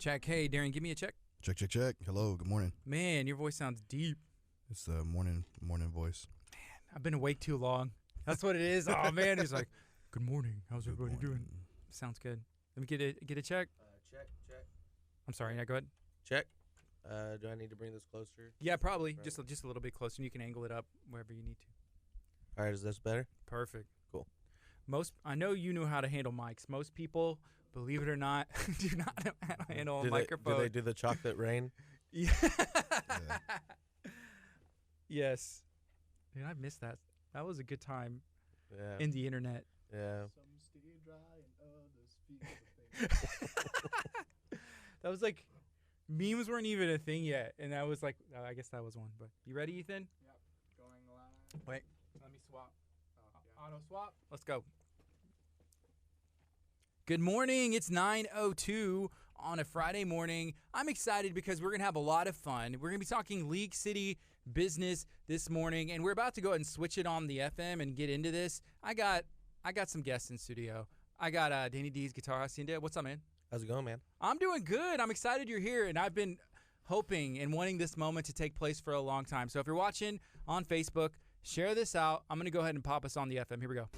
Check. Hey, Darren, give me a check. Check, check, check. Hello, good morning. Man, your voice sounds deep. It's the morning voice. Man, I've been awake too long. That's what it is. Oh, man. He's like, good morning. How's everybody doing? Sounds good. Let me get a check. Check. I'm sorry. Yeah, go ahead. Check. Do I need to bring this closer? Yeah, probably. Right. Just a little bit closer, and you can angle it up wherever you need to. All right, is this better? Perfect. Cool. I know you know how to handle mics. Most people, believe it or not, do not know how to handle a microphone. Do they do the chocolate rain? Yeah. Yeah. Yes. Dude, I missed that. That was a good time Yeah. in the internet. Yeah. Some stay dry and others feel the pain. That was like, memes weren't even a thing yet. And that was like, I guess that was one. But you ready, Ethan? Yep, going live. Wait, let me swap. Yeah. Auto swap. Let's go. Good morning. It's 9:02 on a Friday morning. I'm excited because we're going to have a lot of fun. We're going to be talking League City business this morning, and we're about to go ahead and switch it on the FM and get into this. I got some guests in studio. I got Danny D's Guitar Hacienda. What's up, man? How's it going, man? I'm doing good. I'm excited you're here, and I've been hoping and wanting this moment to take place for a long time. So if you're watching on Facebook, share this out. I'm going to go ahead and pop us on the FM. Here we go.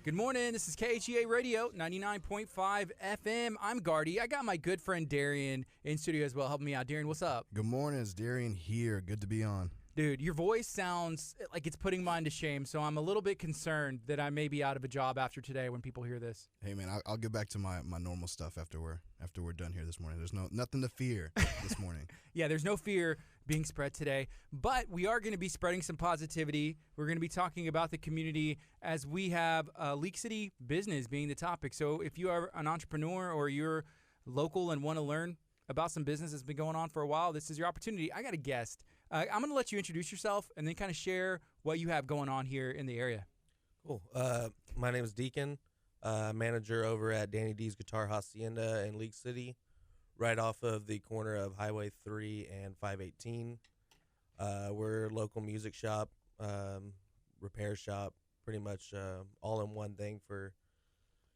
Good morning. This is KHEA Radio, 99.5 FM. I'm Gardy. I got my good friend Darian in studio as well, helping me out. Darian, what's up? Good morning, it's Darian here. Good to be on. Dude, your voice sounds like it's putting mine to shame, so I'm a little bit concerned that I may be out of a job after today when people hear this. Hey man, I'll get back to my normal stuff after we're done here this morning. There's nothing to fear this morning. Yeah, there's no fear being spread today, but we are going to be spreading some positivity. We're going to be talking about the community as we have League City business being the topic. So if you are an entrepreneur or you're local and want to learn about some business that's been going on for a while, this is your opportunity. I got a guest. I'm going to let you introduce yourself and then kind of share what you have going on here in the area. Cool. My name is Deacon, manager over at Danny D's Guitar Hacienda in League City, right off of the corner of Highway 3 and 518. We're a local music shop, repair shop, pretty much all in one thing for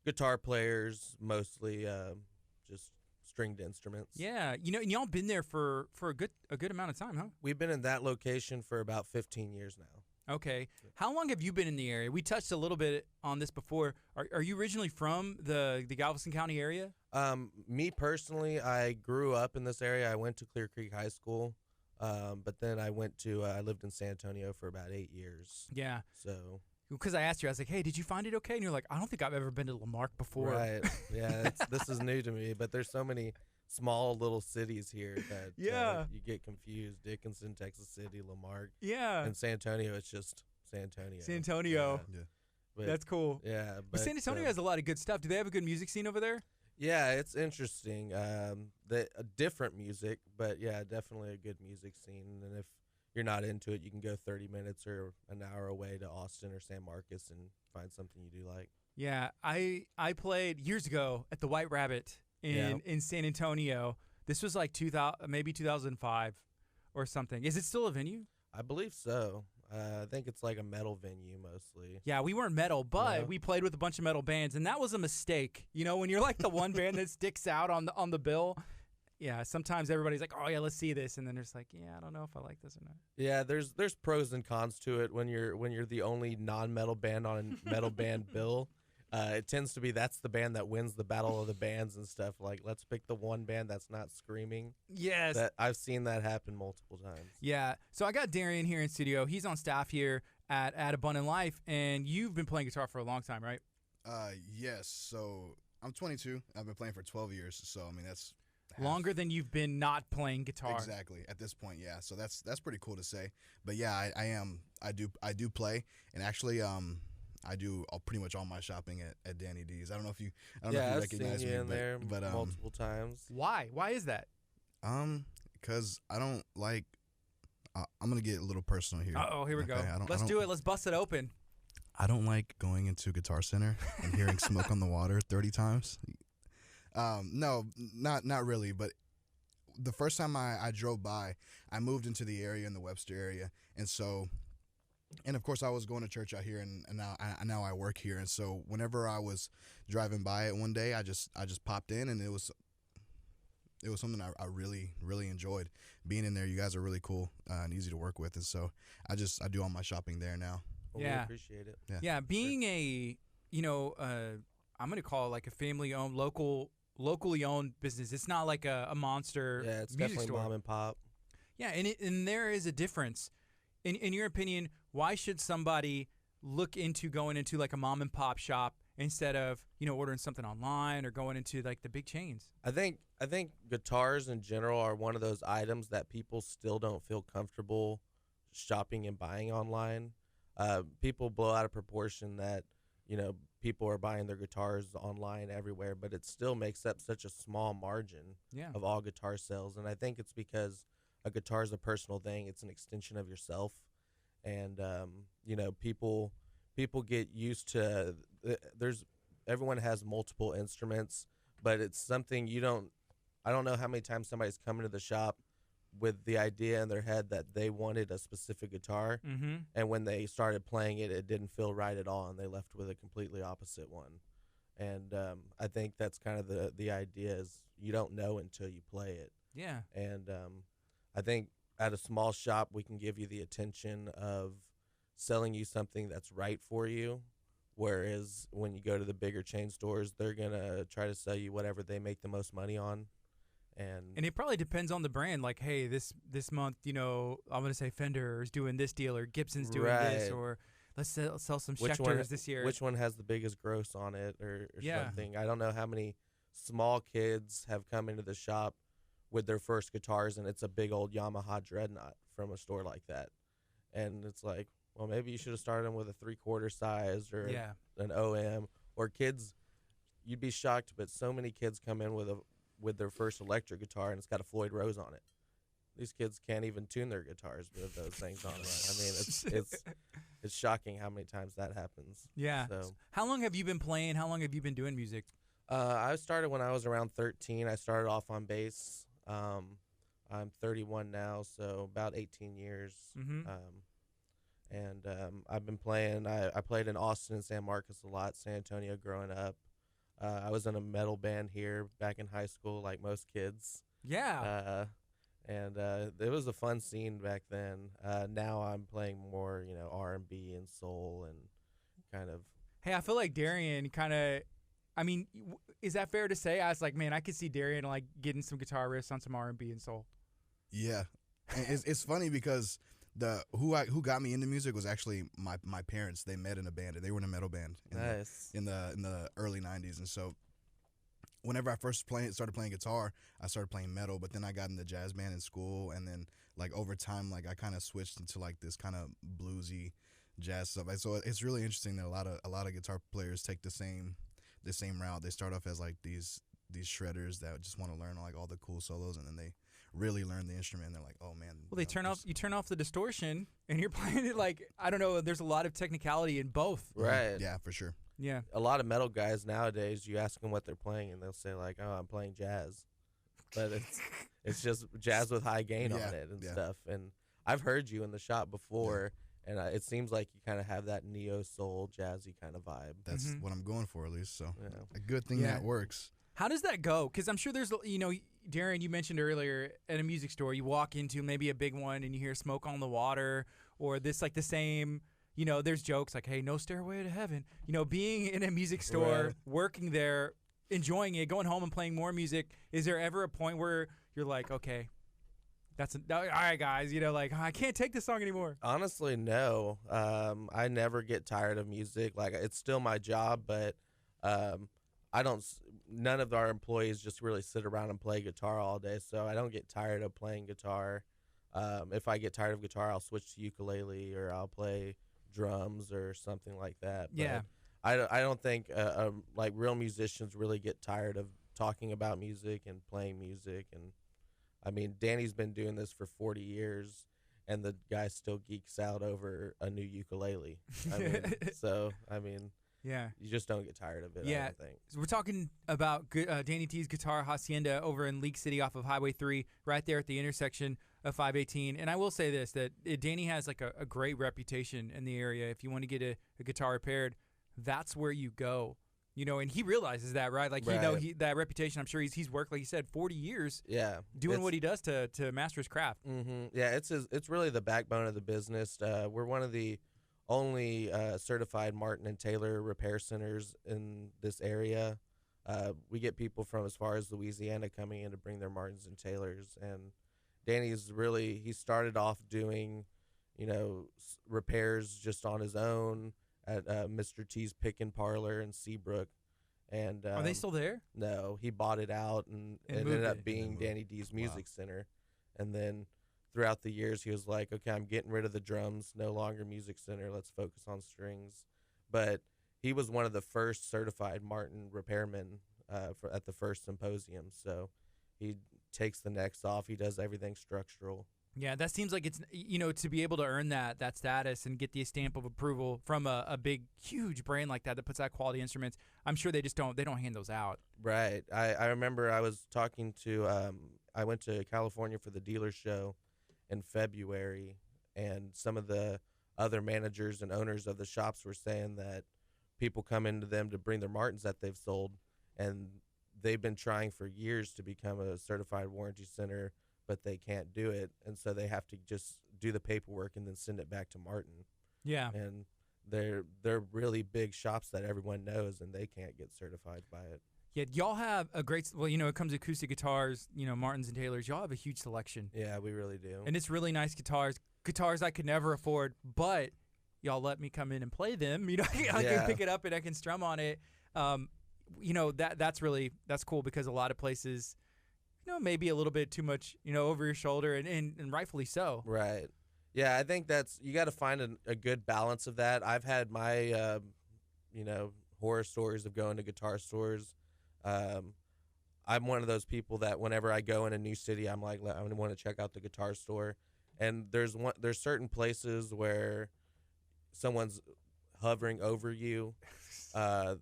guitar players, mostly just stringed instruments. Yeah, and y'all been there for a good amount of time, huh? We've been in that location for about 15 years now. Okay. How long have you been in the area? We touched a little bit on this before. Are you originally from the Galveston County area? Me personally, I grew up in this area. I went to Clear Creek High School, but then I lived in San Antonio for about 8 years. Yeah. So. Because I asked you, I was like, hey, did you find it okay? And you're like, I don't think I've ever been to Lamarck before. Right. Yeah, this is new to me, but there's so many small little cities here that you get confused. Dickinson, Texas City, Lamarck. Yeah. And San Antonio, it's just San Antonio. San Antonio. Yeah. But, that's cool. Yeah. But San Antonio has a lot of good stuff. Do they have a good music scene over there? Yeah, it's interesting. Different music, but yeah, definitely a good music scene. And if you're not into it, you can go 30 minutes or an hour away to Austin or San Marcos and find something you do like. Yeah, I played years ago at the White Rabbit in San Antonio. This was like 2005 or something. Is it still a venue? I believe so. I think it's like a metal venue mostly. Yeah, we weren't metal, but we played with a bunch of metal bands, and that was a mistake. When you're like the one band that sticks out on the bill. Yeah, sometimes everybody's like, "Oh yeah, let's see this," and then there's like, "Yeah, I don't know if I like this or not." Yeah, there's pros and cons to it when you're the only non-metal band on a metal band bill. It tends to be that's the band that wins the battle of the bands and stuff. Like, let's pick the one band that's not screaming. Yes, I've seen that happen multiple times. Yeah, so I got Darian here in studio. He's on staff here at Abundant Life, and you've been playing guitar for a long time, right? Yes. So I'm 22. I've been playing for 12 years. So I mean that's longer than you've been not playing guitar. Exactly. At this point, yeah. So that's pretty cool to say. But yeah, I do play, and actually I do pretty much all my shopping at Danny D's. I don't know if you recognize seen me you in there but multiple times. Why is that? Because I don't like. I'm gonna get a little personal here. Oh, here we go. Okay, Let's do it. Let's bust it open. I don't like going into Guitar Center and hearing Smoke on the Water 30 times. No, not really. But the first time I drove by, I moved into the area in the Webster area, and so And of course, I was going to church out here, and now I work here. And so whenever I was driving by it one day, I just popped in, and it was something I really enjoyed being in there. You guys are really cool and easy to work with, and so I do all my shopping there now. Well, Yeah. we appreciate it. Yeah, being a I'm gonna call it like a family-owned, locally owned business. It's not like a monster Yeah, it's music definitely store. mom and pop. Yeah, and there is a difference. In your opinion, why should somebody look into going into like a mom and pop shop instead of ordering something online or going into like the big chains? I think guitars in general are one of those items that people still don't feel comfortable shopping and buying online. People blow out of proportion that people are buying their guitars online everywhere, but it still makes up such a small margin Yeah. of all guitar sales. And I think it's because a guitar is a personal thing. It's an extension of yourself. And, people get used to, everyone has multiple instruments, but it's something I don't know how many times somebody's come into the shop with the idea in their head that they wanted a specific guitar. Mm-hmm. And when they started playing it, it didn't feel right at all, and they left with a completely opposite one. And I think that's kind of the idea is you don't know until you play it. Yeah. And I think at a small shop, we can give you the attention of selling you something that's right for you, whereas when you go to the bigger chain stores, they're going to try to sell you whatever they make the most money on. And it probably depends on the brand. Like, hey, this month, I'm going to say Fender is doing this deal, or Gibson's doing this, Right. or let's sell some Which Schecters one- this year. Which one has the biggest gross on it or Yeah. something. I don't know how many small kids have come into the shop with their first guitars, and it's a big old Yamaha Dreadnought from a store like that. And it's like, well, maybe you should have started them with a 3/4 size or Yeah. an OM. Or kids, you'd be shocked, but so many kids come in with their first electric guitar, and it's got a Floyd Rose on it. These kids can't even tune their guitars with those things on it. I mean, it's shocking how many times that happens. Yeah. So How long have you been playing? How long have you been doing music? I started when I was around 13. I started off on bass. I'm 31 now, so about 18 years. Mm-hmm. I've been playing. I played in Austin and San Marcos a lot, San Antonio growing up. I was in a metal band here back in high school, like most kids. Yeah. It was a fun scene back then. Now I'm playing more, R&B and soul and kind of. Hey, I feel like Darian kind of. I mean, is that fair to say? I was like, man, I could see Darian like getting some guitar riffs on some R&B and soul. Yeah, and it's funny because who got me into music was actually my parents. They met in a band. They were in a metal band Nice. in the early '90s, and so whenever I first started playing guitar, I started playing metal. But then I got in the jazz band in school, and then like over time, like I kind of switched into like this kind of bluesy jazz stuff. So it's really interesting that a lot of guitar players take the same route. They start off as like these shredders that just want to learn like all the cool solos, and then they really learn the instrument, and they're like, oh man. Well, you turn off the distortion, and you're playing it like, I don't know. There's a lot of technicality in both. Right. Yeah, for sure. Yeah. A lot of metal guys nowadays, you ask them what they're playing, and they'll say like, "Oh, I'm playing jazz," but it's just jazz with high gain on it and stuff. And I've heard you in the shop before, and it seems like you kind of have that neo soul jazzy kind of vibe. That's what I'm going for, at least. So Yeah. a good thing that works. How does that go? Because I'm sure there's, Darren, you mentioned earlier at a music store, you walk into maybe a big one and you hear Smoke on the Water, or this like the same, there's jokes like, hey, no Stairway to Heaven. Being in a music store, Right. working there, enjoying it, going home and playing more music. Is there ever a point where you're like, okay, all right, guys, like, I can't take this song anymore? Honestly, no. I never get tired of music. Like, it's still my job, but none of our employees just really sit around and play guitar all day, so I don't get tired of playing guitar. If I get tired of guitar, I'll switch to ukulele, or I'll play drums or something like that. But Yeah. I don't think like real musicians really get tired of talking about music and playing music. And I mean, Danny's been doing this for 40 years, and the guy still geeks out over a new ukulele. I mean, Yeah. you just don't get tired of it. Yeah. I don't think. So we're talking about Danny D's Guitar Hacienda over in League City off of Highway 3, right there at the intersection of 518. And I will say this, that Danny has like a great reputation in the area. If you want to get a guitar repaired, that's where you go. And he realizes that, right? Like, Right. that reputation, I'm sure he's worked, like you said, 40 years Yeah, doing what he does to master his craft. Yeah, it's really the backbone of the business. We're one of the only certified Martin and Taylor repair centers in this area. We get people from as far as Louisiana coming in to bring their Martins and Taylors, and he started off doing, repairs just on his own at Mr. T's Pick and Parlor in Seabrook. And Are they still there? No, he bought it out, and it moved ended up it. being Danny D's Music Center. And then throughout the years, he was like, okay, I'm getting rid of the drums, no longer Music Center, let's focus on strings. But he was one of the first certified Martin repairmen at the first symposium. So he takes the necks off, he does everything structural. Yeah, that seems like it's, to be able to earn that status and get the stamp of approval from a big, huge brand like that puts out quality instruments. I'm sure they don't hand those out. Right. I remember I was talking to, I went to California for the dealer show in February, and some of the other managers and owners of the shops were saying that people come into them to bring their Martins that they've sold, and they've been trying for years to become a certified warranty center, but they can't do it, and so they have to just do the paperwork and then send it back to Martin. Yeah. And they're really big shops that everyone knows, and they can't get certified by it. Yeah, y'all have a great, it comes to acoustic guitars, Martins and Taylors. Y'all have a huge selection. Yeah, we really do. And it's really nice guitars I could never afford, but y'all let me come in and play them. I can pick it up and I can strum on it. That's cool, because a lot of places, maybe a little bit too much, over your shoulder, and rightfully so. Right. Yeah, I think you got to find a good balance of that. I've had my, horror stories of going to guitar stores. I'm one of those people that whenever I go in a new city, I'm like, I want to check out the guitar store. And there's certain places where someone's hovering over you.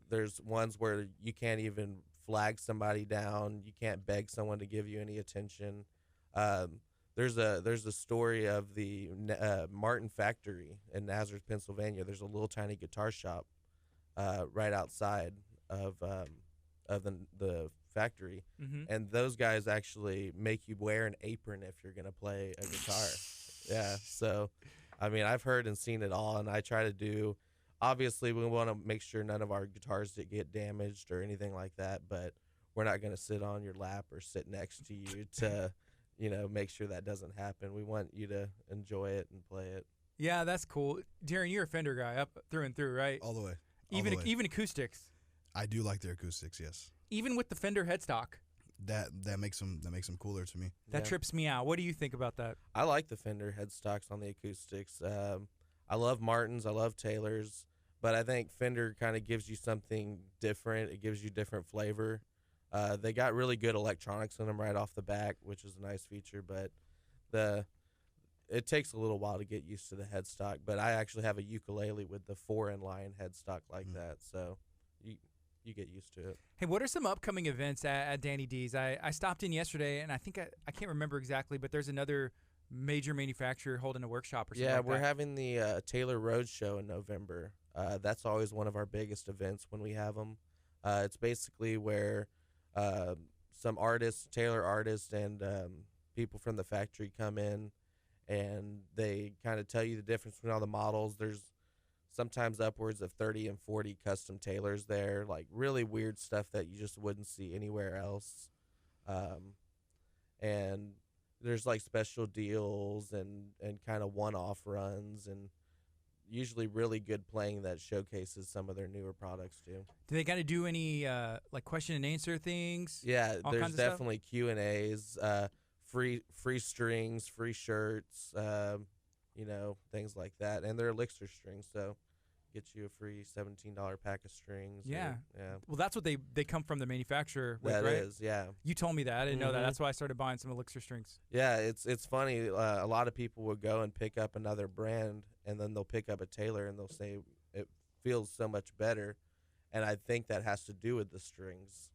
There's ones where you can't even flag somebody down. You can't beg someone to give you any attention. There's a story of the Martin factory in Nazareth, Pennsylvania. There's a little tiny guitar shop right outside of the factory, and those guys actually make you wear an apron if you're gonna play a guitar. Yeah, so I mean, I've heard and seen it all, and I try to do. Obviously, we want to make sure none of our guitars get damaged or anything like that, but we're not going to sit on your lap or sit next to you to, make sure that doesn't happen. We want you to enjoy it and play it. Yeah, that's cool. Darren, you're a Fender guy up through and through, right? All the way. Even acoustics. I do like their acoustics, yes. Even with the Fender headstock. That makes them cooler to me. That trips me out. What do you think about that? I like the Fender headstocks on the acoustics. I love Martins. I love Taylors. But I think Fender kind of gives you something different. It gives you different flavor. They got really good electronics in them right off the back, which is a nice feature. But it takes a little while to get used to the headstock. But I actually have a ukulele with the 4-in-line headstock like that, so you get used to it. Hey, what are some upcoming events at Danny D's? I stopped in yesterday, and I think I can't remember exactly, but there's another major manufacturer holding a workshop or something. Yeah, like we're that. having the Taylor Road Show in November. That's always one of our biggest events when we have them. It's basically where some artists, Taylor artists, and people from the factory come in, and they kind of tell you the difference between all the models. There's sometimes upwards of 30 and 40 custom Taylors there, like really weird stuff that you just wouldn't see anywhere else. And there's like special deals and kind of one-off runs, and usually really good playing that showcases some of their newer products too. Do they got to do any like question and answer things? Yeah, All there's kinds of stuff? definitely Q&As, free strings, free shirts, things like that. And they're elixir strings, so get you a free $17 pack of strings. Yeah. Yeah. Well, that's what they come from the manufacturer with, That right? is, yeah. You told me that. I didn't know that. Mhm. That's why I started buying some elixir strings. Yeah, it's funny. A lot of people will go and pick up another brand, and then they'll pick up a Taylor, and they'll say it feels so much better. and I think that has to do with the strings.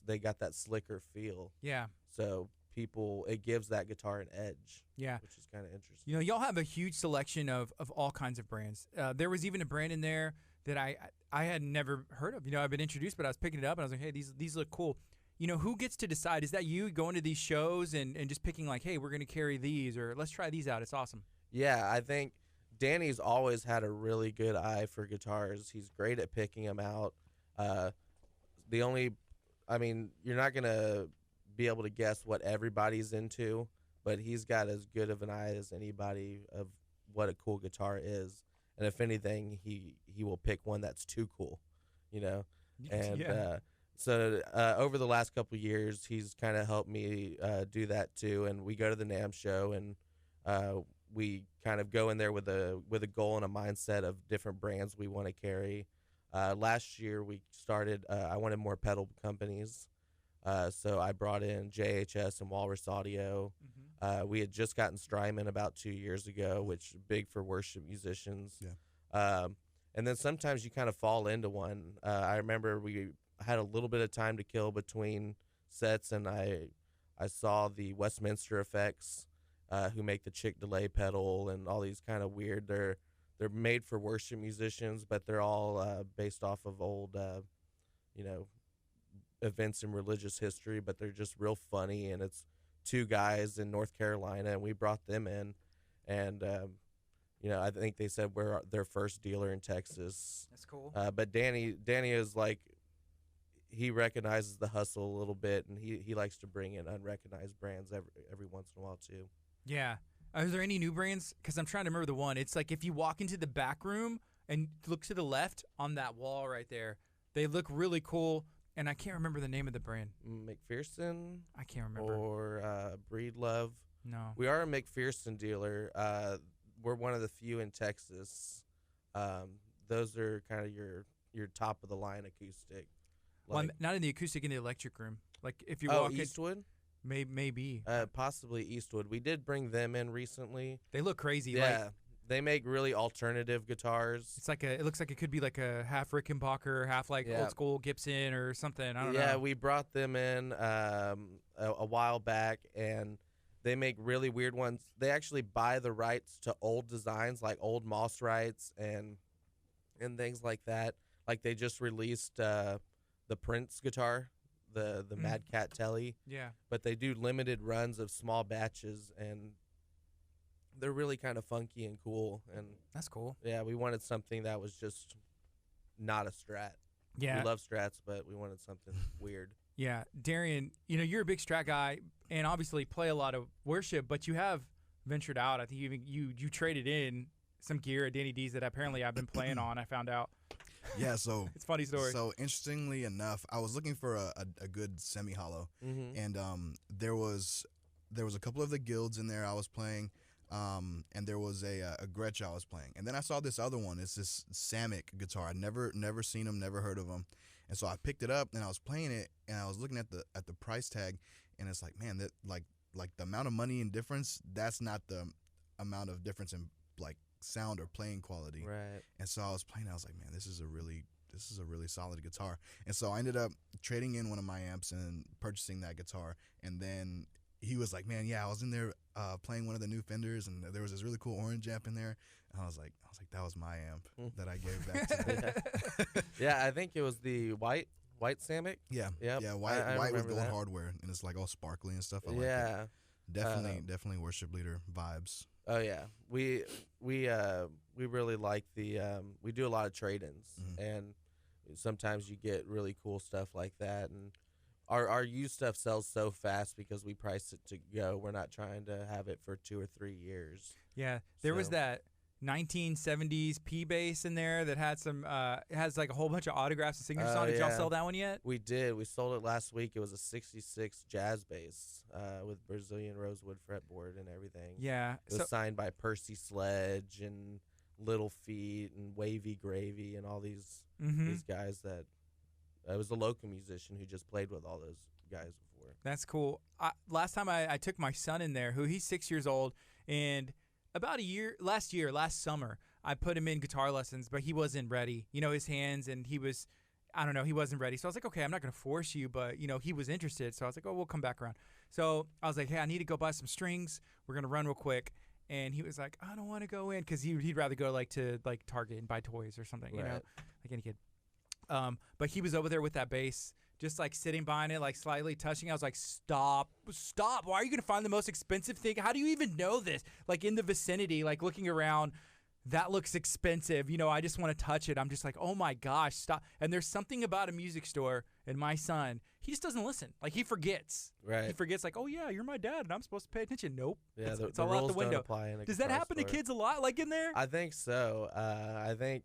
They got that slicker feel, Yeah. so it gives that guitar an edge. Yeah. Which is kind of interesting. Y'all have a huge selection of all kinds of brands. There was even a brand in there that I had never heard of. I've been introduced, but I was picking it up and I was like, hey, these look cool. Who gets to decide? Is that you going to these shows and just picking like, hey, we're going to carry these, or let's try these out? It's awesome. Yeah, I think Danny's always had a really good eye for guitars. He's great at picking them out. You're not going to be able to guess what everybody's into, but he's got as good of an eye as anybody of what a cool guitar is. And if anything, he will pick one that's too cool, And Yeah. so over the last couple of years, he's kind of helped me do that too. And we go to the NAMM show, and we kind of go in there with a goal and a mindset of different brands we want to carry. Last year, we started. I wanted more pedal companies. So I brought in JHS and Walrus Audio. We had just gotten Strymon about 2 years ago, which is big for worship musicians. Yeah. And then sometimes you kind of fall into one. I remember we had a little bit of time to kill between sets, and I saw the Westminster Effects, who make the Chick delay pedal and all these kind of weird. They're made for worship musicians, but they're all based off of old, events in religious history, but they're just real funny, and it's two guys in North Carolina, and we brought them in, and I think they said we're their first dealer in Texas. That's cool. But Danny is like, he recognizes the hustle a little bit, and he likes to bring in unrecognized brands every once in a while too. Yeah. Are there any new brands? Because I'm trying to remember the one. It's like if you walk into the back room and look to the left on that wall right there, they look really cool. And I can't remember the name of the brand. McPherson? I can't remember. Or Breedlove? No. We are a McPherson dealer. We're one of the few in Texas. Those are kind of your top of the line acoustic. Well, I'm not in the acoustic, in the electric room. Like if you walk Eastwood? Maybe. Possibly Eastwood. We did bring them in recently. They look crazy. Yeah. Like, they make really alternative guitars. it's like it looks like it could be like a half Rickenbacker, half like old school Gibson or something. I don't know. Yeah, we brought them in a while back, and they make really weird ones. They actually buy the rights to old designs, like old Moss rights and things like that. Like they just released the Prince guitar, the Mad Cat Telly. Yeah. But they do limited runs of small batches, and they're really kind of funky and cool. And That's cool. yeah, we wanted something that was just not a Strat. Yeah. We love Strats, but we wanted something weird. Yeah. Darian, you're a big Strat guy and obviously play a lot of worship, but you have ventured out. I think you traded in some gear at Danny D's that apparently I've been playing on, I found out. Yeah, so It's a funny story. So interestingly enough, I was looking for a good semi-hollow, and there was a couple of the guilds in there I was playing, and there was a Gretsch I was playing, and then I saw this other one. It's this Samick guitar. I'd never seen them, never heard of them, and so I picked it up and I was playing it, and I was looking at the price tag, and it's like, man, that like the amount of money in difference, that's not the amount of difference in like sound or playing quality. Right. And so I was playing, I was like, man, this is a really solid guitar. And so I ended up trading in one of my amps and purchasing that guitar. And then he was like, man, yeah, I was in there playing one of the new Fenders, and there was this really cool orange amp in there. And I was like, that was my amp that I gave back to him. Yeah, I think it was the white Samick. Yeah. Yep. Yeah, I white with remember gold that. hardware, and it's like all sparkly and stuff. I like it. Yeah. Definitely worship leader vibes. Oh yeah, we really like the we do a lot of trade-ins, and sometimes you get really cool stuff like that, and our used stuff sells so fast because we price it to go. We're not trying to have it for 2 or 3 years. Yeah, there was So- that 1970s P bass in there that had some it has like a whole bunch of autographs and signatures on it. Did y'all yeah. sell that one yet? We did. We sold it last week. It was a '66 jazz bass with Brazilian rosewood fretboard and everything. Yeah. It was signed by Percy Sledge and Little Feet and Wavy Gravy and all these guys that it was a local musician who just played with all those guys before. That's cool. Last time I took my son in there, he's 6 years old, and about last summer, I put him in guitar lessons, but he wasn't ready. His hands, and he was I don't know, he wasn't ready. So I was like, okay, I'm not going to force you, but, you know, he was interested. So I was like, oh, we'll come back around. So I was like, hey, I need to go buy some strings. We're going to run real quick. And he was like, I don't want to go in, because he'd rather go like to like Target and buy toys or something, you know, like any kid. But he was over there with that bass, just like sitting behind it, like slightly touching. I was like, stop. Why are you going to find the most expensive thing? How do you even know this? Like in the vicinity, like looking around, that looks expensive. You know, I just want to touch it. I'm just like, oh my gosh, stop. And there's something about a music store, and my son, he just doesn't listen. Like he forgets. Right. He forgets like, oh yeah, you're my dad and I'm supposed to pay attention. Nope. Yeah, It's the all rules out the window. don't apply in a Does that guitar happen store. to kids a lot, like in there? I think so. I think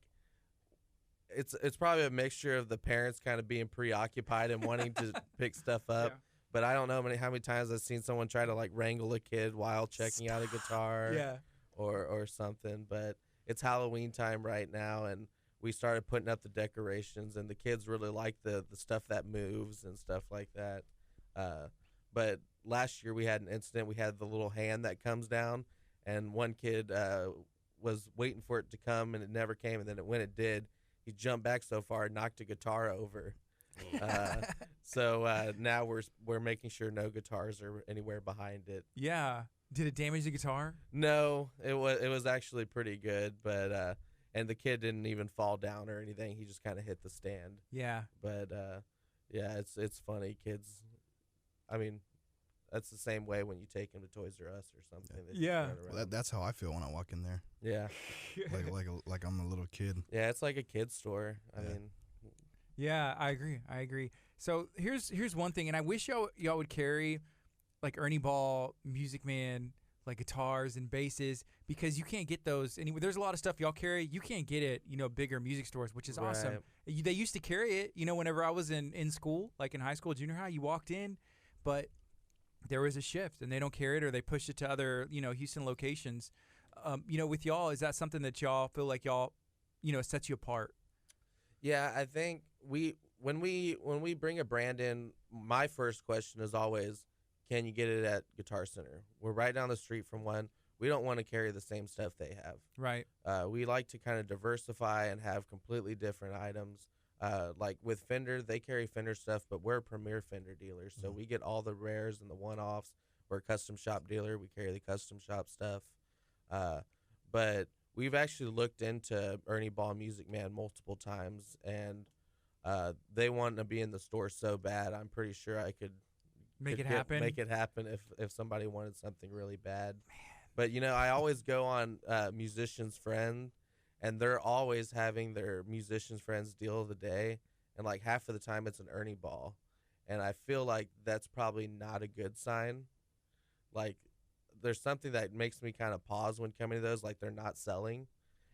it's probably a mixture of the parents kind of being preoccupied and wanting to pick stuff up. Yeah. But I don't know how many times I've seen someone try to like wrangle a kid while checking out a guitar. Yeah. Or something. But it's Halloween time right now, and we started putting up the decorations, and the kids really like the stuff that moves and stuff like that. But last year we had an incident. We had the little hand that comes down, and one kid was waiting for it to come, and it never came. And then when it did, he jumped back so far and knocked a guitar over. So now we're making sure no guitars are anywhere behind it. Yeah. Did it damage the guitar? No, it was actually pretty good, but and the kid didn't even fall down or anything. He just kind of hit the stand. Yeah. But yeah, it's funny. Kids, I mean, that's the same way when you take them to Toys R Us or something. They just Yeah. run around. Well, that's how I feel when I walk in there. Yeah, Like I'm a little kid. yeah, it's like a kid's store. I Yeah. mean, Yeah, I agree. So here's one thing, and I wish y'all would carry like Ernie Ball, Music Man, like guitars and basses, because you can't get those anywhere. There's a lot of stuff y'all carry you can't get at, you know, bigger music stores, which is awesome. Right. They used to carry it, you know, whenever I was in school, like in high school, junior high, you walked in, but there was a shift, and they don't carry it, or they pushed it to other, you know, Houston locations. You know, with y'all, is that something that y'all feel like y'all, you know, sets you apart? yeah, I think when we bring a brand in, my first question is always, can you get it at Guitar Center? We're right down the street from one. We don't want to carry the same stuff they have. Right. We like to kind of diversify and have completely different items. Like with Fender, they carry Fender stuff, but we're a premier Fender dealer, so we get all the rares and the one-offs. We're a custom shop dealer. We carry the custom shop stuff. But we've actually looked into Ernie Ball Music Man multiple times, and they want to be in the store so bad. I'm pretty sure I could Make it happen. Make it happen if somebody wanted something really bad. But you know, I always go on Musician's Friend, and they're always having their Musician's Friends deal of the day, and like half of the time it's an Ernie Ball, and I feel like that's probably not a good sign. Like, there's something that makes me kind of pause when coming to those, like they're not selling.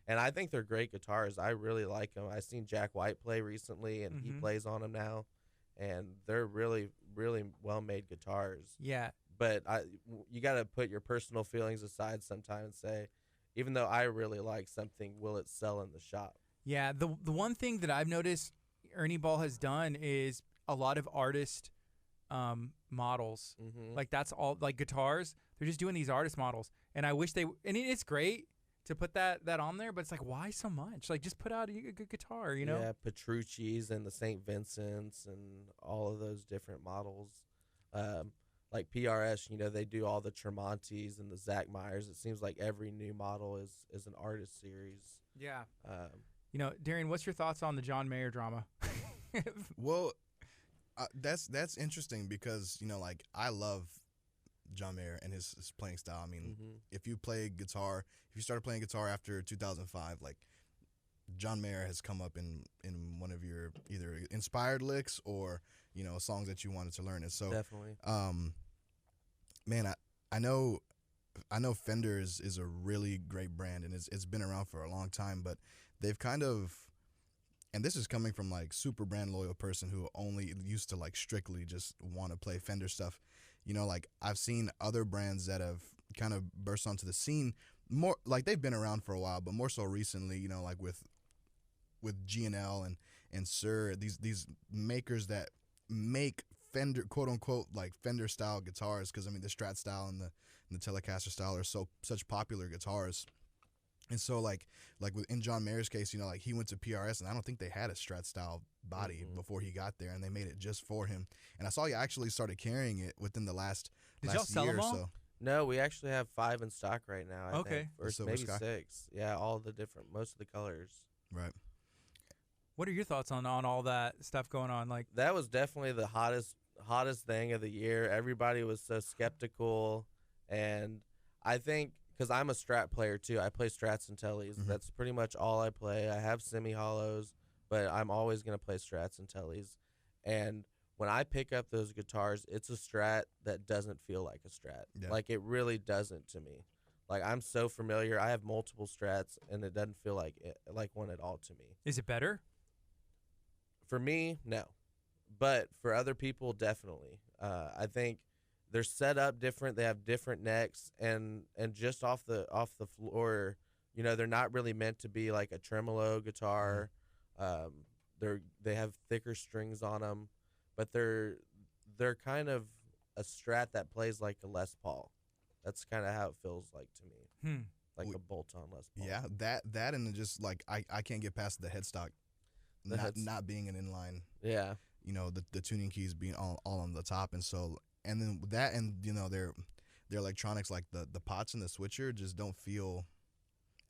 And I think they're great guitars. I really like them. I've seen Jack White play recently, and he plays on them now, and they're really, really well-made guitars. Yeah. But you got to put your personal feelings aside sometimes and say, even though I really like something, will it sell in the shop? Yeah. The one thing that I've noticed Ernie Ball has done is a lot of artist models. Mm-hmm. Like that's all, like guitars. They're just doing these artist models, and I wish and it's great to put that on there, but it's like, why so much? Like, just put out a good guitar, you know? Yeah, Petrucci's and the St. Vincent's and all of those different models. Like PRS, you know, they do all the Tremontis and the Zach Myers. It seems like every new model is an artist series. Yeah. Um, You know, Darian, what's your thoughts on the John Mayer drama? Well, that's interesting because, you know, like I love John Mayer and his playing style. I mean, if you play guitar, if you started playing guitar after 2005, like John Mayer has come up in one of your either inspired licks or, you know, songs that you wanted to learn. And so, definitely. man, I know Fender is a really great brand, and it's been around for a long time, but they've kind of, and this is coming from like super brand loyal person who only used to like strictly just want to play Fender stuff. You know, like I've seen other brands that have kind of burst onto the scene more, like they've been around for a while, but more so recently, you know, like with G&L and Sir, these makers that make Fender, quote unquote, like Fender style guitars, because I mean the Strat style and the Telecaster style are such popular guitars. And so like in John Mayer's case, you know, like he went to PRS and I don't think they had a Strat style body before he got there, and they made it just for him. And I saw he actually started carrying it within the last Did y'all sell year them or all? so. No, we actually have 5 in stock right now. I Okay. think, or The Silver maybe Sky? 6. Yeah, all the different, most of the colors. Right. What are your thoughts on all that stuff going on? Like, That was definitely the hottest thing of the year. Everybody was so skeptical, and I think because I'm a Strat player too, I play Strats and Tellies. That's pretty much all I play. I have semi hollows, but I'm always gonna play Strats and Tellies. And when I pick up those guitars, it's a Strat that doesn't feel like a Strat. Yeah. Like it really doesn't to me. Like I'm so familiar. I have multiple Strats, and it doesn't feel like one at all to me. is it better? For me, no, but for other people, definitely. I think they're set up different. They have different necks, and just off the floor, you know, they're not really meant to be like a tremolo guitar. They have thicker strings on them, but they're kind of a Strat that plays like a Les Paul. That's kind of how it feels like to me, like a bolt-on Les Paul. Yeah, that and just like I can't get past the headstock, not being an inline. Yeah. You know, the tuning keys being all on the top, and so and then that, and you know their electronics, like the pots and the switcher just don't feel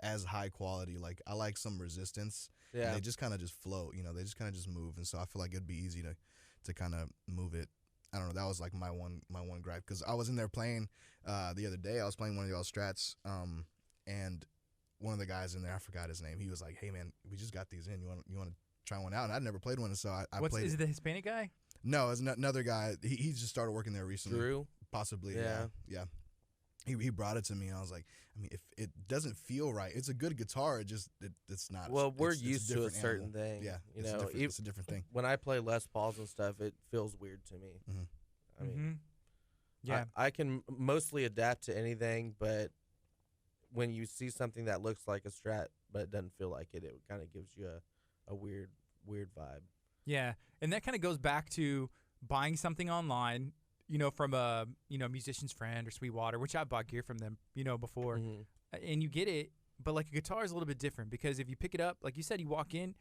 as high quality. Like I like some resistance. Yeah. And they just kind of just float. You know, they just kind of just move, and so I feel like it'd be easy to kind of move it. I don't know. That was like my one gripe, because I was in there playing the other day. I was playing one of y'all's Strats, and one of the guys in there, I forgot his name. He was like, "Hey man, we just got these in. You want to try one out?" And I'd never played one, and so I played. Is it the Hispanic guy? No, it's another guy. He just started working there recently. Drew? Possibly. Yeah. Yeah. He brought it to me, and I was like, I mean, if it doesn't feel right, it's a good guitar. It's not. Well, we're it's used to a different certain animal. thing. Yeah. You it's know, it's a different thing. when I play Les Pauls and stuff, it feels weird to me. I mean, Yeah. I can mostly adapt to anything, but when you see something that looks like a Strat but it doesn't feel like it, it kind of gives you a weird vibe. Yeah, and that kind of goes back to buying something online, you know, from a musician's friend or Sweetwater, which I bought gear from them, you know, before, and you get it, but like a guitar is a little bit different, because if you pick it up, like you said, you walk in,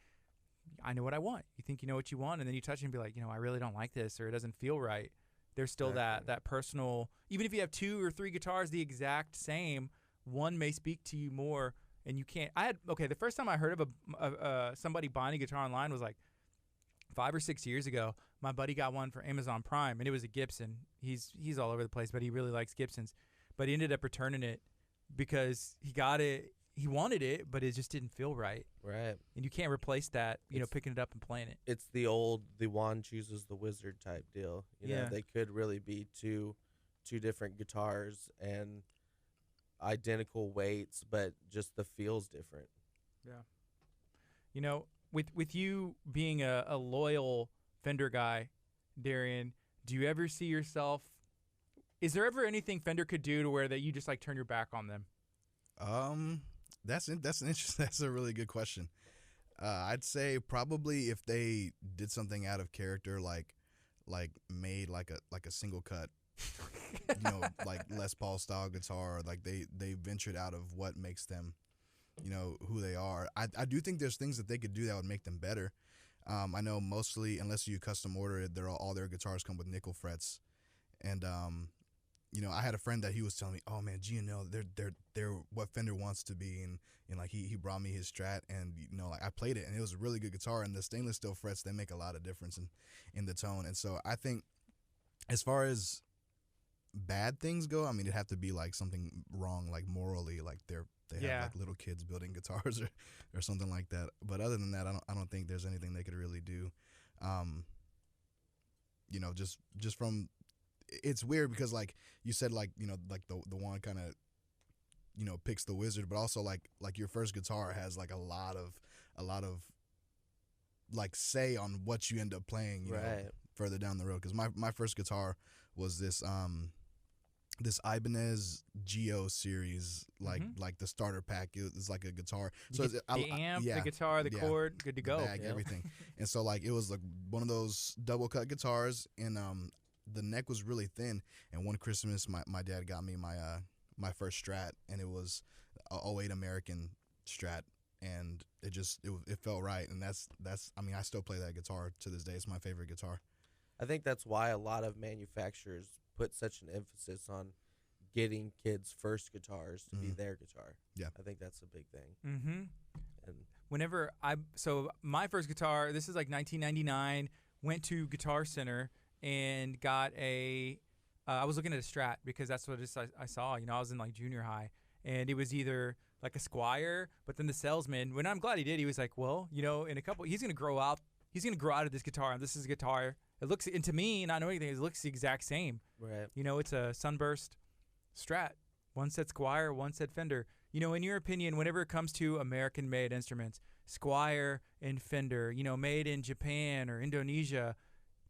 I know what I want. You think you know what you want, and then you touch it and be like, you know, I really don't like this, or it doesn't feel right. There's still that personal. Even if you have 2 or 3 guitars the exact same, one may speak to you more, and you can't. The first time I heard of somebody buying a guitar online was like 5 or 6 years ago. My buddy got one for Amazon Prime, and it was a Gibson. He's all over the place, but he really likes Gibsons. But he ended up returning it because he got it. He wanted it, but it just didn't feel right. Right. And you can't replace that, you know, picking it up and playing it. It's the wand chooses the wizard type deal. You know, they could really be two different guitars and identical weights, but just the feel's different. Yeah. You know, with you being a loyal Fender guy, Darian, do you ever see yourself? Is there ever anything Fender could do to where that you just like turn your back on them? That's an interesting. That's a really good question. I'd say probably if they did something out of character, like made like a single cut, you know, like Les Paul style guitar, like they ventured out of what makes them, you know, who they are. I do think there's things that they could do that would make them better. I know mostly, unless you custom order it, all their guitars come with nickel frets, and you know, I had a friend that he was telling me, oh man, G&L, they're what Fender wants to be, and like he brought me his Strat, and you know, like I played it, and it was a really good guitar, and the stainless steel frets, they make a lot of difference in the tone. And so I think as far as bad things go, I mean, it'd have to be like something wrong, like morally, like they have like little kids building guitars or something like that. But other than that, I don't think there's anything they could really do. You know, just from, it's weird because like you said, like, you know, like the one kind of, you know, picks the wizard, but also like your first guitar has like a lot of like say on what you end up playing, you know, further down the road. Because my first guitar was this Ibanez Geo series, like the starter pack. It was like a guitar. So the amp, the guitar, the cord, good to go. Bag, everything. And so like it was like one of those double cut guitars, and the neck was really thin. And one Christmas, my dad got me my first Strat, and it was a 08 American Strat, and it felt right. And that's I mean, I still play that guitar to this day. It's my favorite guitar. I think that's why a lot of manufacturers put such an emphasis on getting kids' first guitars to be their guitar. Yeah. I think that's a big thing. Mm-hmm. And So my first guitar, this is like 1999, went to Guitar Center and got I was looking at a Strat because that's what I saw. You know, I was in like junior high, and it was either like a Squire, but then the salesman, when I'm glad he did, he was like, well, you know, he's going to grow out of this guitar, and this is a guitar. It looks, and to me, not knowing anything, it looks the exact same. right. You know, it's a Sunburst Strat. One said Squire, one said Fender. You know, in your opinion, whenever it comes to American-made instruments, Squire and Fender, you know, made in Japan or Indonesia,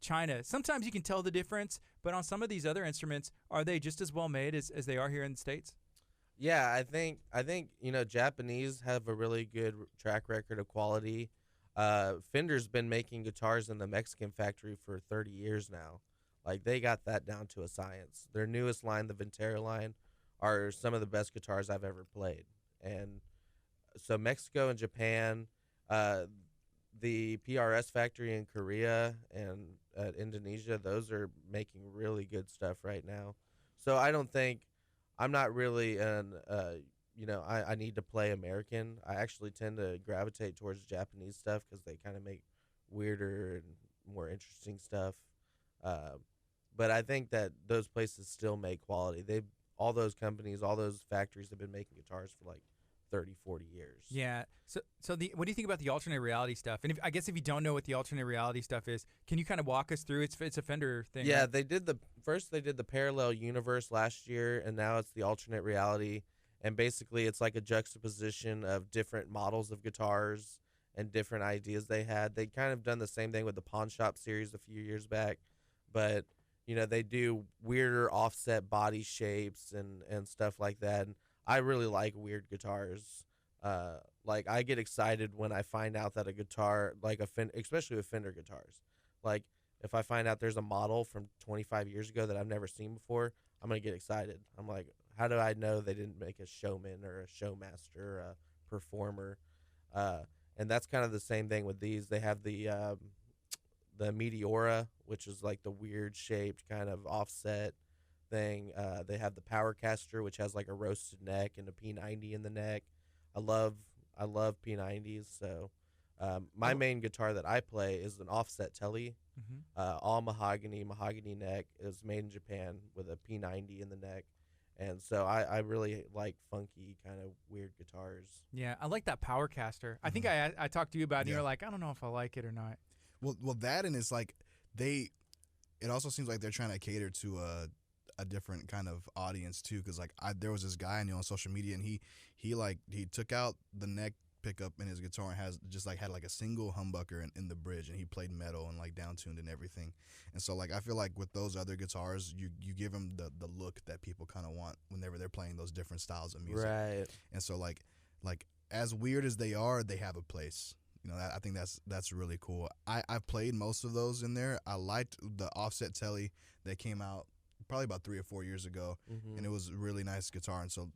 China, sometimes you can tell the difference, but on some of these other instruments, are they just as well made as they are here in the States? Yeah, I think you know, Japanese have a really good track record of quality. Fender's been making guitars in the Mexican factory for 30 years now. Like, they got that down to a science. Their newest line, the Ventera line, are some of the best guitars I've ever played. And so Mexico and Japan, the PRS factory in Korea and Indonesia, those are making really good stuff right now. So I'm not really I need to play American. I actually tend to gravitate towards Japanese stuff because they kind of make weirder and more interesting stuff. But I think that those places still make quality. All those companies, all those factories have been making guitars for like 30, 40 years. Yeah. So what do you think about the alternate reality stuff? And I guess if you don't know what the alternate reality stuff is, can you kind of walk us through? It's a Fender thing. Yeah, right? they did the parallel universe last year, and now it's the alternate reality. And basically, it's like a juxtaposition of different models of guitars and different ideas they had. They kind of done the same thing with the Pawn Shop series a few years back, but you know, they do weirder offset body shapes and stuff like that. And I really like weird guitars. Like, I get excited when I find out that a guitar, like especially with Fender guitars, like if I find out there's a model from 25 years ago that I've never seen before, I'm gonna get excited. I'm like, how do I know they didn't make a showman or a showmaster or a performer? And that's kind of the same thing with these. They have the Meteora, which is like the weird shaped kind of offset thing. They have the Powercaster, which has like a roasted neck and a P90 in the neck. I love P90s. So my main guitar that I play is an offset Tele, all mahogany neck. Is made in Japan with a P90 in the neck. And so I really like funky kind of weird guitars. Yeah, I like that Powercaster. I think I talked to you about it, and you're like, I don't know if I like it or not. Well, that, and it's like it also seems like they're trying to cater to a different kind of audience too, because like there was this guy I knew on social media, and he took out the neck pickup in his guitar and had like a single humbucker in the bridge, and he played metal and like downtuned and everything. And so like I feel like with those other guitars, you give them the look that people kind of want whenever they're playing those different styles of music. Right. And so like as weird as they are, they have a place. You know, I think that's really cool. I've played most of those in there. I liked the offset Tele that came out probably about 3 or 4 years ago, and it was a really nice guitar. And so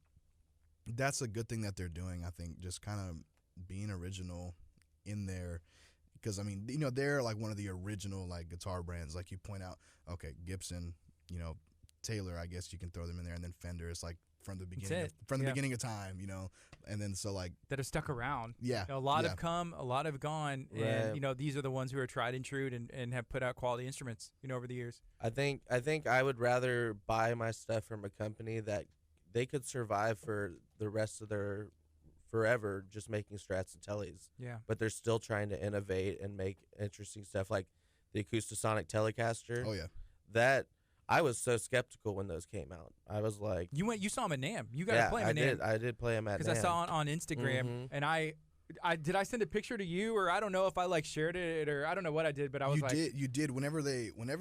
that's a good thing that they're doing. I think just kind of being original in there, because I mean, you know, they're like one of the original like guitar brands. Like you point out, okay, Gibson, you know, Taylor, I guess you can throw them in there, and then Fender is like from the beginning of time, you know. And then so like that have stuck around. Yeah. You know, a lot have come, a lot have gone, Right. and you know, these are the ones who are tried and true and have put out quality instruments, you know, over the years. I think I would rather buy my stuff from a company that they could survive for the rest of their forever just making Strats and Teles. Yeah. But they're still trying to innovate and make interesting stuff, like the Acoustasonic Telecaster. oh yeah. That I was so skeptical when those came out. I was like, You saw him at NAMM. You got to play him at NAMM. I did play him at NAMM. Because I saw on Instagram, and I did I send a picture to you, or I don't know if I like shared it, or I don't know what I did, but I was you did whenever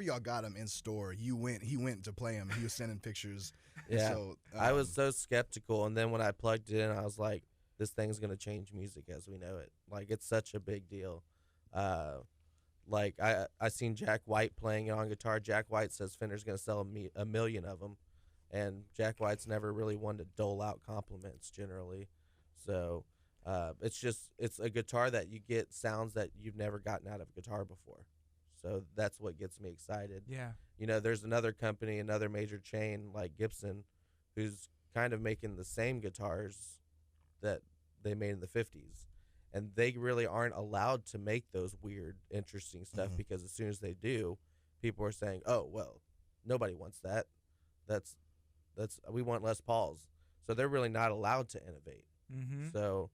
y'all got him in store, he went to play him. He was sending pictures. Yeah. So, I was so skeptical, and then when I plugged it in, I was like, this thing's gonna change music as we know it. Like, it's such a big deal. Like I seen Jack White playing it on guitar. Jack White says Fender's gonna sell a million of them, and Jack White's never really one to dole out compliments generally. So It's a guitar that you get sounds that you've never gotten out of a guitar before. So that's what gets me excited. Yeah. You know, there's another company, another major chain like Gibson, who's kind of making the same guitars that they made in the 50s. And they really aren't allowed to make those weird, interesting stuff because as soon as they do, people are saying, "Oh, well, nobody wants that. That's we want Les Pauls." So they're really not allowed to innovate. Mm-hmm. So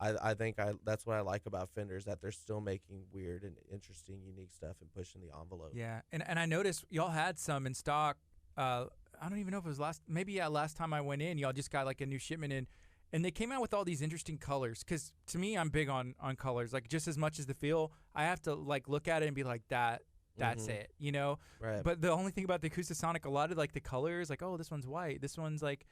I think that's what I like about Fender, is that they're still making weird and interesting, unique stuff and pushing the envelope. Yeah, and I noticed y'all had some in stock. I don't even know if it was last time I went in, y'all just got like a new shipment in, and they came out with all these interesting colors. Because to me, I'm big on colors. Like just as much as the feel, I have to like look at it and be like that's it, you know. Right. But the only thing about the Acoustasonic, a lot of like the colors, like, oh, this one's white, this one's like,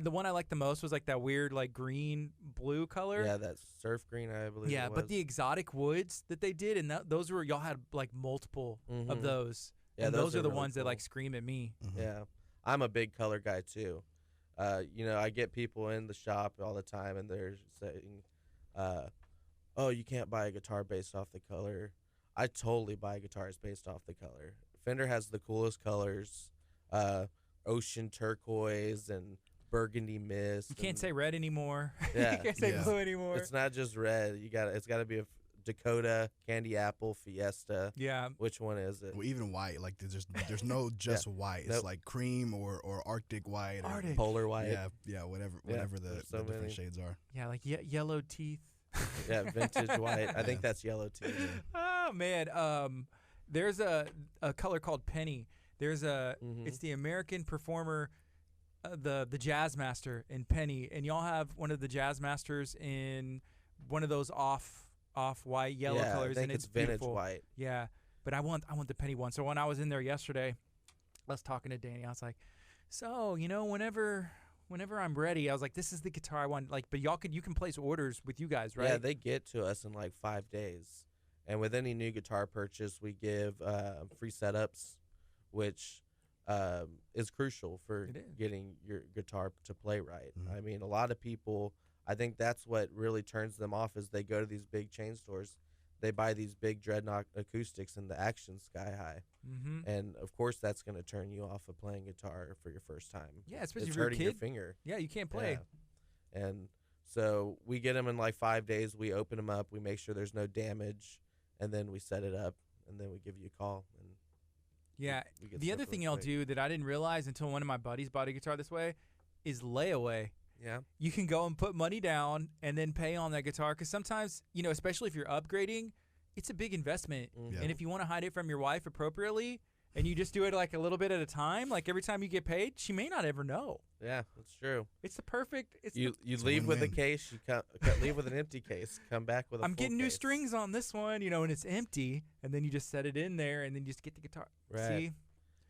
the one I liked the most was like that weird like green blue color. Yeah, that surf green, I believe. Yeah, it was. but the exotic woods that they did, and those were, y'all had like multiple of those. Yeah, and those are the really ones that cool. like scream at me. Yeah, I'm a big color guy too. You know, I get people in the shop all the time, and they're saying, "Oh, you can't buy a guitar based off the color." I totally buy guitars based off the color. Fender has the coolest colors, ocean turquoise and burgundy mist. You can't say red anymore. Yeah. You can't say blue anymore. It's not just red. It's got to be a Dakota, candy apple, Fiesta. Yeah. Which one is it? Well, even white, like there's no just white. It's Nope. like cream or Arctic white. Arctic. Polar white. Yeah, whatever the there's so different many. shades are. Yeah, like yellow teeth. Yeah, vintage white. I think that's yellow too. Oh man, there's a color called Penny. There's it's the American performer, the Jazz Master in Penny, and y'all have one of the Jazz Masters in one of those off white yellow colors, I think and it's it's vintage beautiful. white. Yeah, but I want the Penny one. So when I was in there yesterday, I was talking to Danny. I was like, so you know, whenever I'm ready, I was like, this is the guitar I want. Like, but you can place orders with you guys, right? Yeah, they get to us in like 5 days. And with any new guitar purchase, we give free setups, which is crucial for getting your guitar to play right. Mhm. I mean, a lot of people, I think that's what really turns them off, is they go to these big chain stores, they buy these big Dreadnought acoustics, and the action's sky high. Mm-hmm. And of course, that's going to turn you off of playing guitar for your first time. Yeah, especially it's if you're a hurting your kid. finger. Yeah, you can't play. Yeah. And so we get them in like 5 days. We open them up. We make sure there's no damage, and then we set it up, and then we give you a call. And Yeah. we get The stuff other really thing y'all quick. do that I didn't realize until one of my buddies bought a guitar this way is layaway. Yeah. You can go and put money down and then pay on that guitar, because sometimes, you know, especially if you're upgrading, it's a big investment. Mhm. Yeah. And if you want to hide it from your wife appropriately, and you just do it like a little bit at a time, like every time you get paid, she may not ever know. Yeah, that's true. It's the perfect. You It's a leave with a win-win. case. You leave with an empty case. Come back with a I'm full getting new case. strings on this one, you know, and it's empty, and then you just set it in there, and then you just get the guitar. Right. See?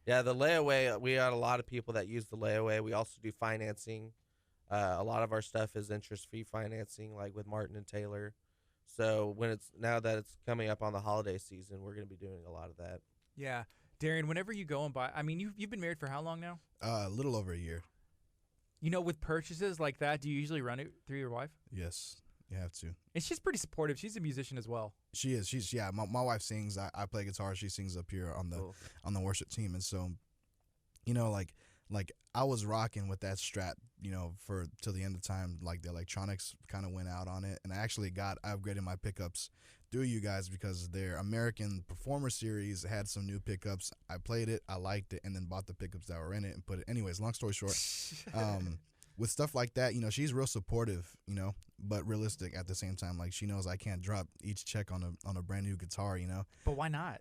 Yeah, the layaway, we got a lot of people that use the layaway. We also do financing. A lot of our stuff is interest-free financing, like with Martin and Taylor. So now that it's coming up on the holiday season, we're going to be doing a lot of that. Yeah. Darian, whenever you go and buy, I mean, you've been married for how long now? A little over a year. You know, with purchases like that, do you usually run it through your wife? Yes, you have to. And she's pretty supportive. She's a musician as well. She is. She's my wife sings. I play guitar. She sings up here on the Cool. on the worship team, and so, you know, like I was rocking with that Strat, you know, for till the end of time. Like the electronics kind of went out on it, and I upgraded my pickups through you guys because their American Performer Series had some new pickups. I played it, I liked it, and then bought the pickups that were in it and put it. Anyways, long story short, with stuff like that, you know, she's real supportive, you know, but realistic at the same time. Like she knows I can't drop each check on a brand new guitar, you know. But why not?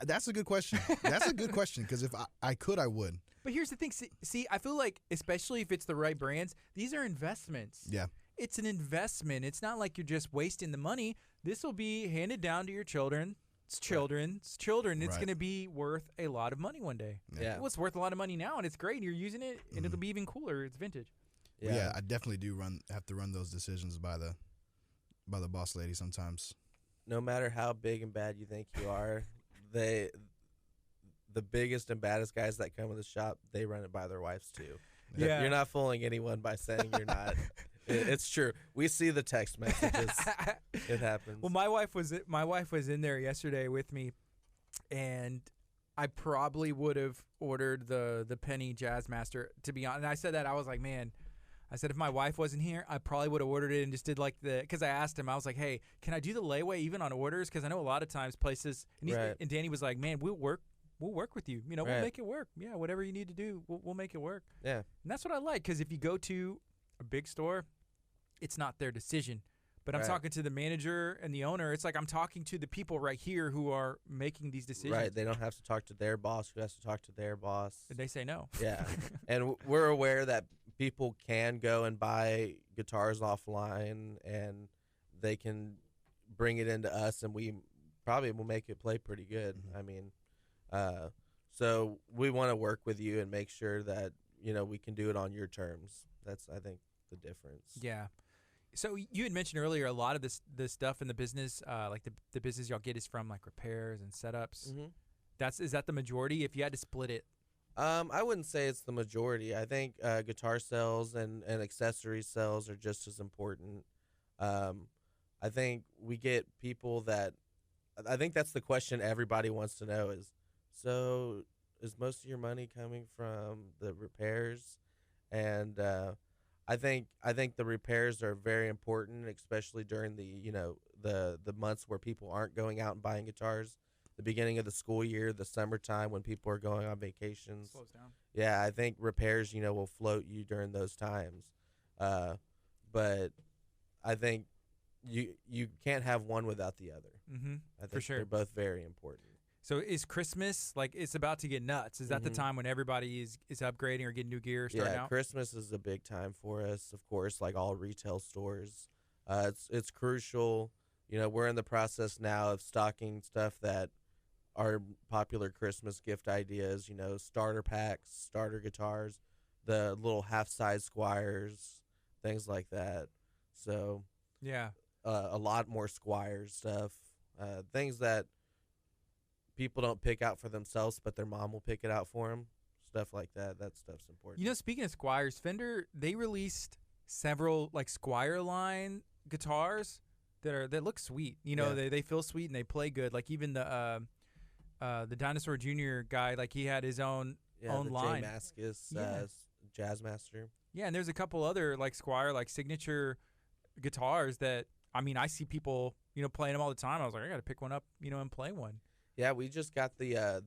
That's a good question. That's a good question because if I could, I would. But here's the thing. See, I feel like, especially if it's the right brands, these are investments. Yeah. It's an investment. It's not like you're just wasting the money. This will be handed down to your children. It's children's children. It's Right. going to be worth a lot of money one day. Yeah. Well, it's worth a lot of money now, and it's great. And you're using it, and it'll be even cooler. It's vintage. Yeah, I definitely do have to run those decisions by the boss lady sometimes. No matter how big and bad you think you are, the biggest and baddest guys that come in the shop, they run it by their wives too. Yeah. You're not fooling anyone by saying you're not. It's true. We see the text messages. It happens. Well, my wife was in there yesterday with me, and I probably would have ordered the penny Jazz Master, to be honest. And I said that, I was like, man, I said if my wife wasn't here, I probably would have ordered it and just did like because I asked him, I was like, hey, can I do the layaway even on orders? Because I know a lot of times places, and Danny was like, man, we'll work with you. You know, we'll make it work. Yeah, whatever you need to do, we'll make it work. Yeah. And that's what I like, because if you go to a big store, it's not their decision. But I'm talking to the manager and the owner. It's like I'm talking to the people right here who are making these decisions. Right. They don't have to talk to their boss, who has to talk to their boss. And they say no. Yeah. And we're aware that people can go and buy guitars offline, and they can bring it into us, and we probably will make it play pretty good. I mean, so we want to work with you and make sure that, we can do it on your terms. That's, I think, the difference. Yeah. So you had mentioned earlier a lot of this stuff in the business, like the business y'all get is from like repairs and setups. Mm-hmm. Is that the majority? If you had to split it, I wouldn't say it's the majority. I think guitar sales and accessory sales are just as important. I think we get people that I think that's the question everybody wants to know is, so is most of your money coming from the repairs? And I think the repairs are very important, especially during the months where people aren't going out and buying guitars. The beginning of the school year, the summertime when people are going on vacations. slows down. Yeah, I think repairs, will float you during those times. But I think you can't have one without the other. Mm-hmm. I think For sure. they're both very important. So is Christmas, like, it's about to get nuts? Is that the time when everybody is upgrading or getting new gear starting out? Christmas is a big time for us, of course, like all retail stores. It's crucial. We're in the process now of stocking stuff that are popular Christmas gift ideas, starter packs, starter guitars, the little half-size Squires, things like that. So yeah, a lot more Squires stuff, things that people don't pick out for themselves, but their mom will pick it out for them. Stuff like that. That stuff's important. Speaking of Squires, Fender, they released several like Squire line guitars that look sweet. They feel sweet and they play good. Like even the Dinosaur Jr. guy, like he had his own line. Jay Mascis, Jazz Master. Yeah, and there's a couple other like Squire like signature guitars that I see people playing them all the time. I was like, I got to pick one up, and play one. Yeah, we just got the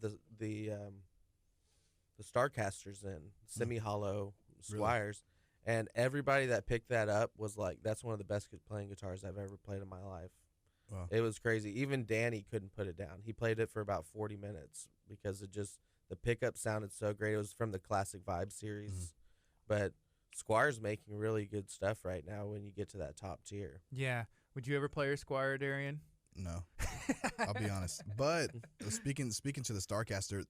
Starcasters in semi-hollow Squires, and everybody that picked that up was like, "That's one of the best playing guitars I've ever played in my life." Wow. It was crazy. Even Danny couldn't put it down. He played it for about 40 minutes because the pickup sounded so great. It was from the Classic Vibe series, but Squire's making really good stuff right now when you get to that top tier. Yeah. Would you ever play your Squire, Darian? No, I'll be honest. But speaking to the Starcaster,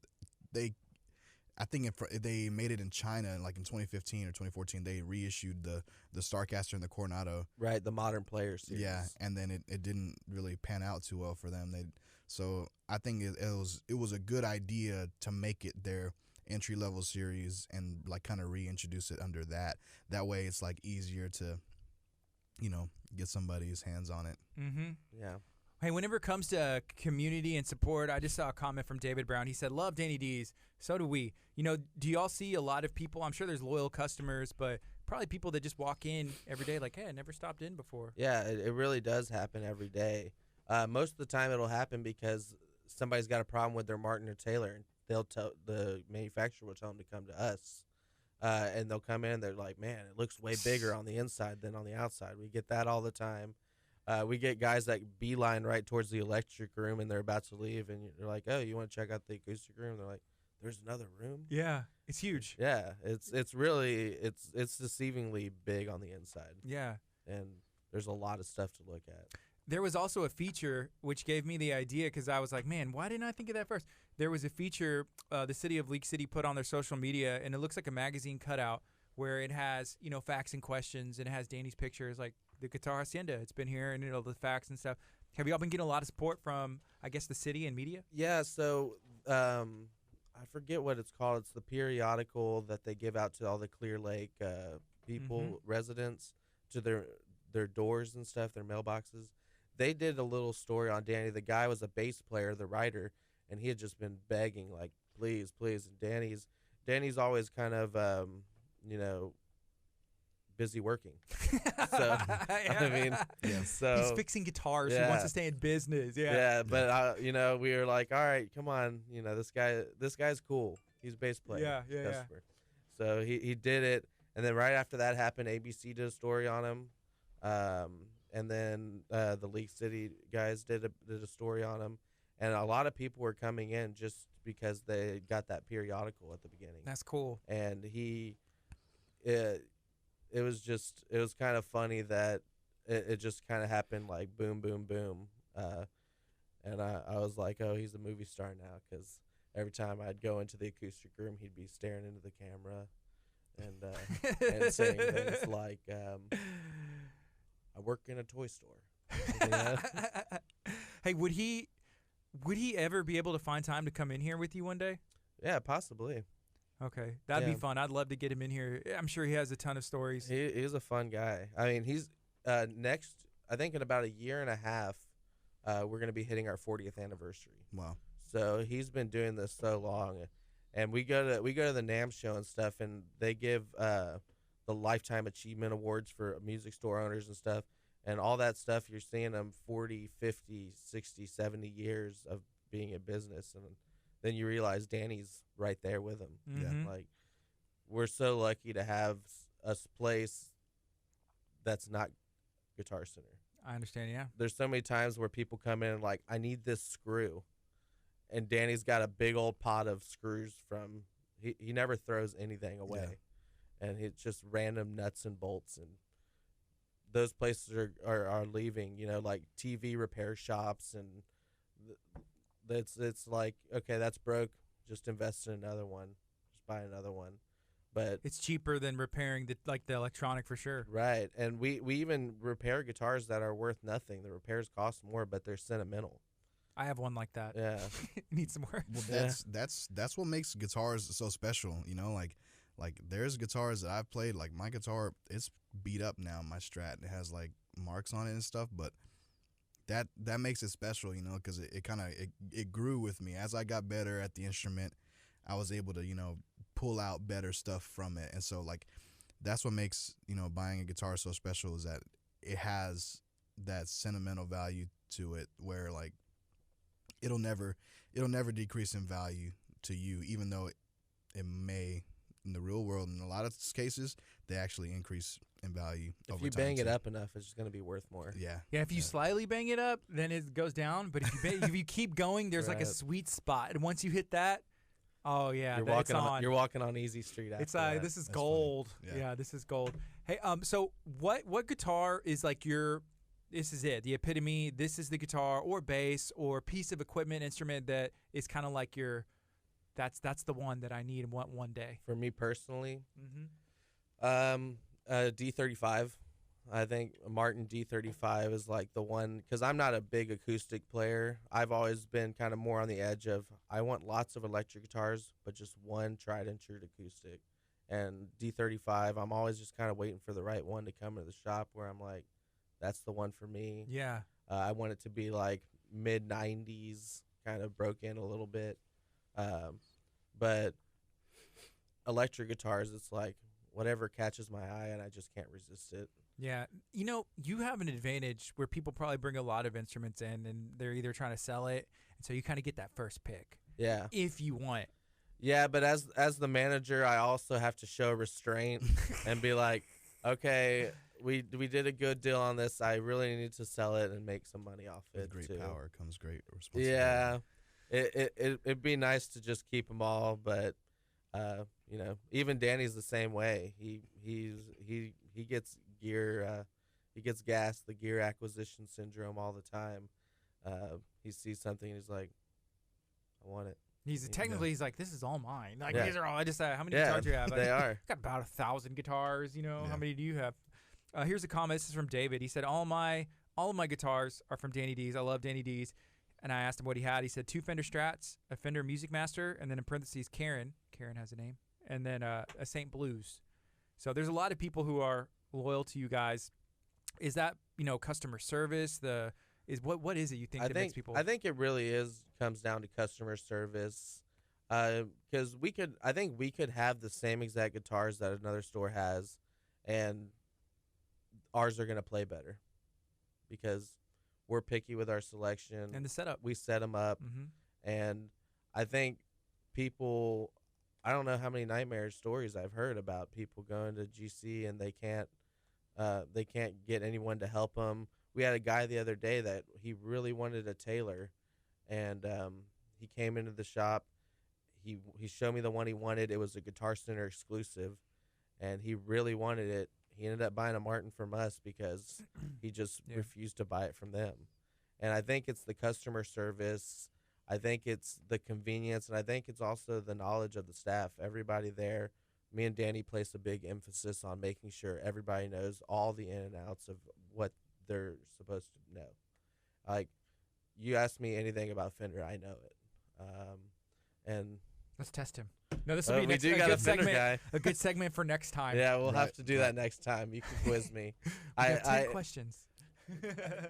I think they made it in China, like in 2015 or 2014. They reissued the Starcaster and the Coronado. Right, the Modern Player series. Yeah, and then it didn't really pan out too well for them. So I think it was a good idea to make it their entry level series and like kind of reintroduce it under that. That way, it's like easier to, get somebody's hands on it. Mm-hmm. Yeah. Hey, whenever it comes to community and support, I just saw a comment from David Brown. He said, love Danny D's. So do we. Do y'all see a lot of people? I'm sure there's loyal customers, but probably people that just walk in every day like, hey, I never stopped in before. Yeah, it really does happen every day. Most of the time it'll happen because somebody's got a problem with their Martin or Taylor, and the manufacturer will tell them to come to us. And they'll come in and they're like, man, it looks way bigger on the inside than on the outside. We get that all the time. We get guys that beeline right towards the electric room and they're about to leave, and you're like, oh, you want to check out the acoustic room? They're like, there's another room? Yeah, it's huge. Yeah, it's really deceivingly big on the inside. Yeah. And there's a lot of stuff to look at. There was also a feature which gave me the idea because I was like, man, why didn't I think of that first? There was a feature the city of League City put on their social media, and it looks like a magazine cutout where it has, facts and questions, and it has Danny's pictures, like the Guitar Hacienda. It's been here, and the facts and stuff. Have y'all been getting a lot of support from, I guess, the city and media? Yeah, so I forget what it's called. It's the periodical that they give out to all the Clear Lake people, residents. to their doors and stuff, their mailboxes. They did a little story on Danny. The guy was a bass player, the writer, and he had just been begging, like, please, please. And Danny's always kind of, busy working. So I mean, Yeah. so He's fixing guitars. He wants to stay in business. Yeah. but we were like, all right, come on, this guy's cool. He's a bass player. Yeah. Customer. So he did it, and then right after that happened, ABC did a story on him, and then the League City guys did a story on him, and a lot of people were coming in just because they got that periodical at the beginning. That's cool. And it was kind of funny that it just kind of happened like boom, boom, boom. And I was like, oh, he's a movie star now, because every time I'd go into the acoustic room, he'd be staring into the camera and saying things like, I work in a toy store. Hey, would he ever be able to find time to come in here with you one day? Yeah, possibly. Okay, that'd Yeah. be fun. I'd love to get him in here. I'm sure he has a ton of stories. He's a fun guy. I mean, he's next, I think in about a year and a half, we're going to be hitting our 40th anniversary. Wow. So he's been doing this so long, and we go to the NAMM show and stuff, and they give the Lifetime Achievement Awards for music store owners and stuff, and all that stuff. You're seeing them 40, 50, 60, 70 years of being in business, and then you realize Danny's right there with him. Mhm. Like, we're so lucky to have a place that's not Guitar Center. I understand. Yeah. There's so many times where people come in and like, I need this screw, and Danny's got a big old pot of screws from. He never throws anything away, and it's just random nuts and bolts, and those places are leaving. Like TV repair shops, and it's like, okay, that's broke. Just invest in another one. Just buy another one. But It's cheaper than repairing the electronic for sure. right, and we even repair guitars that are worth nothing. The repairs cost more, but they're sentimental. I have one like that. Yeah. Need some more. Well, Yeah. that's what makes guitars so special. Like there's guitars that I've played. Like my guitar, it's beat up now. My Strat, it has like marks on it and stuff, but that makes it special, because it kind of it grew with me as I got better at the instrument. I was able to pull out better stuff from it, and so like that's what makes buying a guitar so special, is that it has that sentimental value to it, where like it'll never decrease in value to you, even though it may in the real world. In a lot of cases, they actually increase in value. If over you time, bang it too. up enough, it's just going to be worth more. Yeah. Yeah, if you slightly bang it up, then it goes down. But if you keep going, there's like a Right. sweet spot, and once you hit that, oh yeah, You're it's walking on. You're walking on easy street after It's that. this is That's funny. gold. Yeah. Yeah, this is gold. Hey, so what guitar is like your? This is it, the epitome. This is the guitar or bass or piece of equipment, instrument that is kind of like your. That's the one that I need and want one day. For me personally, Mm-hmm. D35. I think Martin D35 is like the one, because I'm not a big acoustic player. I've always been kind of more on the edge of, I want lots of electric guitars, but just one tried and true acoustic. And D35, I'm always just kind of waiting for the right one to come to the shop where I'm like, that's the one for me. Yeah. I want it to be like mid 90s, kind of broke in a little bit. But electric guitars, it's like whatever catches my eye and I just can't resist it. Yeah. You have an advantage where people probably bring a lot of instruments in and they're either trying to sell it, and so you kind of get that first pick Yeah. if you want it. Yeah, but as the manager, I also have to show restraint and be like, okay, we did a good deal on this. I really need to sell it and make some money off it With great too. power comes great responsibility. Yeah. It'd be nice to just keep them all, but even Danny's the same way. He gets gear, he gets gas, the gear acquisition syndrome all the time. He sees something, he's like, I want it. He's like, this is all mine. Like Yeah. these are all. I just how many Yeah, guitars do you have? they are. Got about 1,000 guitars. Yeah. How many do you have? Here's a comment. This is from David. He said, all of my guitars are from Danny D's. I love Danny D's. And I asked him what he had. He said 2 Fender Strats, a Fender Music Master, and then in parentheses Karen. Karen has a name, and then a St. Blues. So there's a lot of people who are loyal to you guys. Is that, customer service? What is it you think that makes people? I think it really comes down to customer service. Because I think we could have the same exact guitars that another store has, and ours are going to play better because we're picky with our selection and the setup. We set them up, and I think people. I don't know how many nightmare stories I've heard about people going to GC and they can't get anyone to help them. We had a guy the other day that he really wanted a Taylor, and he came into the shop. He showed me the one he wanted. It was a Guitar Center exclusive, and he really wanted it. He ended up buying a Martin from us because he just refused to buy it from them. And I think it's the customer service. I think it's the convenience, and I think it's also the knowledge of the staff. Everybody there, me and Danny place a big emphasis on making sure everybody knows all the in and outs of what they're supposed to know. Like, you ask me anything about Fender, I know it. And let's test him. No, this will be we do got a Fender guy. A good segment for next time. Yeah, we'll have to do that next time. You can quiz me. I have 10 questions.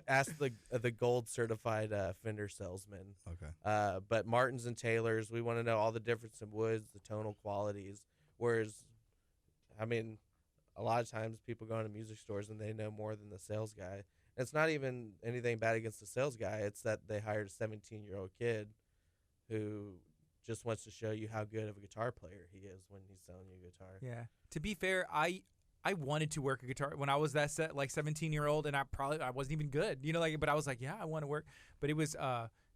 Ask the gold certified Fender salesman. Okay. But Martins and Taylors, we want to know all the difference in woods, the tonal qualities. Whereas, I mean, a lot of times people go into music stores and they know more than the sales guy. It's not even anything bad against the sales guy. It's that they hired a 17-year-old kid who just wants to show you how good of a guitar player he is when he's selling you a guitar. Yeah. To be fair, I wanted to work a guitar when I was that 17-year-old, and I wasn't even good, but I was like, yeah, I want to work. But it was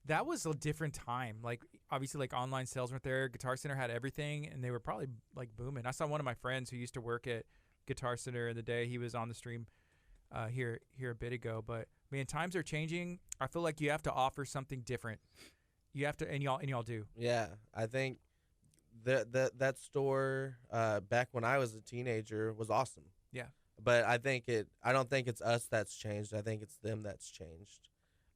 that was a different time. Like, obviously, like, online sales weren't there. Guitar Center had everything, and they were probably like booming. I saw one of my friends who used to work at Guitar Center the day he was on the stream here a bit ago. But man, times are changing. I feel like you have to offer something different. You have to, and y'all do. Yeah, I think that store back when I was a teenager was awesome. Yeah, but I don't think it's us that's changed. I think it's them that's changed.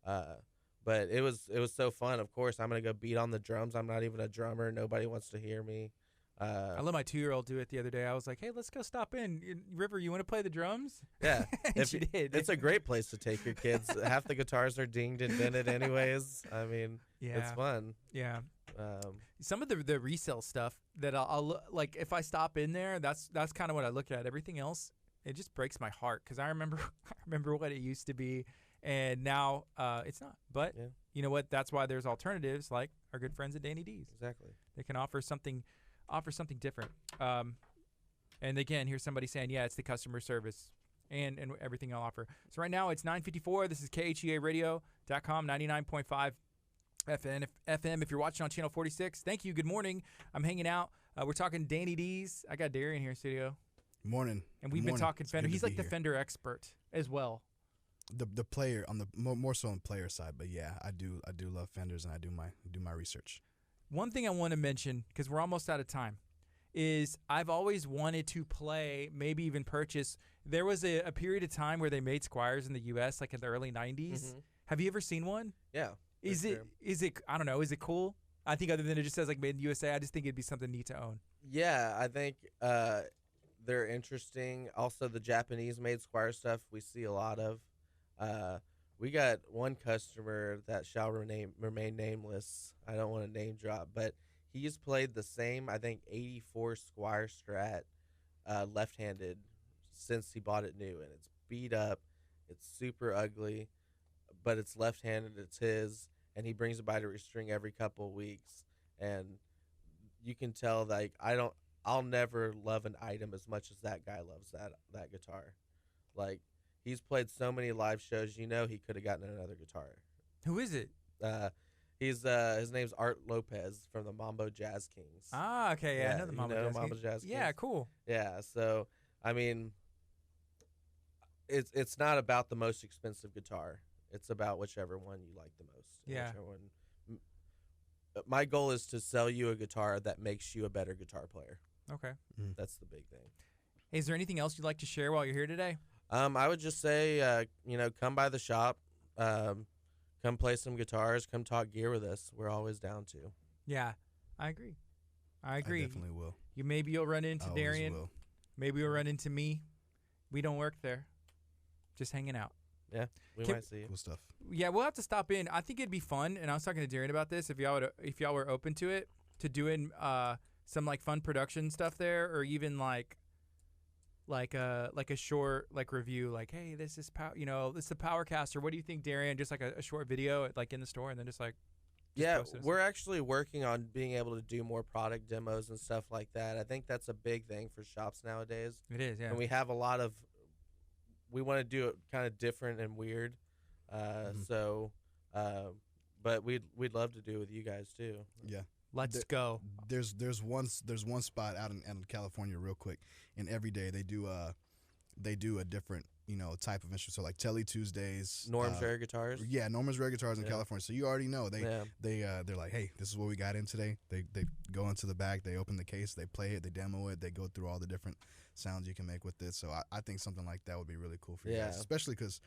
But it was so fun. Of course, I'm gonna go beat on the drums. I'm not even a drummer. Nobody wants to hear me. I let my 2-year-old do it the other day. I was like, "Hey, let's go stop in. River, you want to play the drums?" Yeah, she did. It's a great place to take your kids. Half the guitars are dinged and dented, anyways. I mean, it's fun. Yeah. Some of the resale stuff that I'll like, if I stop in there, that's kind of what I look at. Everything else, it just breaks my heart because I remember what it used to be, and now it's not. But you know what? That's why there's alternatives like our good friends at Danny D's. Exactly. They can offer something different. And again, here's somebody saying, yeah, it's the customer service and everything I'll offer. So right now it's 9:54. This is KHEARadio.com, 99.5 FM. If you're watching on channel 46, thank you. Good morning. I'm hanging out. We're talking Danny D's. I got Darian here in studio. Morning. And we've been talking Fender. He's like the Fender expert as well. The player on the more so on the player side, but yeah, I do love Fenders and I do my research. One thing I want to mention, because we're almost out of time, is I've always wanted to play, maybe even purchase. There was a period of time where they made Squires in the U.S., like in the early 90s. Mm-hmm. Have you ever seen one? Yeah. Is it, I don't know, is it cool? I think other than it just says like made in the USA, I just think it'd be something neat to own. Yeah, I think they're interesting. Also, the Japanese made Squire stuff we see a lot of. We got one customer that shall remain nameless. I don't want to name drop, but he's played the same, I think, 84 Squire Strat left-handed since he bought it new, and it's beat up. It's super ugly, but it's left-handed. It's his, and he brings it by to restring every couple of weeks, and you can tell, like, I'll never love an item as much as that guy loves that guitar. Like, he's played so many live shows. You know he could have gotten another guitar. Who is it? His name's Art Lopez from the Mambo Jazz Kings. Ah, okay, yeah, I know the Mambo Jazz Kings. Yeah, cool. Yeah, so I mean, it's not about the most expensive guitar. It's about whichever one you like the most. Yeah. My goal is to sell you a guitar that makes you a better guitar player. Okay. That's the big thing. Hey, is there anything else you'd like to share while you're here today? I would just say, come by the shop, come play some guitars, come talk gear with us. We're always down to. Yeah, I agree. I definitely will. You'll run into Darian. Maybe you'll run into me. We don't work there. just hanging out. Yeah, we Can- might see you. Cool stuff. Yeah, we'll have to stop in. I think it'd be fun, and I was talking to Darian about this. If y'all were open to it, to doing some like fun production stuff there, or even like a short like review, like, hey, this is this is the Powercaster. What do you think, Darian? Just like a short video like in the store, and then just Yeah, post it. we're actually working on being able to do more product demos and stuff like that. I think that's a big thing for shops nowadays. It is, yeah. And we have a lot of, we want to do it kind of different and weird. So, but we'd love to do it with you guys too. Yeah. Let's go. There's one spot out in California real quick, and every day they do a different type of instrument. So like Telly Tuesdays, Norm's Rare Guitars. Yeah, Norman's Rare Guitars in Yeah. California. So you already know Yeah. they're like, hey, this is what we got in today. They go into the back, they open the case, they play it, they demo it, they go through all the different sounds you can make with it. So I think something like that would be really cool for you Yeah. guys, especially because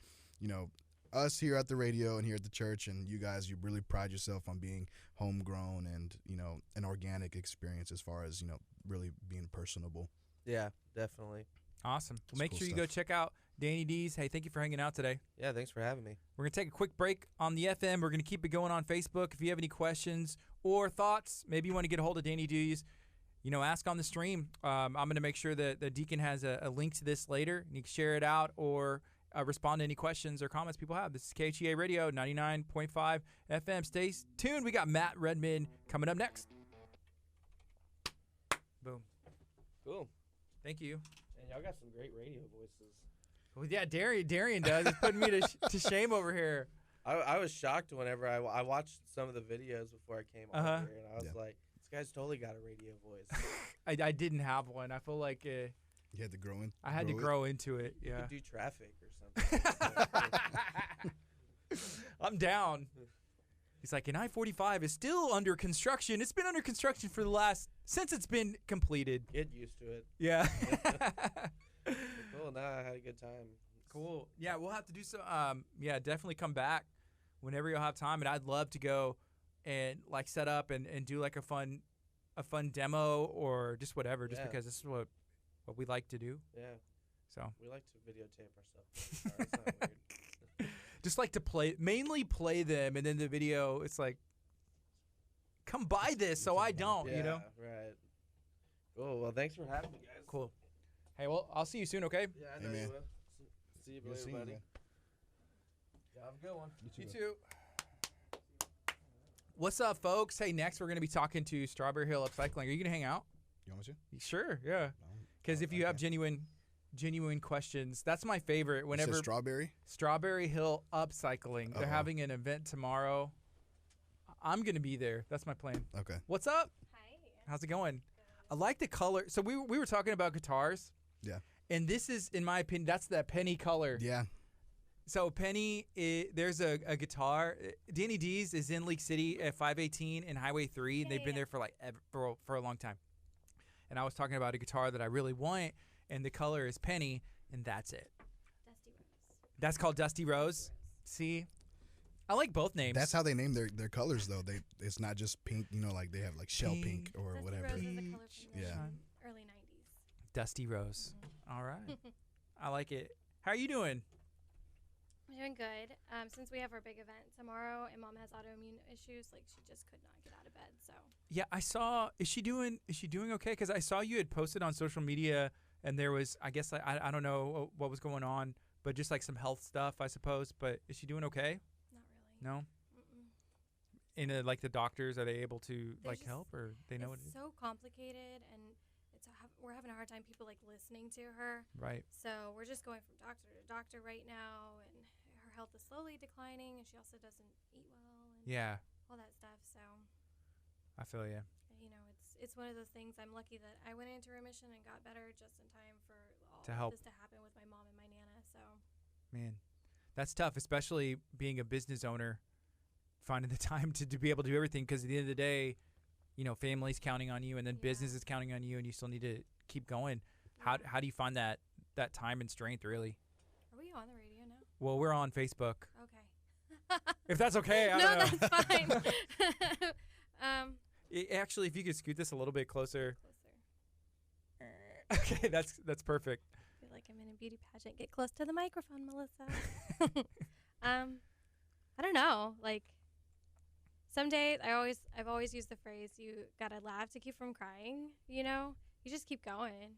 us here at the radio and here at the church, and you guys, you really pride yourself on being homegrown and an organic experience as far as really being personable. Yeah, definitely. Awesome. Well, It's make cool sure you go stuff. check out Danny D's. Hey, thank you for hanging out today. Yeah, thanks for having me. We're going to take a quick break on the FM. We're going to keep it going on Facebook. If you have any questions or thoughts, maybe you want to get a hold of Danny D's, ask on the stream. I'm going to make sure that the Deacon has a link to this later, and you can share it out or respond to any questions or comments people have. This is KHEA Radio, 99.5 FM. Stay tuned. We got Matt Redmond coming up next. Boom. Cool. Thank you. And y'all got some great radio voices. Well, yeah, Darian does. It's putting me to shame over here. I was shocked whenever I watched some of the videos before I came on here, and I was like, this guy's totally got a radio voice. I didn't have one. I feel like You had to grow in. I had to grow into it. You Yeah. could do traffic or something. I'm down. He's like, and I-45 is still under construction. It's been under construction for since it's been completed. Get used to it. Yeah. Cool. Nah, I had a good time. Cool. Yeah, we'll have to do some. Yeah, definitely come back whenever you'll have time. And I'd love to go and like set up and do like a fun demo or just whatever, just Yeah. because this is what we like to do. Yeah, So we like to videotape ourselves. It's not weird. just like to mainly play them, and then the video, it's like, come buy this so I don't, Yeah, right. Cool. Well, thanks for having me, guys. Cool. Hey, well, I'll see you soon, okay? Yeah, I Hey, know man. you will. See you Good later, seeing you, buddy. man. Yeah, have a good one. You too. What's up, folks? Hey, next we're going to be talking to Strawberry Hill Upcycling. Are you going to hang out? You want me to? Sure, yeah. No. Because if you have Okay. genuine questions, that's my favorite. You Whenever said strawberry. Strawberry Hill Upcycling, they're Uh-oh. having an event tomorrow. I'm going to be there. That's my plan. Okay. What's up? Hi. How's it going? I like the color. So we were talking about guitars. Yeah. And this is, in my opinion, that's that penny color. Yeah. So Penny, there's a guitar. Danny D's is in League City at 518 and Highway 3. And they've been there for like for a long time. And I was talking about a guitar that I really want, and the color is Penny, and that's it. Dusty Rose. That's called Dusty Rose. See, I like both names. That's how they name their colors though. It's not just pink. Like they have like shell pink or Dusty whatever. Rose is a color from the Yeah. early 90s. Dusty Rose. All right, I like it. How are you doing? I'm doing good. Since we have our big event tomorrow and Mom has autoimmune issues, like she just could not get out of bed. So Yeah, I saw. Is she doing okay? Because I saw you had posted on social media, and there was, I guess, I don't know what was going on, but just like some health stuff, I suppose. But is she doing okay? not really. No. Mm-mm. And like the doctors, are they able to They're like just- help, or they know what It's it is? so complicated, and we're having a hard time people like listening to her. Right. So we're just going from doctor to doctor right now, and her health is slowly declining, and she also doesn't eat well and Yeah, all that stuff. So I feel you. it's one of those things. I'm lucky that I went into remission and got better just in time for all To of help. this to happen with my mom and my nana. So Man, that's tough, especially being a business owner, finding the time to be able to do everything. Because at the end of the day, family's counting on you, and then Yeah. business is counting on you, and you still need to keep going. How do you find that time and strength, really? are we on the radio now? Well, we're on Facebook. Okay. If that's okay, I No, don't know. that's fine. Actually, if you could scoot this a little bit closer. Closer. Okay, that's perfect. I feel like I'm in a beauty pageant. Get close to the microphone, Melissa. I don't know. Like, some days I've always used the phrase, you gotta laugh to keep from crying. You know, you just keep going.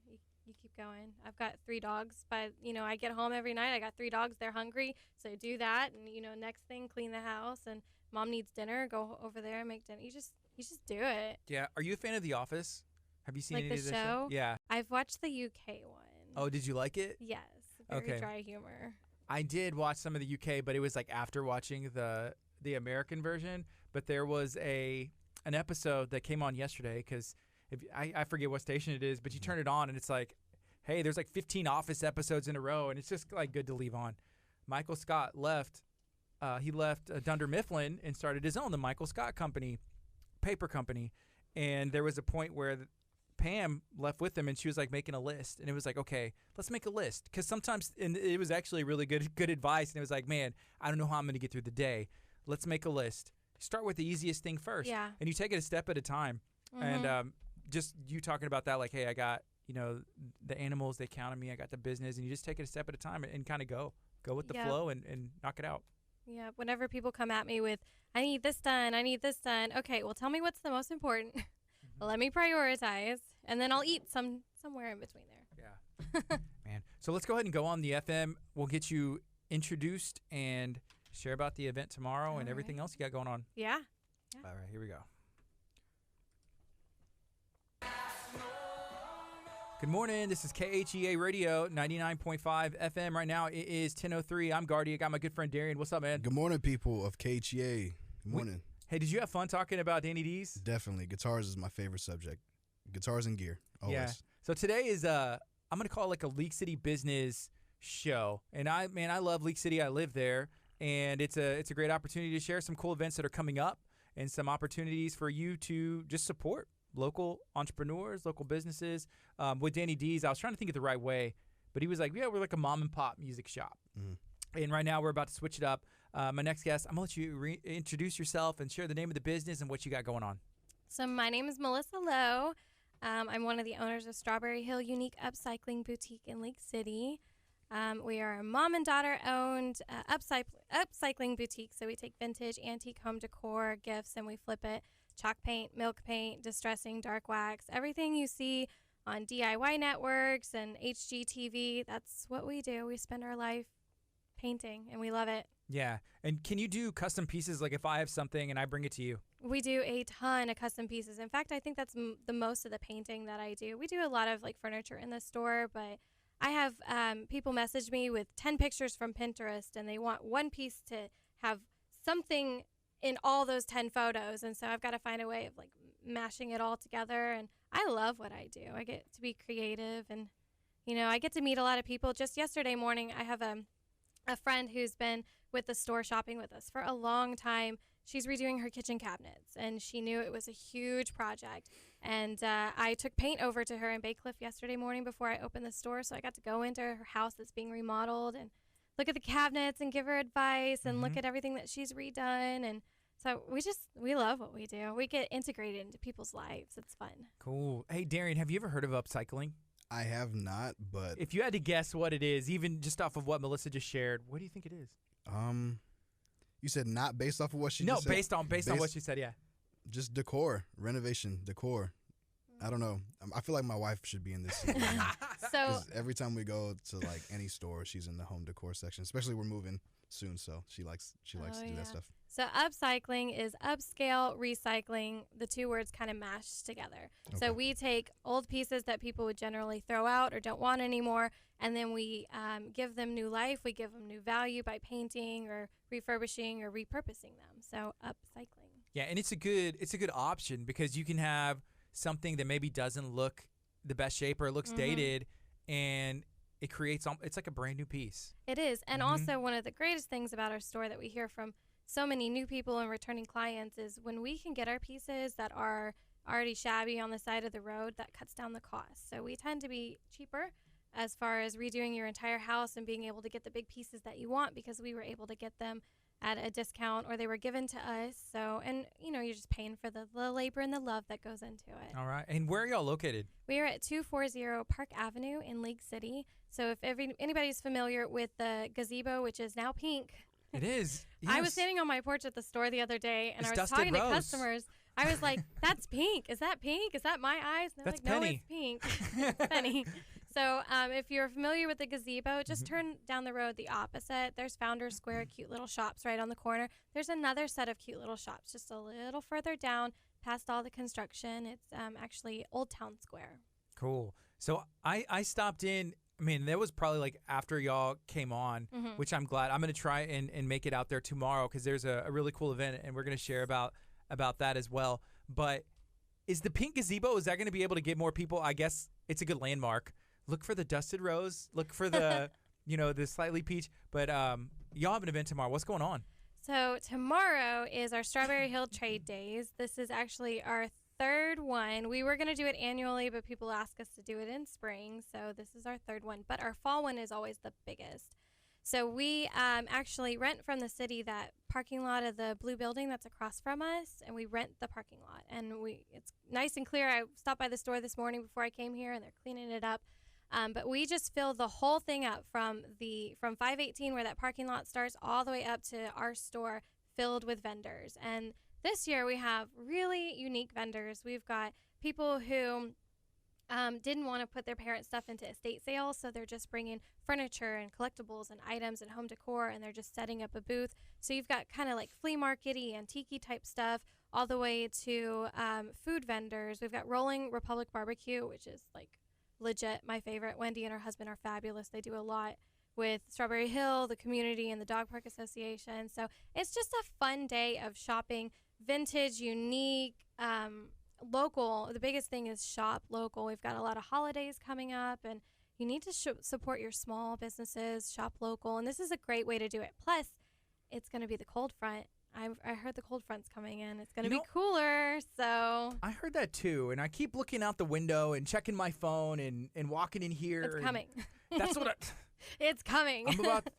You keep going. I've got 3 dogs, but I get home every night. I got 3 dogs. They're hungry, so I do that, and next thing, clean the house. And mom needs dinner. Go over there and make dinner. You just do it. Yeah. Are you a fan of The Office? Have you seen Like any the of the show? Yeah. I've watched the UK one. Oh, did you like it? Yes. Very Okay. dry humor. I did watch some of the UK, but it was like after watching the American version. But there was an episode that came on yesterday because I forget what station it is, but you turn it on and it's like, hey, there's like 15 Office episodes in a row, and it's just like good to leave on. Michael Scott left. He left Dunder Mifflin and started his own, the Michael Scott Company, paper company. And there was a point where Pam left with him, and she was like making a list, and it was like, okay, let's make a list, because sometimes, and it was actually really good advice, and it was like, man, I don't know how I'm going to get through the day. Let's make a list. Start with the easiest thing first, Yeah. and you take it a step at a time. Mhm. And just you talking about that, like, hey, I got the animals, they count on me. I got the business, and you just take it a step at a time and kind of go with the Yep. flow and knock it out. Yeah. Whenever people come at me with, I need this done. Okay, well, tell me what's the most important. Let me prioritize, and then I'll eat somewhere in between there. Yeah. Man. So let's go ahead and go on the FM. We'll get you introduced and share about the event tomorrow and All everything right. else you got going on. Yeah. All right, here we go. Good morning. This is KHEA Radio 99.5 FM. Right now it is 10:03. I'm Gardy. I got my good friend Darian. What's up, man? Good morning, people of KHEA. Good morning. Hey, did you have fun talking about Danny D's? Definitely. Guitars is my favorite subject. Guitars and gear. Always. Yeah. So today is I'm gonna call it like a League City business show. And I love League City. I live there, and it's a great opportunity to share some cool events that are coming up and some opportunities for you to just support local entrepreneurs, local businesses. With Danny D's, I was trying to think of the right way, but he was like, yeah, we're like a mom and pop music shop. Mhm. And right now we're about to switch it up. My next guest, I'm going to let you introduce yourself and share the name of the business and what you got going on. So my name is Melissa Lowe. I'm one of the owners of Strawberry Hill Unique Upcycling Boutique in Lake City. We are a mom and daughter owned upcycling boutique. So we take vintage, antique home decor, gifts, and we flip it. Chalk paint, milk paint, distressing, dark wax, everything you see on DIY networks and HGTV. That's what we do. We spend our life painting, and we love it. Yeah. And can you do custom pieces? Like if I have something and I bring it to you? We do a ton of custom pieces. In fact, I think that's the most of the painting that I do. We do a lot of like furniture in the store, but I have people message me with 10 pictures from Pinterest, and they want one piece to have something in all those 10 photos. And so I've got to find a way of like mashing it all together. And I love what I do. I get to be creative, and, I get to meet a lot of people. Just yesterday morning, I have a friend who's been with the store shopping with us for a long time. She's redoing her kitchen cabinets, and she knew it was a huge project. And I took paint over to her in Bay Cliff yesterday morning before I opened the store, so I got to go into her house that's being remodeled and look at the cabinets and give her advice and look at everything that she's redone. And so we love what we do. We get integrated into people's lives. It's fun. Cool. Hey, Darian, have you ever heard of upcycling? I have not, but If you had to guess what it is, even just off of what Melissa just shared, what do you think it is? you said not based off of what she No, just said? based on what she said, yeah. Just decor, renovation, decor. I don't know. I feel like my wife should be in this. So 'Cause every time we go to like any store, she's in the home decor section. Especially we're moving soon, so she likes to do yeah. that stuff. So upcycling is upscale recycling, the two words kind of mashed together. Okay. So we take old pieces that people would generally throw out or don't want anymore, and then we give them new life. We give them new value by painting or refurbishing or repurposing them. So upcycling. Yeah, and it's a good option because you can have something that maybe doesn't look the best shape or it looks dated, and it creates it's like a brand new piece. It is. And also one of the greatest things about our store that we hear from so many new people and returning clients is when we can get our pieces that are already shabby on the side of the road, that cuts down the cost. So we tend to be cheaper as far as redoing your entire house and being able to get the big pieces that you want because we were able to get them at a discount, or they were given to us. So, and you're just paying for the labor and the love that goes into it. All right. And where are y'all located? We are at 240 Park Avenue in League City. So if anybody's familiar with the gazebo, which is now pink. It is. I was Yes. standing on my porch at the store the other day, and It's I was dusted talking to rose. customers. I was like, "That's pink. Is that pink? Is that my eyes?" And they're That's like, "No, Penny." it's pink." It's Penny. So if you're familiar with the gazebo, just turn down the road the opposite. There's Founders Square, cute little shops right on the corner. There's another set of cute little shops just a little further down past all the construction. It's actually Old Town Square. Cool. So I stopped in. I mean, that was probably like after y'all came on, which I'm glad. I'm going to try and make it out there tomorrow because there's a really cool event, and we're going to share about that as well. But is the pink gazebo, is that going to be able to get more people? I guess it's a good landmark. Look for the dusted rose. Look for the, the slightly peach. But y'all have an event tomorrow. What's going on? So tomorrow is our Strawberry Hill Trade Days. This is actually our third one. We were going to do it annually, but people ask us to do it in spring. So this is our third one. But our fall one is always the biggest. So we actually rent from the city that parking lot of the blue building that's across from us, and we rent the parking lot. And it's nice and clear. I stopped by the store this morning before I came here, and they're cleaning it up. But we just fill the whole thing up from 518 where that parking lot starts all the way up to our store filled with vendors. And this year we have really unique vendors. We've got people who didn't want to put their parents' stuff into estate sales, so they're just bringing furniture and collectibles and items and home decor, and they're just setting up a booth. So you've got kind of like flea market-y, antique-y type stuff, all the way to food vendors. We've got Rolling Republic Barbecue, which is like legit my favorite. Wendy and her husband are fabulous. They do a lot with Strawberry Hill, the community, and the Dog Park Association. So it's just a fun day of shopping, vintage, unique, local. The biggest thing is shop local. We've got a lot of holidays coming up, and you need to support your small businesses, shop local, and this is a great way to do it. Plus, it's going to be the cold front. I heard the cold front's coming in. It's going to be cooler, so. I heard that too, and I keep looking out the window and checking my phone and walking in here. It's coming. That's what It's coming.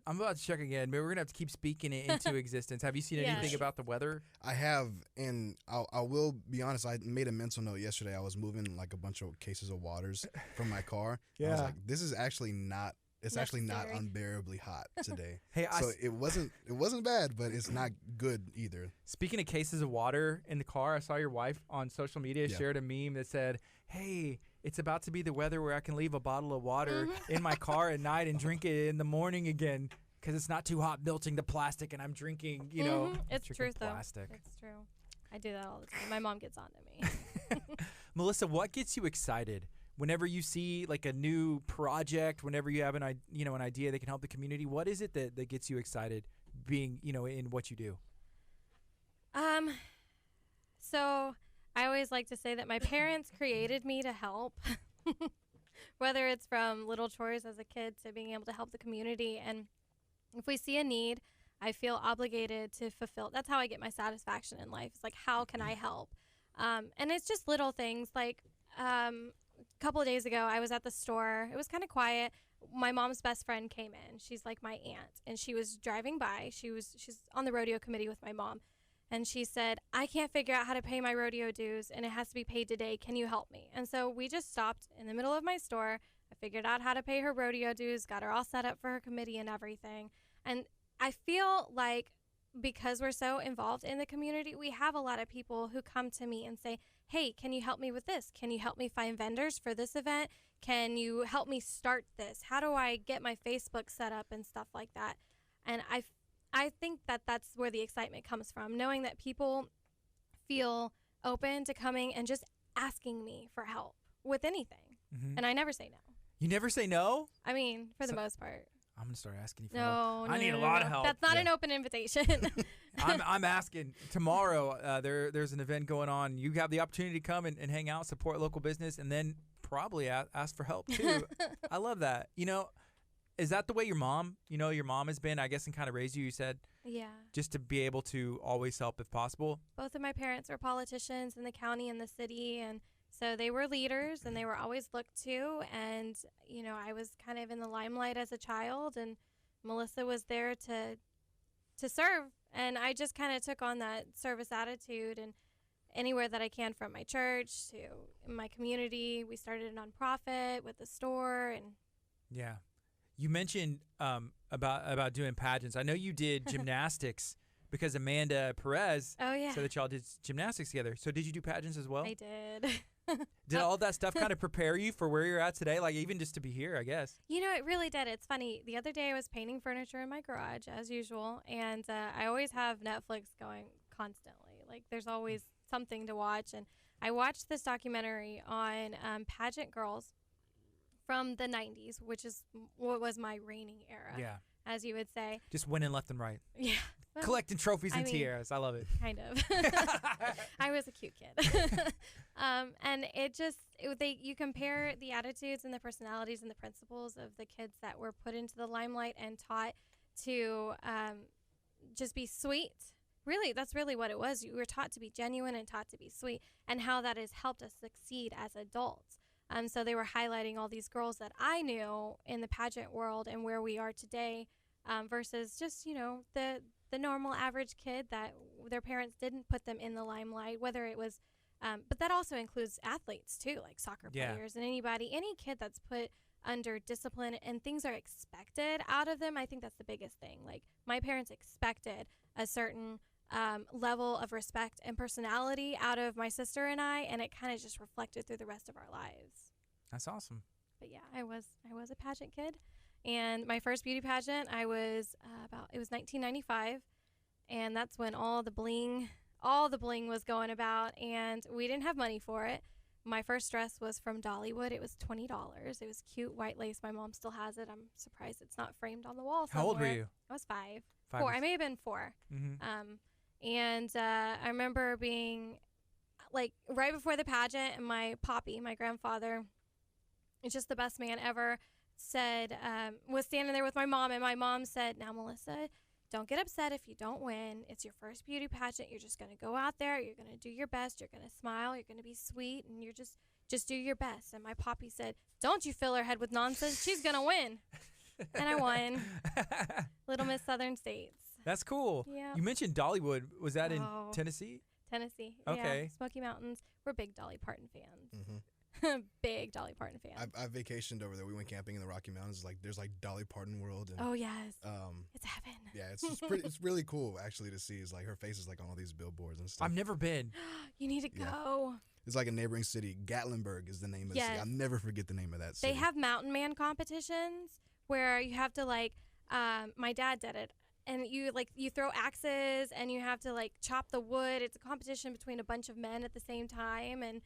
I'm about to check again, but we're going to have to keep speaking it into existence. Have you seen anything about the weather? I have, and I will be honest, I made a mental note yesterday. I was moving like a bunch of cases of waters from my car. Yeah. I was like, this is actually not, it's actually not Necessary. unbearably hot today. Hey, so it wasn't bad, but it's not good either. Speaking of cases of water in the car, I saw your wife on social media shared a meme that said, "Hey, it's about to be the weather where I can leave a bottle of water in my car at night and drink it in the morning again because it's not too hot melting the plastic and I'm drinking, It's drinking true, plastic." though. It's true. I do that all the time. My mom gets on to me. Melissa, what gets you excited whenever you see like a new project, whenever you have an idea that can help the community? What is it that gets you excited being, in what you do? So I always like to say that my parents created me to help, whether it's from little chores as a kid to being able to help the community. And if we see a need, I feel obligated to fulfill. That's how I get my satisfaction in life. It's like, how can I help? And it's just little things. Like a couple of days ago, I was at the store. It was kind of quiet. My mom's best friend came in. She's like my aunt, and she was driving by. She's on the rodeo committee with my mom. And she said, "I can't figure out how to pay my rodeo dues, and it has to be paid today. Can you help me?" And so we just stopped in the middle of my store. I figured out how to pay her rodeo dues, got her all set up for her committee and everything. And I feel like because we're so involved in the community, we have a lot of people who come to me and say, "Hey, can you help me with this? Can you help me find vendors for this event? Can you help me start this? How do I get my Facebook set up?" and stuff like that. And I think that that's where the excitement comes from, knowing that people feel open to coming and just asking me for help with anything. Mm-hmm. And I never say no. You never say no? I mean, for the most part. I'm going to start asking you for help. No, I need no, a lot no. of help. That's not an open invitation. I'm asking. Tomorrow, there's an event going on. You have the opportunity to come and hang out, support local business, and then probably ask for help, too. I love that. Is that the way your mom has been, I guess, and kind of raised you, you said? Yeah. Just to be able to always help if possible? Both of my parents were politicians in the county and the city, and so they were leaders, and they were always looked to. And, I was kind of in the limelight as a child, and Melissa was there to to serve. And I just kind of took on that service attitude, and anywhere that I can, from my church to my community. We started a nonprofit with a store, and Yeah. You mentioned about doing pageants. I know you did gymnastics because Amanda Perez oh yeah, said that y'all did gymnastics together. So did you do pageants as well? I did. Did all that stuff kind of prepare you for where you're at today? Like even just to be here, I guess. You know, it really did. It's funny. The other day I was painting furniture in my garage as usual, and I always have Netflix going constantly. Like there's always something to watch, and I watched this documentary on pageant girls from the 90s, which is what was my reigning era, Yeah. as you would say. Just winning left and right. Yeah. Well, Collecting trophies and I mean, tiaras. I love it. kind of. I was a cute kid. And you compare the attitudes and the personalities and the principles of the kids that were put into the limelight and taught to just be sweet. Really, that's really what it was. You were taught to be genuine and taught to be sweet, and how that has helped us succeed as adults. So they were highlighting all these girls that I knew in the pageant world and where we are today, versus just, the normal average kid that their parents didn't put them in the limelight, whether it was, but that also includes athletes too, like soccer Yeah. players and any kid that's put under discipline and things are expected out of them. I think that's the biggest thing. Like my parents expected a certain level of respect and personality out of my sister and I, and it kind of just reflected through the rest of our lives. That's awesome. But yeah, I was a pageant kid, and my first beauty pageant it was 1995, and that's when all the bling was going about, and we didn't have money for it. My first dress was from Dollywood. It was $20. It was cute white lace. My mom still has it. I'm surprised it's not framed on the wall somewhere. How old were you? I was 5. 5 4. or I may have been 4. Mm-hmm. And I remember being like right before the pageant, and my grandfather, is just the best man ever, was standing there with my mom, and my mom said, "Now, Melissa, don't get upset if you don't win. It's your first beauty pageant. You're just going to go out there. You're going to do your best. You're going to smile. You're going to be sweet, and you're just do your best." And my poppy said, "Don't you fill her head with nonsense. She's going to win." And I won. Little Miss Southern States. That's cool. Yeah. You mentioned Dollywood. Was that in Oh. Tennessee? Tennessee. Okay. Yeah. Smoky Mountains. We're big Dolly Parton fans. Mm-hmm. Big Dolly Parton fans. I vacationed over there. We went camping in the Rocky Mountains. Like there's like Dolly Parton World. And, Oh yes. Um, It's heaven. yeah, it's really cool actually to see. Is like her face is like on all these billboards and stuff. I've never been. You need to Yeah. go. It's like a neighboring city. Gatlinburg is the name of the city. Yes. I'll never forget the name of that city. They have mountain man competitions where you have to my dad did it, and you throw axes and you have to chop the wood. It's a competition between a bunch of men at the same time, and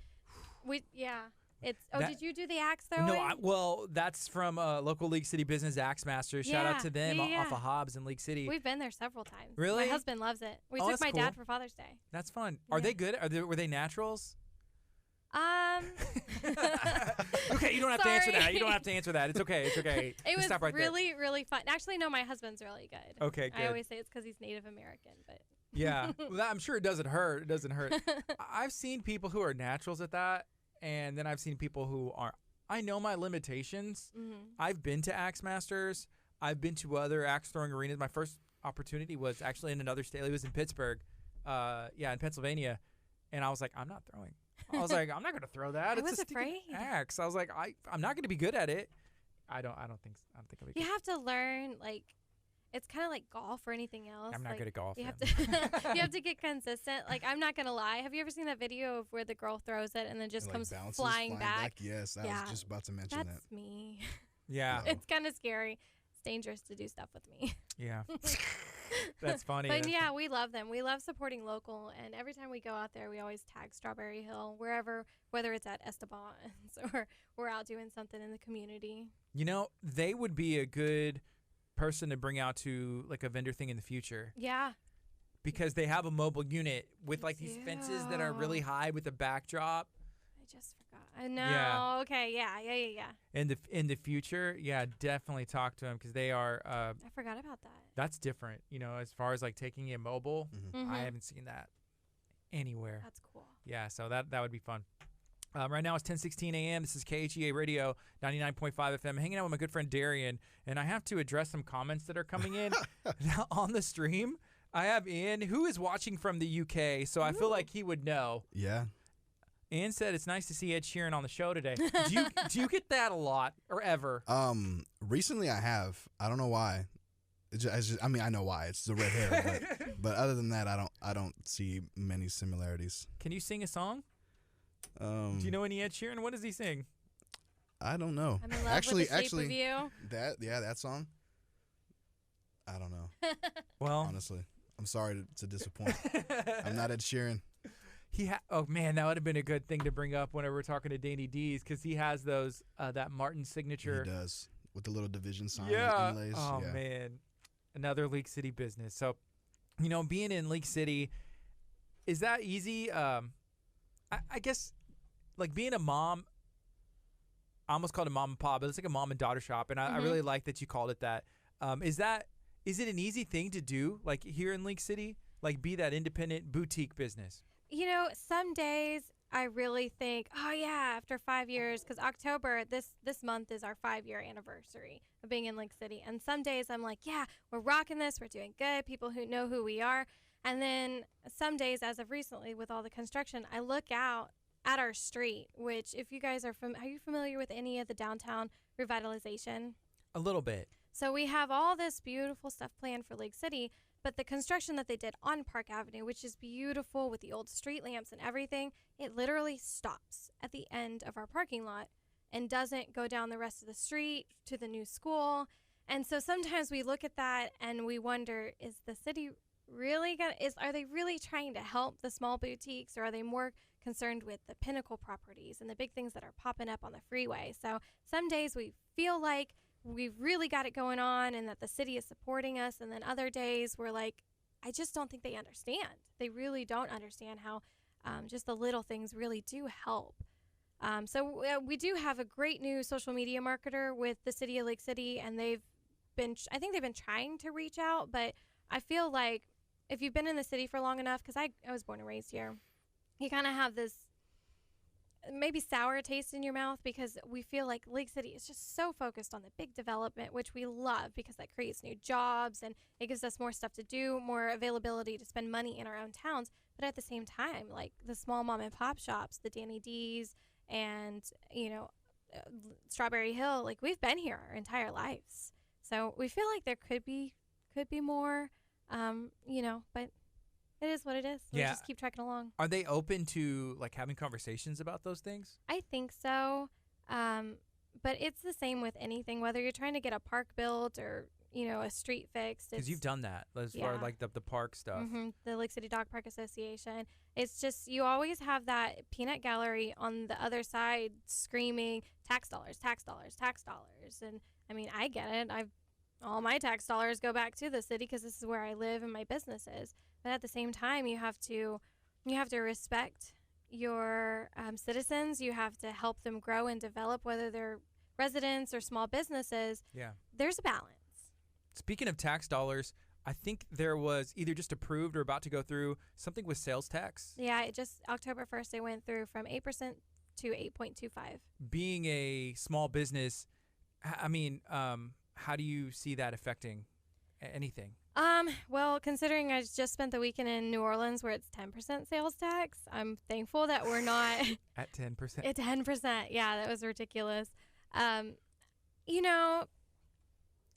it's did you do the axe throwing? No, well, that's from local League City business, Axe Masters. Shout out Yeah, to them yeah. off of Hobbs in League City. We've been there several times. Really? My husband loves it. We Oh, took that's my cool. dad for Father's Day. That's fun. Are Yeah. they good? Were they naturals? Okay, you don't have to answer Sorry. that. You don't have to answer that. It's okay. It's okay. It Just was stop right there. really, really fun. Actually, no, my husband's really good. Okay, good. I always say it's because he's Native American, but Yeah, well, I'm sure it doesn't hurt. It doesn't hurt. I've seen people who are naturals at that, and then I've seen people who are. I know my limitations. I've been to Axe Masters. I've been to other axe throwing arenas. My first opportunity was actually in another state. It was in Pittsburgh, in Pennsylvania, and I was like, I'm not throwing. I was like, I'm not gonna throw that. I It's was a stinking afraid. axe. I was like, I'm not gonna be good at it. I don't think I'll be you good. have to learn. It's kind of like golf or anything else. I'm not good at golf. You yeah. have to you have to get consistent. I'm not gonna lie. Have you ever seen that video of where the girl throws it and then just And, comes bounces, flying back? Yes, I Yeah. was just about to mention that. That's me. Yeah. No. It's kind of scary. It's dangerous to do stuff with me. Yeah. That's funny. But yeah, we love them. We love supporting local, and every time we go out there, we always tag Strawberry Hill, whether it's at Esteban's or we're out doing something in the community. You know, they would be a good person to bring out to a vendor thing in the future Yeah. because they have a mobile unit with They these fences that are really do. high with a backdrop. I just forgot. I know. Yeah. Okay. Yeah. In the future, yeah, definitely talk to them because they are. I forgot about that. That's different. You know, as far as taking it mobile, Mhm. Mhm. I haven't seen that anywhere. That's cool. Yeah, so that would be fun. Right now it's 10:16 a.m. This is KHEA Radio 99.5 FM. Hanging out with my good friend Darian, and I have to address some comments that are coming in on the stream. I have Ian, who is watching from the UK, so I feel like he would know. Yeah. Ian said it's nice to see Ed Sheeran on the show today. Do you get that a lot or ever? Recently I have. I don't know why. I mean, I know why. It's the red hair, but other than that, I don't see many similarities. Can you sing a song? Do you know any Ed Sheeran? What does he sing? I don't know. I'm in love with the shape of you. That song. I don't know. Well, honestly, I'm sorry to disappoint. I'm not Ed Sheeran. Oh man, that would have been a good thing to bring up whenever we're talking to Danny D's, because he has those that Martin signature. He does, with the little division sign inlays. Oh yeah. Man, another League City business. So, being in League City, is that easy? I guess, like being a mom. I almost called it mom and pop, but it's like a mom and daughter shop, and I really like that you called it that. Is it an easy thing to do, like here in League City, like be that independent boutique business? Some days I really think, oh yeah, after 5 years, because October this month is our 5-year anniversary of being in League City, and some days I'm like, yeah, we're rocking this, we're doing good, people who know who we are, and then some days, as of recently, with all the construction, I look out at our street, which if you guys are you familiar with any of the downtown revitalization? A little bit. So we have all this beautiful stuff planned for Lake City, but the construction that they did on Park Avenue, which is beautiful with the old street lamps and everything, it literally stops at the end of our parking lot and doesn't go down the rest of the street to the new school. And so sometimes we look at that and we wonder, is the city really are they really trying to help the small boutiques, or are they more concerned with the pinnacle properties and the big things that are popping up on the freeway? So some days we feel like we've really got it going on and that the city is supporting us, and then other days we're like, I just don't think they understand. They really don't understand how just the little things really do help. So we do have a great new social media marketer with the city of Lake City, and I think they've been trying to reach out, but I feel like if you've been in the city for long enough, because I was born and raised here, you kind of have this maybe sour taste in your mouth, because we feel like Lake City is just so focused on the big development, which we love because that creates new jobs and it gives us more stuff to do, more availability to spend money in our own towns. But at the same time, like the small mom and pop shops, the Danny D's and, Strawberry Hill, like we've been here our entire lives. So we feel like there could be more, but it is what it is. We just keep trekking along. Are they open to like having conversations about those things? I think so. But it's the same with anything, whether you're trying to get a park built or, a street fixed. Because you've done that as far as like the park stuff. The Lake City Dog Park Association. It's just, you always have that peanut gallery on the other side screaming, tax dollars, tax dollars, tax dollars. And I mean, I get it. All my tax dollars go back to the city because this is where I live and my business is. But at the same time, you have to respect your citizens. You have to help them grow and develop, whether they're residents or small businesses. Yeah. There's a balance. Speaking of tax dollars, I think there was either just approved or about to go through something with sales tax. Yeah, it just October 1st, they went through from 8% to 8.25. Being a small business, I mean, how do you see that affecting anything? Well, considering I just spent the weekend in New Orleans where it's 10% sales tax, I'm thankful that we're not at 10%. At 10%. Yeah, that was ridiculous.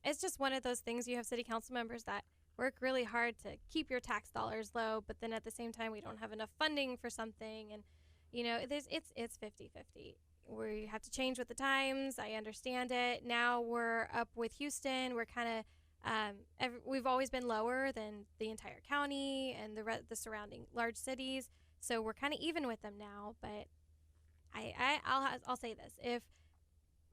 It's just one of those things. You have city council members that work really hard to keep your tax dollars low, but then at the same time, we don't have enough funding for something. And, it's 50-50. We have to change with the times. I understand it. Now we're up with Houston. We're kind of, we've always been lower than the entire county and the surrounding large cities. So we're kind of even with them now. But I'll say this. If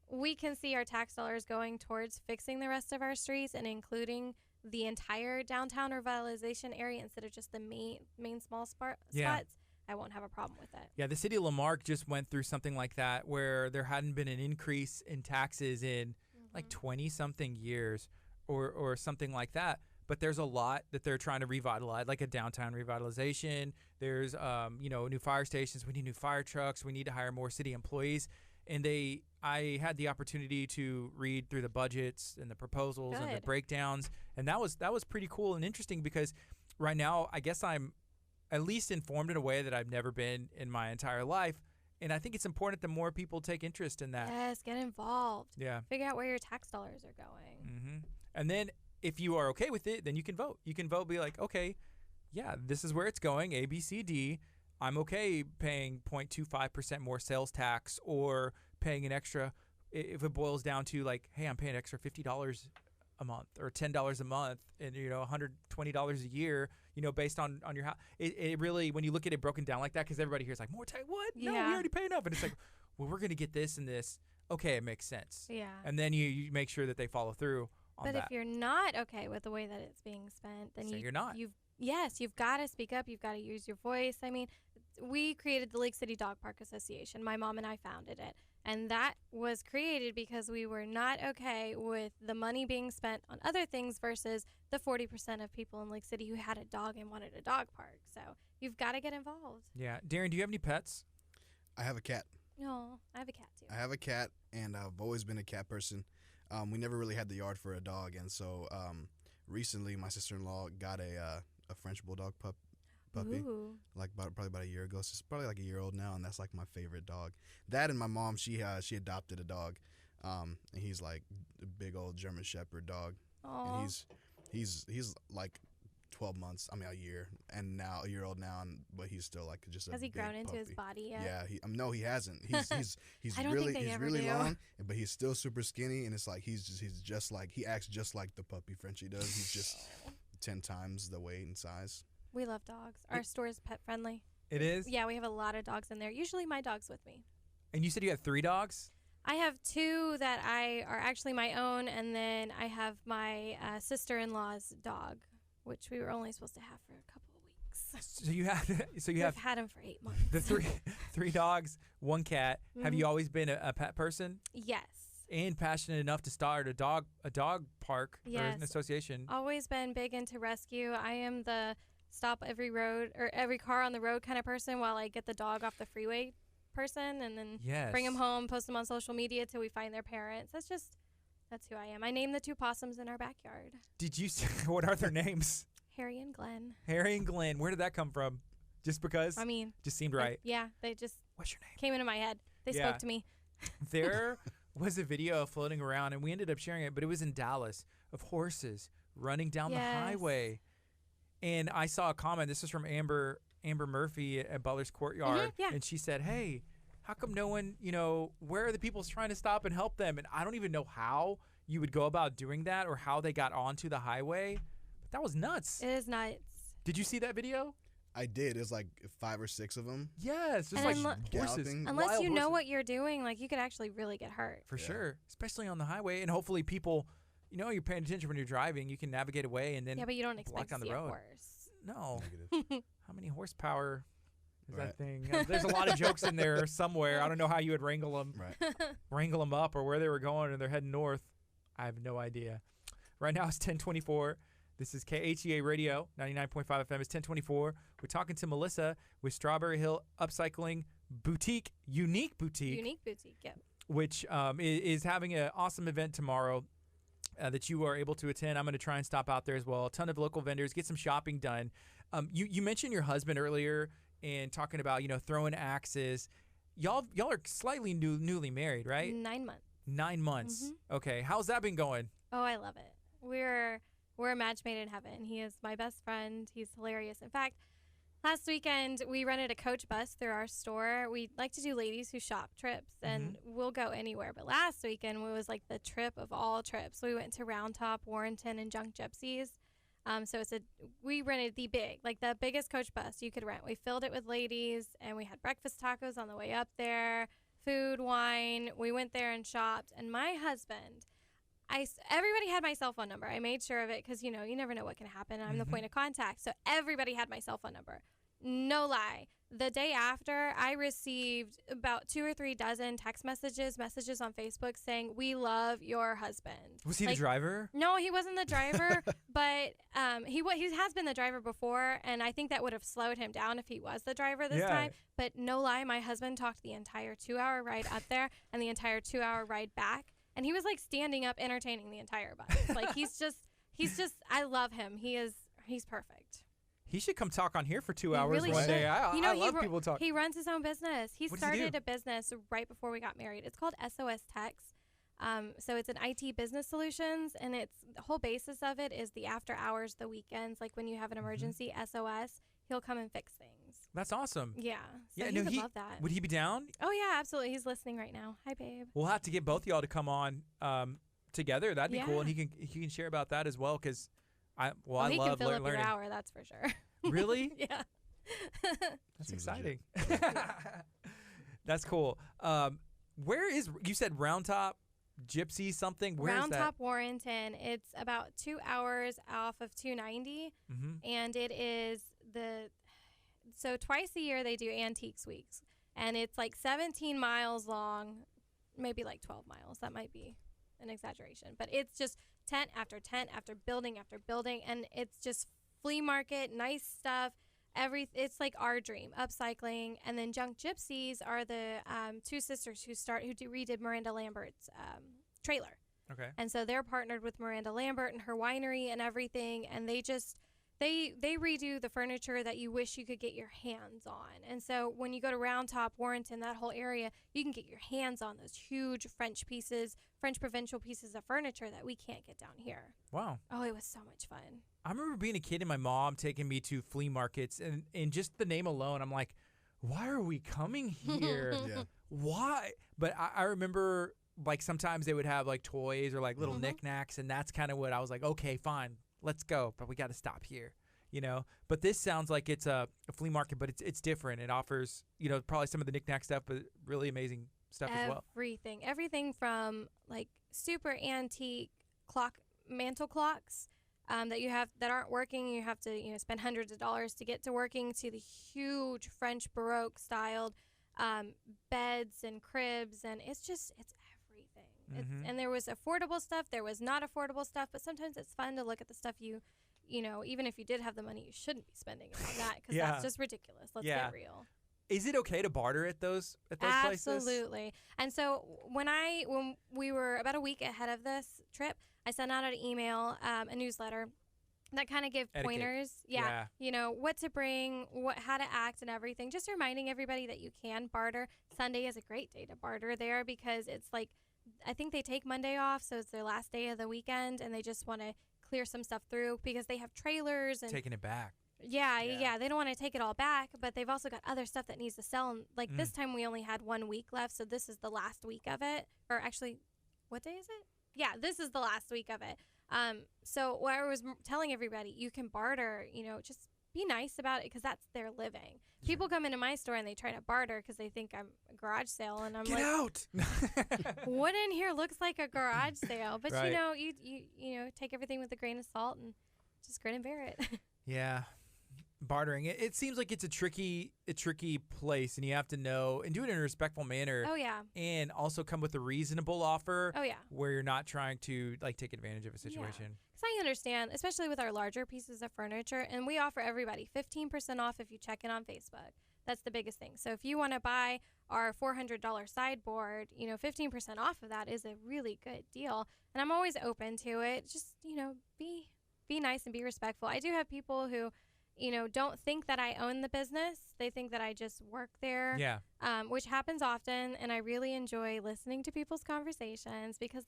we can see our tax dollars going towards fixing the rest of our streets and including the entire downtown revitalization area instead of just the main small spots, I won't have a problem with it. Yeah, the city of Lamarck just went through something like that where there hadn't been an increase in taxes in like 20-something years or something like that. but there's a lot that they're trying to revitalize, like a downtown revitalization. There's, new fire stations. We need new fire trucks. We need to hire more city employees. And I had the opportunity to read through the budgets and the proposals and the Good. breakdowns, and that was pretty cool and interesting because right now I guess I'm at least informed in a way that I've never been in my entire life, and I think it's important that more people take interest in that. Yes, get involved. Yeah. Figure out where your tax dollars are going. Mm-hmm. And then if you are okay with it, then you can vote. You can vote, be like, okay, yeah, this is where it's going, A, B, C, D. I'm okay paying 0.25% more sales tax or paying an extra, if it boils down to like, hey, I'm paying an extra $50 a month or $10 a month and, $120 a year, based on your house. It really, when you look at it broken down like that, because everybody here is like, more tax, what? No, we Yeah. already pay enough. And it's like, well, we're going to get this and this. Okay, it makes sense. Yeah. And then you make sure that they follow through on But that. if you're not okay with the way that it's being spent, then Say you're not. You've got to speak up. You've got to use your voice. I mean, we created the Lake City Dog Park Association. My mom and I founded it. And that was created because we were not okay with the money being spent on other things versus the 40% of people in Lake City who had a dog and wanted a dog park. So you've got to get involved. Yeah. Darren, do you have any pets? I have a cat. No, I have a cat too. I have a cat, and I've always been a cat person. We never really had the yard for a dog, and so recently my sister-in-law got a French bulldog puppy, Ooh. like probably about a year ago. So it's probably like a year old now, and that's like my favorite dog. That and my mom, she adopted a dog, and he's like a big old German Shepherd dog, Aw. and he's like 12 months. I mean, a year, and now a year old now, but he's still like just a Has he big grown into his puppy. body yet? Yeah, no, he hasn't. He's I don't really think they ever really do. long, but he's still super skinny, and it's like he acts just like the puppy Frenchie does. He's just 10 times the weight and size. We love dogs. Our store is pet friendly. It is? Yeah, we have a lot of dogs in there. Usually my dog's with me. And you said you have 3 dogs? I have 2 that are actually my own, and then I have my sister-in-law's dog, which we were only supposed to have for a couple of weeks. So you We've have had him for 8 months. the three dogs, 1 cat. Have you always been a pet person Yes. and passionate enough to start a dog park or an Yes. association? Always been big into rescue. I am the stop every road or every car on the road kind of person while I get the dog off the freeway person, and then Yes. bring them home, post them on social media till we find their parents. That's who I am. I named the 2 possums in our backyard. Did you say, what are their names? Harry and Glenn. Harry and Glenn. Where did that come from? Just because? I mean, Just seemed right. yeah, they just What's your name? came into my head. They Yeah. spoke to me. There was a video floating around, and we ended up sharing it, but it was in Dallas, of horses running down the Yes. highway. And I saw a comment. This is from Amber Murphy at Butler's Courtyard. yeah. And she said, hey, how come no one, where are the people trying to stop and help them? And I don't even know how you would go about doing that or how they got onto the highway. But that was nuts. It is nuts. Did you see that video? I did. It's like 5 or 6 of them. Yes. Just And like horses. galloping. Unless wild you know horses. what you're doing, like you could actually really get hurt. For Yeah. sure. Especially on the highway. And hopefully people, you're paying attention when you're driving. You can navigate away and then Yeah, but you don't block expect down to the see a road. horse. No. Negative. How many horsepower is that Right. thing? There's a lot of jokes in there somewhere. I don't know how you would wrangle them Right. up or where they were going and they're heading north. I have no idea. Right now it's 10:24. This is KHEA Radio, 99.5 FM. It's 10:24. We're talking to Melissa with Strawberry Hill Upcycling Boutique, Unique Boutique, Unique boutique, yep. which is having an awesome event tomorrow that you are able to attend. I'm going to try and stop out there as well. A ton of local vendors, get some shopping done. You mentioned your husband earlier and talking about, throwing axes. Y'all are slightly newly married, right? 9 months. 9 months. Okay. How's that been going? Oh, I love it. We're a match made in heaven. He is my best friend. He's hilarious. In fact, last weekend we rented a coach bus through our store. We like to do ladies who shop trips, and we'll go anywhere. But last weekend it was like the trip of all trips. We went to Round Top, Warrenton, and Junk Gypsies. So we rented the biggest coach bus you could rent. We filled it with ladies, and we had breakfast tacos on the way up there, food, wine. We went there and shopped. And my husband, everybody had my cell phone number. I made sure of it because, you never know what can happen. I'm the point of contact. So everybody had my cell phone number. No lie. The day after, I received about 2 or 3 dozen text messages on Facebook saying, "We love your husband." Was he the driver? No, he wasn't the driver, but he has been the driver before, and I think that would have slowed him down if he was the driver this time. But no lie, my husband talked the entire 2-hour ride up there and the entire 2-hour ride back, and he was like standing up entertaining the entire bus. Like he's just I love him. He's perfect. He should come talk on here for 2 He hours really one should. day. I love people talking. He runs his own business. He What does he started do? a business right before we got married. It's called SOS Techs. So it's an IT business solutions, and the whole basis of it is the after hours, the weekends, like when you have an emergency, SOS, he'll come and fix things. That's awesome. Yeah. So Yeah, he would love that. Would he be down? Oh, yeah, absolutely. He's listening right now. Hi, babe. We'll have to get both of y'all to come on together. That'd be cool, and Yeah. he can share about that as well. Because I He love can fill up your learning. hour, that's for sure. Really? Yeah. That's Seems exciting. That's cool. You said Round Top Gypsy something? Where is Round that? Top Warrenton. It's about 2 hours off of 290, and it is so twice a year they do Antiques Weeks, and it's like 17 miles long, maybe like 12 miles. That might be an exaggeration, but it's just tent after tent after building, and it's just flea market, nice stuff. It's like our dream, upcycling. And then Junk Gypsies are the 2 sisters who redid Miranda Lambert's trailer. Okay. And so they're partnered with Miranda Lambert and her winery and everything, and they redo the furniture that you wish you could get your hands on. And so when you go to Round Top, Warrenton, that whole area, you can get your hands on those huge French provincial pieces of furniture that we can't get down here. Wow. Oh, it was so much fun. I remember being a kid and my mom taking me to flea markets, and just the name alone, I'm like, why are we coming here? Yeah. Why? But I remember like sometimes they would have like toys or like little knickknacks, and that's kind of what I was like, okay, fine, let's go, but we got to stop here, you know. But this sounds like it's a flea market, but it's different. It offers, you know, probably some of the knickknack stuff, but really amazing stuff as well. Everything from like super antique mantle clocks that aren't working. You have to spend hundreds of dollars to get to working, to the huge French Baroque styled beds and cribs, and it's everything. And there was affordable stuff, there was not affordable stuff, but sometimes it's fun to look at the stuff you even if you did have the money, you shouldn't be spending it on that, because that's just ridiculous. Let's get real. Is it okay to barter at those places? Absolutely. And so when we were about a week ahead of this trip, I sent out an email, a newsletter that kind of give pointers. Yeah. You know, what to bring, how to act and everything. Just reminding everybody that you can barter. Sunday is a great day to barter there, because it's like, I think they take Monday off, so it's their last day of the weekend, and they just want to clear some stuff through because they have trailers and taking it back. Yeah. They don't want to take it all back, but they've also got other stuff that needs to sell. And like this time we only had 1 week left, so this is the last week of it. Or actually, what day is it? Yeah, this is the last week of it. So what I was telling everybody, you can barter, just be nice about it, because that's their living. People come into my store and they try to barter because they think I'm a garage sale, and I'm Get like, out! what in here looks like a garage sale? But Right. you take everything with a grain of salt and just grin and bear it. Yeah. Bartering. It seems like it's a tricky place, and you have to know and do it in a respectful manner. Oh yeah. And also come with a reasonable offer. Oh yeah. Where you're not trying to like take advantage of a situation. Because I understand, especially with our larger pieces of furniture, and we offer everybody 15% off if you check in on Facebook. That's the biggest thing. So if you want to buy our $400 sideboard, 15% off of that is a really good deal. And I'm always open to it. Just, be nice and be respectful. I do have people who, don't think that I own the business. They think that I just work there. Yeah. Which happens often, and I really enjoy listening to people's conversations, because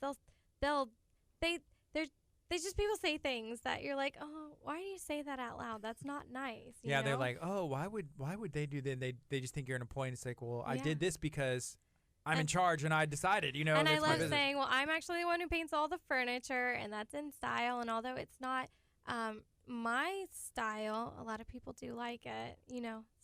people say things that you're like, oh, why do you say that out loud? That's not nice. You know? They're like, oh, why would they do that? They just think you're an employee, and it's like, well, I did this because I'm in charge and I decided, And I love saying, well, I'm actually the one who paints all the furniture, and that's in style. And although it's not my style, a lot of people do like it,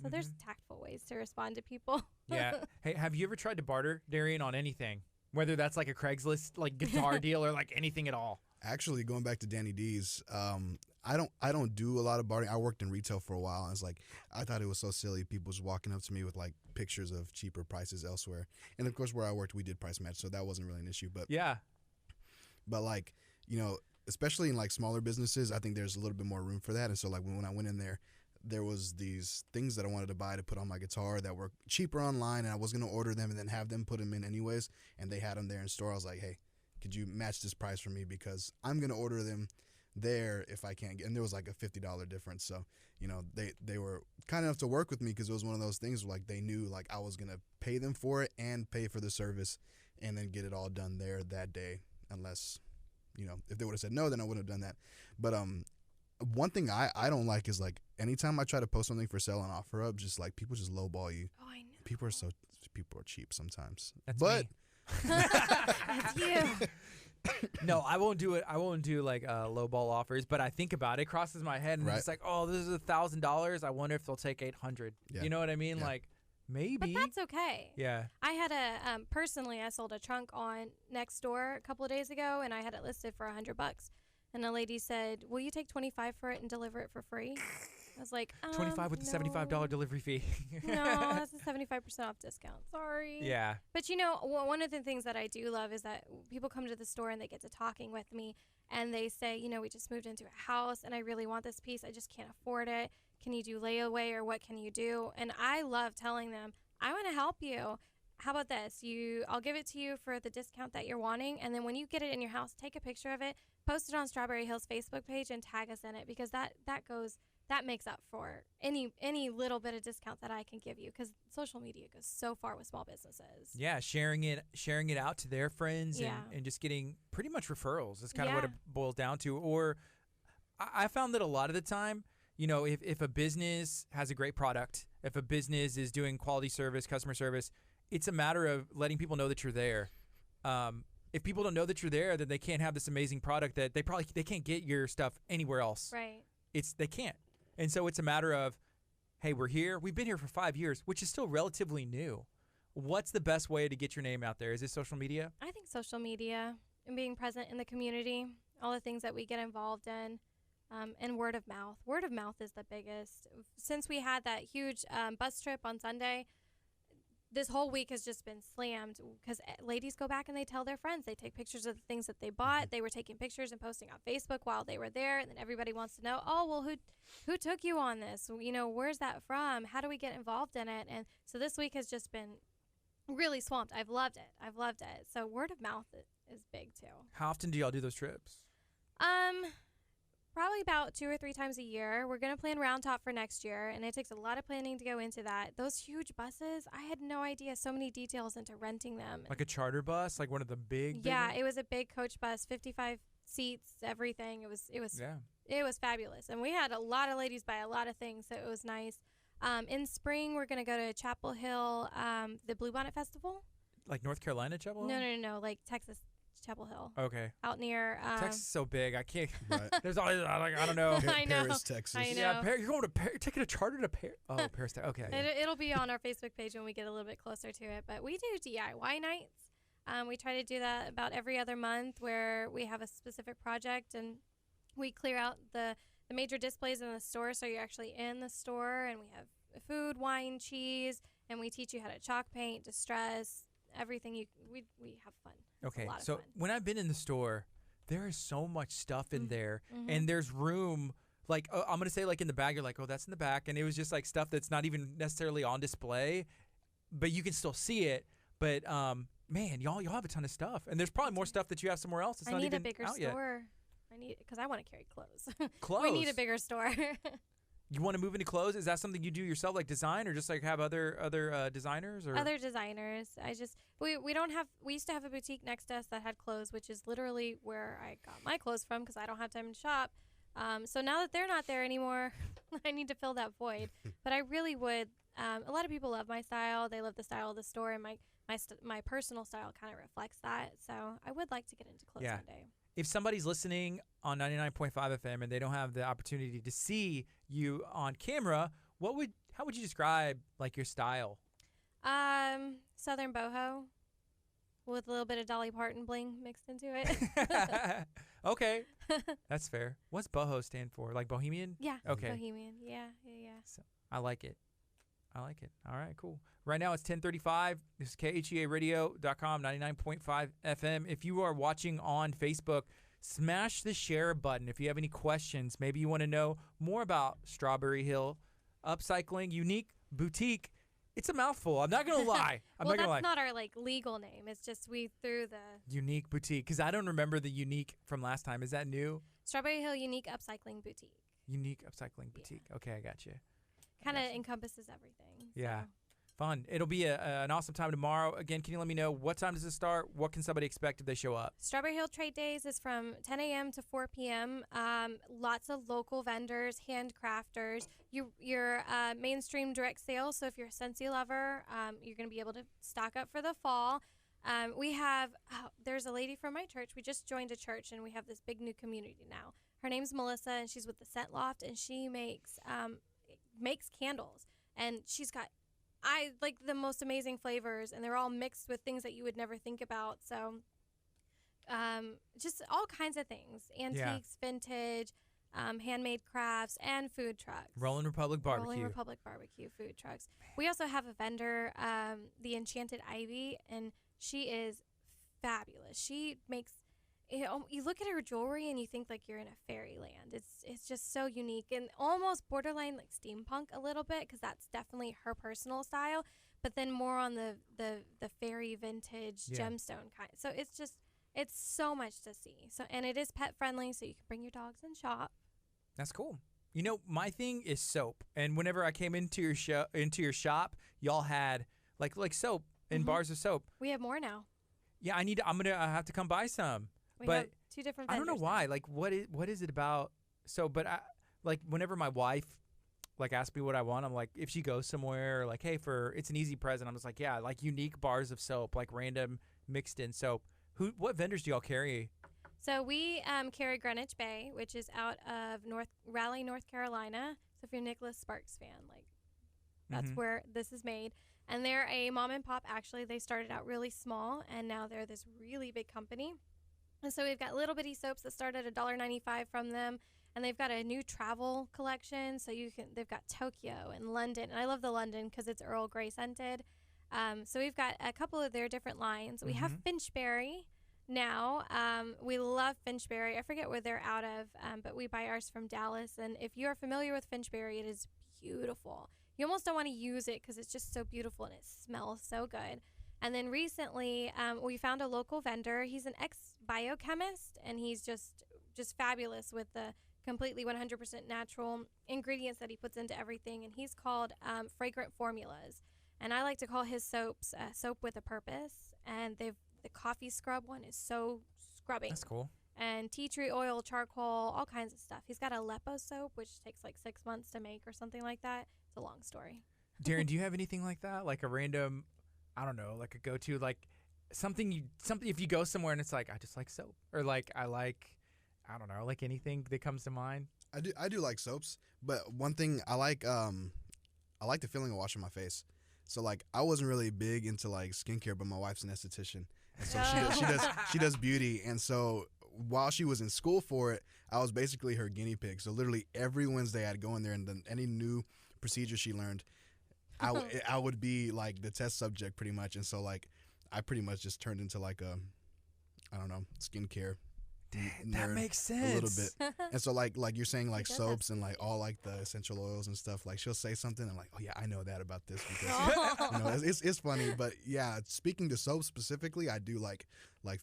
So there's tactful ways to respond to people. Yeah. Hey, have you ever tried to barter, Darian, on anything? Whether that's like a Craigslist like guitar deal or like anything at all? Actually, going back to Danny D's, I don't do a lot of bartering. I worked in retail for a while, and it's like I thought it was so silly. People just walking up to me with like pictures of cheaper prices elsewhere, and of course where I worked, we did price match, so that wasn't really an issue. Yeah. But like especially in like smaller businesses, I think there's a little bit more room for that. And so like when I went in there was these things that I wanted to buy to put on my guitar that were cheaper online, and I was gonna order them and then have them put them in anyways, and they had them there in store. I was like, hey, could you match this price for me, because I'm gonna order them there if I can't get, and there was like a $50 difference. So they were kind enough to work with me, because it was one of those things where like they knew like I was gonna pay them for it and pay for the service and then get it all done there that day, unless if they would have said no, then I wouldn't have done that. But one thing I don't like is like anytime I try to post something for sale on OfferUp, just like people just lowball you. Oh, I know. People are cheap sometimes. That's but me. That's you. No, I won't do it. I won't do like lowball offers, but I think about it. It crosses my head, and Right. it's like, oh, this is $1,000. I wonder if they'll take 800. Yeah. You know what I mean? Yeah. Like maybe. But that's okay. Yeah. I had personally, I sold a trunk on Nextdoor a couple of days ago, and I had it listed for $100. And a lady said, "Will you take 25 for it and deliver it for free?" I was like, 25 with the $75 delivery fee. No, that's a 75% off discount. Sorry. Yeah. But one of the things that I do love is that people come to the store and they get to talking with me, and they say, we just moved into a house and I really want this piece. I just can't afford it. Can you do layaway, or what can you do? And I love telling them, I want to help you. How about this? I'll give it to you for the discount that you're wanting, and then when you get it in your house, take a picture of it, post it on Strawberry Hills Facebook page, and tag us in it, because that makes up for any little bit of discount that I can give you, because social media goes so far with small businesses. Yeah, sharing it out to their friends, Yeah. and just getting pretty much referrals. That's kind of what Yeah. it boils down to. Or I found that a lot of the time, if a business has a great product, if a business is doing quality service, customer service, it's a matter of letting people know that you're there. If people don't know that you're there, then they can't have this amazing product that they can't get your stuff anywhere else. Right. They can't. And so it's a matter of, hey, we're here. We've been here for 5 years, which is still relatively new. What's the best way to get your name out there? Is it social media? I think social media and being present in the community, all the things that we get involved in, and word of mouth. Word of mouth is the biggest. Since we had that huge bus trip on Sunday, this whole week has just been slammed, because ladies go back and they tell their friends. They take pictures of the things that they bought. They were taking pictures and posting on Facebook while they were there, and then everybody wants to know, oh, well, who took you on this? Where's that from? How do we get involved in it? And so this week has just been really swamped. I've loved it. So word of mouth is big too. How often do y'all do those trips? Probably about 2 or 3 times a year. We're going to plan Round Top for next year, and it takes a lot of planning to go into that. Those huge buses, I had no idea so many details into renting them. Like a charter bus, like one of the big Yeah, ones? it was a big coach bus, 55 seats, everything. It was fabulous. And we had a lot of ladies buy a lot of things, so it was nice. In spring, we're going to go to Chapel Hill, the Bluebonnet Festival. Like North Carolina Chapel Hill? No, like Texas Chapel Hill. Okay. Out near Texas is so big. I can't. Right. There's always, I don't know. I know. Paris, Texas. I know. Yeah, you're going to Paris, taking a charter to Paris. Oh, Paris. Okay. It'll be on our Facebook page when we get a little bit closer to it. But we do DIY nights. We try to do that about every other month, where we have a specific project and we clear out the major displays in the store, so you're actually in the store, and we have food, wine, cheese, and we teach you how to chalk paint, distress, everything. We have fun. It's Okay, a lot of so fun. when I've been in the store, there is so much stuff in there, Mhm. and there's room. Like I'm gonna say, like in the bag, you're like, oh, that's in the back, and it was just like stuff that's not even necessarily on display, but you can still see it. But man, y'all have a ton of stuff, and there's probably more stuff that you have somewhere else. It's I not need even a bigger out yet. store. Because I want to carry clothes. Clothes. We need a bigger store. You want to move into clothes? Is that something you do yourself, like design, or just like have other designers or Other designers. We don't have. We used to have a boutique next to us that had clothes, which is literally where I got my clothes from, because I don't have time to shop. So now that they're not there anymore, I need to fill that void. But I really would. A lot of people love my style. They love the style of the store, and my personal style kind of reflects that. So I would like to get into clothes Yeah. one day. if somebody's listening on 99.5 FM and they don't have the opportunity to see you on camera, how would you describe like your style? Southern boho. with a little bit of Dolly Parton bling mixed into it. Okay, that's fair. What's boho stand for? Like bohemian? Yeah. Okay. Bohemian. Yeah. I like it. All right, cool. Right now it's 10:35. This is KHEAradio.com, 99.5 FM. If you are watching on Facebook, smash the share button. If you have any questions, maybe you want to know more about Strawberry Hill Upcycling Unique Boutique. It's a mouthful. I'm not going to lie. Well, that's not our legal name. It's just we threw the Unique Boutique, because I don't remember the unique from last time. Is that new? Strawberry Hill Unique Upcycling Boutique. Unique Upcycling Boutique. Okay, I got you. Kind of encompasses everything. Yeah. So. Fun. It'll be an awesome time tomorrow. Again, can you let me know what time does it start? What can somebody expect if they show up? Strawberry Hill Trade Days is from 10 a.m. to 4 p.m. Lots of local vendors, handcrafters. Your mainstream direct sales. So if you're a Scentsy lover, you're going to be able to stock up for the fall. We have there's a lady from my church. We just joined a church, and we have this big new community now. Her name's Melissa, and she's with the Scent Loft, and she makes candles, and she's got the most amazing flavors, and they're all mixed with things that you would never think about. So just all kinds of things, antiques, vintage, handmade crafts, and food trucks. Rolling Republic Barbecue. Rolling Republic Barbecue food trucks. We also have a vendor, the Enchanted Ivy, and she is fabulous. She makes you look at her jewelry and you think like you're in a fairyland. It's just so unique and almost borderline like steampunk a little bit, because that's definitely her personal style, but then more on the fairy vintage gemstone kind. So it's so much to see. So, and it is pet friendly, so you can bring your dogs and shop. That's cool. You know, my thing is soap, and whenever I came into your shop, y'all had like soap and bars of soap. We have more now. Yeah, I have to come buy some. We but have 2 different I don't know vendors why. now. Like, what is it about? So, but whenever my wife asks me what I want, I'm like, if she goes somewhere, like, hey, it's an easy present. I'm just like, yeah, like unique bars of soap, like random mixed in soap. What vendors do y'all carry? So we carry Greenwich Bay, which is out of Raleigh, North Carolina. So if you're a Nicholas Sparks fan, like that's where this is made. And they're a mom and pop. Actually, they started out really small, and now they're this really big company. And so we've got little bitty soaps that start at $1.95 from them, and they've got a new travel collection. So they've got Tokyo and London, and I love the London because it's Earl Grey scented. So we've got a couple of their different lines. We have Finchberry now. We love Finchberry. I forget where they're out of, but we buy ours from Dallas. And if you are familiar with Finchberry, it is beautiful. You almost don't want to use it because it's just so beautiful and it smells so good. And then recently, we found a local vendor. He's an ex-biochemist, and he's just fabulous with the completely 100% natural ingredients that he puts into everything. And he's called Fragrant Formulas. And I like to call his soaps soap with a purpose. And the coffee scrub one is so scrubbing. That's cool. And tea tree oil, charcoal, all kinds of stuff. He's got a Aleppo soap, which takes like 6 months to make or something like that. It's a long story. Darren, do you have anything like that? Like a random, I don't know, like a go-to, like something if you go somewhere and it's like, I just like soap, or like I don't know, like anything that comes to mind? I do like soaps, but one thing I like the feeling of washing my face. So like I wasn't really big into like skincare, but my wife's an esthetician, and so she does beauty, and so while she was in school for it, I was basically her guinea pig. So literally every Wednesday I'd go in there, and then any new procedure she learned, I would be like the test subject pretty much. And so like I pretty much just turned into like a, I don't know, skincare That nerd you sense. a little bit. And so like you're saying, like does soaps and like all like the essential oils and stuff, like she'll say something and like, oh yeah, I know that about this, because you know, it's funny. But yeah, speaking to soap specifically, I do like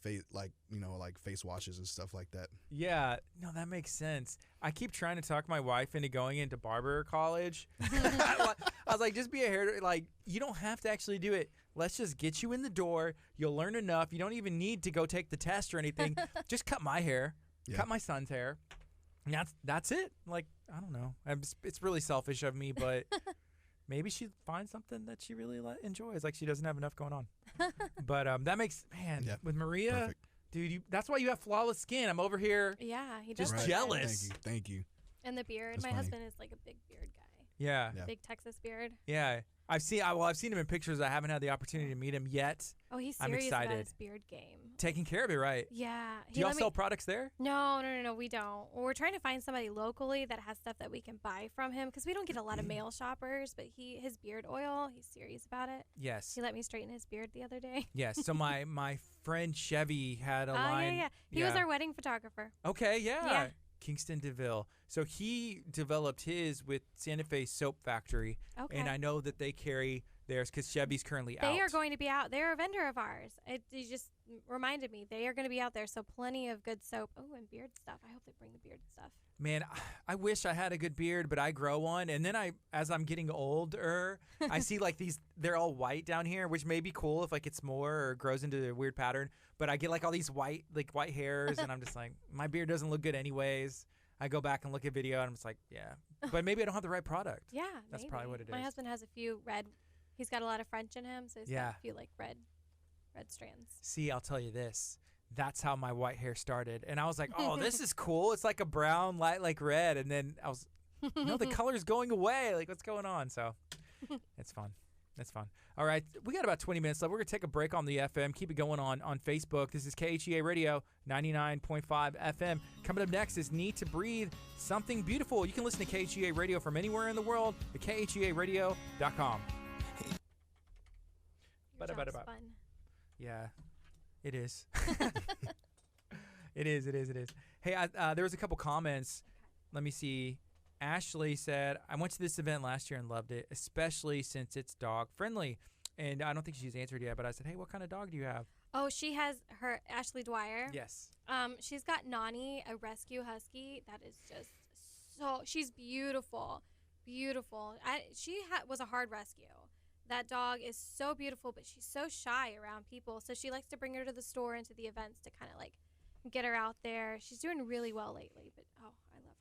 face, like, you know, like face washes and stuff like that. Yeah, no, that makes sense. I keep trying to talk my wife into going into barber college. I was like, just be a hair, like, you don't have to actually do it. Let's just get you in the door. You'll learn enough. You don't even need to go take the test or anything. Just cut my hair, cut my son's hair. And that's it. Like, I don't know. It's really selfish of me, but maybe she finds something that she really enjoys. Like, she doesn't have enough going on. But that makes, with Maria, Perfect. dude, that's why you have flawless skin. I'm over here. Yeah, he does. Just look good. jealous. Thank you. And the beard. That's My funny. husband is like a big beard guy. Yeah. Yeah. Big Texas beard. Yeah. I've seen him in pictures. I haven't had the opportunity to meet him yet. Oh, he's I'm serious about excited. his beard game. Taking care of it, right? Yeah. Do y'all sell products there? No, we don't. We're trying to find somebody locally that has stuff that we can buy from him because we don't get a lot of male shoppers. But his beard oil, he's serious about it. Yes. He let me straighten his beard the other day. Yes. So my friend Chevy had a line. Yeah. He was our wedding photographer. Okay. Yeah. Yeah. Kingston DeVille. So he developed his with Santa Fe Soap Factory. Okay. And I know that they carry theirs because Chevy's currently out. They are going to be out. They're a vendor of ours. You just reminded me. They are going to be out there. So plenty of good soap. Oh, and beard stuff. I hope they bring the beard stuff. Man, I wish I had a good beard, but I grow one. And then as I'm getting older, I see like they're all white down here, which may be cool if like it's more or grows into a weird pattern. But I get like all these white hairs, and I'm just like, my beard doesn't look good anyways. I go back and look at video, and I'm just like, yeah. But maybe I don't have the right product. Yeah, That's maybe. probably what it is. My husband has a few red. He's got a lot of French in him, so he's got a few like red strands. See, I'll tell you this. That's how my white hair started. And I was like, oh, this is cool. It's like a brown, light like red. And then I was, no, the color's going away. Like, what's going on? So it's fun. It's fun. All right. We got about 20 minutes left. We're going to take a break on the FM. Keep it going on Facebook. This is KHEA Radio 99.5 FM. Coming up next is Need to Breathe, Something Beautiful. You can listen to KHEA Radio from anywhere in the world at KHEAradio.com. Your job's fun. Yeah, it is. It is. Hey, there was a couple comments. Let me see. Ashley said, I went to this event last year and loved it, especially since it's dog friendly. And I don't think she's answered yet, but I said, hey, what kind of dog do you have? Oh, she has her Ashley Dwyer. Yes. She's got Nani, a rescue husky. That is just she's beautiful. Beautiful. She was a hard rescue. That dog is so beautiful, but she's so shy around people. So she likes to bring her to the store and to the events to kind of like get her out there. She's doing really well lately, but I love her dog.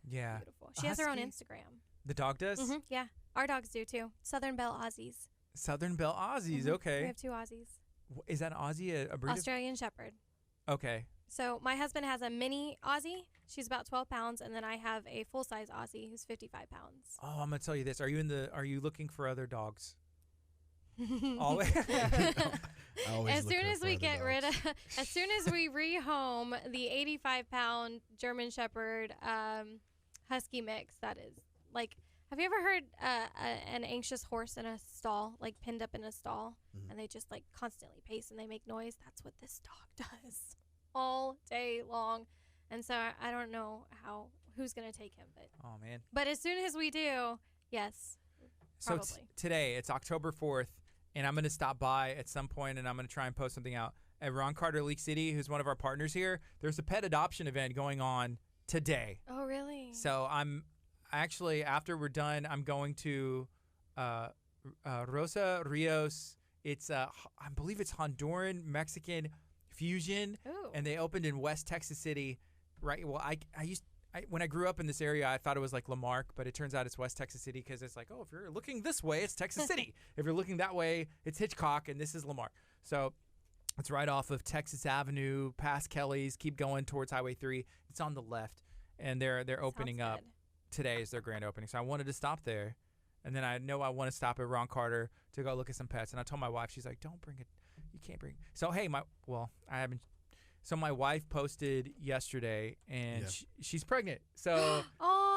Yeah. Beautiful. She has her own Instagram. The dog does? Mm-hmm, yeah. Our dogs do too. Southern Belle Aussies. Southern Belle Aussies. Mm-hmm. Okay. We have 2 Aussies. Is that an Aussie a breed? Australian Shepherd. Okay. So my husband has a mini Aussie. She's about 12 pounds, and then I have a full-size Aussie who's 55 pounds. Oh, I'm gonna tell you this. Are you looking for other dogs? Always. As soon as we rehome the 85-pound German Shepherd Husky mix, that is like, have you ever heard an anxious horse in a stall, like pinned up in a stall, and they just like constantly pace and they make noise? That's what this dog does all day long. And so I don't know who's gonna take him, but as soon as we do, yes, probably. So today it's October 4th. And I'm going to stop by at some point, and I'm going to try and post something out. At Ron Carter League City, who's one of our partners here, there's a pet adoption event going on today. Oh, really? So I'm actually, after we're done, I'm going to Rosa Rios. It's, I believe it's Honduran Mexican fusion. Ooh. And they opened in West Texas City. Right. Well, when I grew up in this area, I thought it was like Lamarck, but it turns out it's West Texas City because it's like, oh, if you're looking this way, it's Texas City. If you're looking that way, it's Hitchcock, and this is Lamarck. So it's right off of Texas Avenue, past Kelly's, keep going towards Highway 3. It's on the left, and they're opening up. Today is their grand opening. So I wanted to stop there, and then I know I want to stop at Ron Carter to go look at some pets. And I told my wife, she's like, don't bring it. You can't bring it. So, hey, I haven't. So my wife posted yesterday, and she's pregnant. So,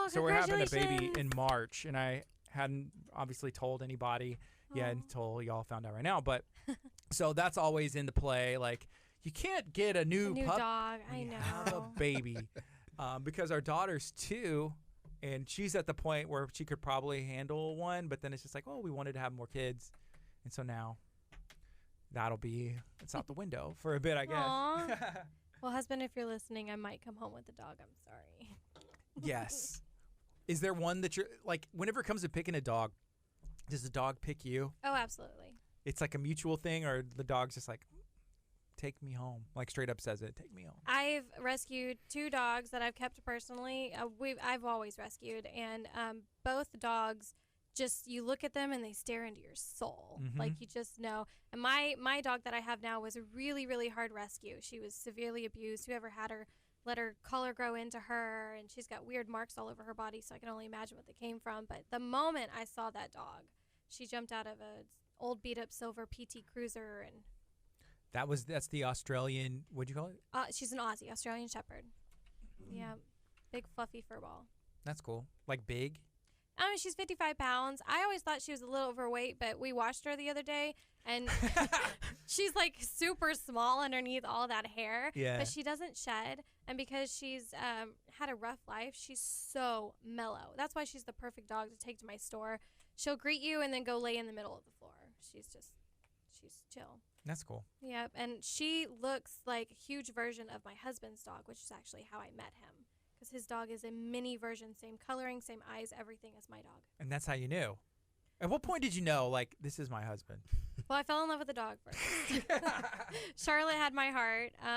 so we're having a baby in March, and I hadn't obviously told anybody yet until y'all found out right now. But so that's always in the play. Like, you can't get a new dog. I know. Have a baby, because our daughter's 2, and she's at the point where she could probably handle one. But then it's just like, oh, we wanted to have more kids, and so now. It's out the window for a bit, I guess. Well, husband, if you're listening, I might come home with the dog. I'm sorry. Yes. Is there one that you're, like, whenever it comes to picking a dog, does the dog pick you? Oh, absolutely. It's like a mutual thing, or the dog's just like, take me home. Like, straight up says it, take me home. I've rescued 2 dogs that I've kept personally. I've always rescued, and both dogs, just you look at them and they stare into your soul. Mm-hmm. Like, you just know. And my dog that I have now was a really, really hard rescue. She was severely abused. Whoever had her let her color grow into her, and she's got weird marks all over her body, so I can only imagine what they came from. But the moment I saw that dog, She jumped out of a old beat up silver PT Cruiser, and That's the Australian. What'd you call it? she's an Aussie, Australian Shepherd. Yeah, big fluffy fur ball. That's cool. Like big. I mean, she's 55 pounds. I always thought she was a little overweight, but we watched her the other day, and she's like super small underneath all that hair. Yeah. But she doesn't shed, and because she's had a rough life, she's so mellow. That's why she's the perfect dog to take to my store. She'll greet you and then go lay in the middle of the floor. She's chill. That's cool. Yep, and she looks like a huge version of my husband's dog, which is actually how I met him. Because his dog is a mini version, same coloring, same eyes, everything as my dog. And that's how you knew. At what point did you know, like, this is my husband? Well, I fell in love with the dog first. Charlotte had my heart. Oh,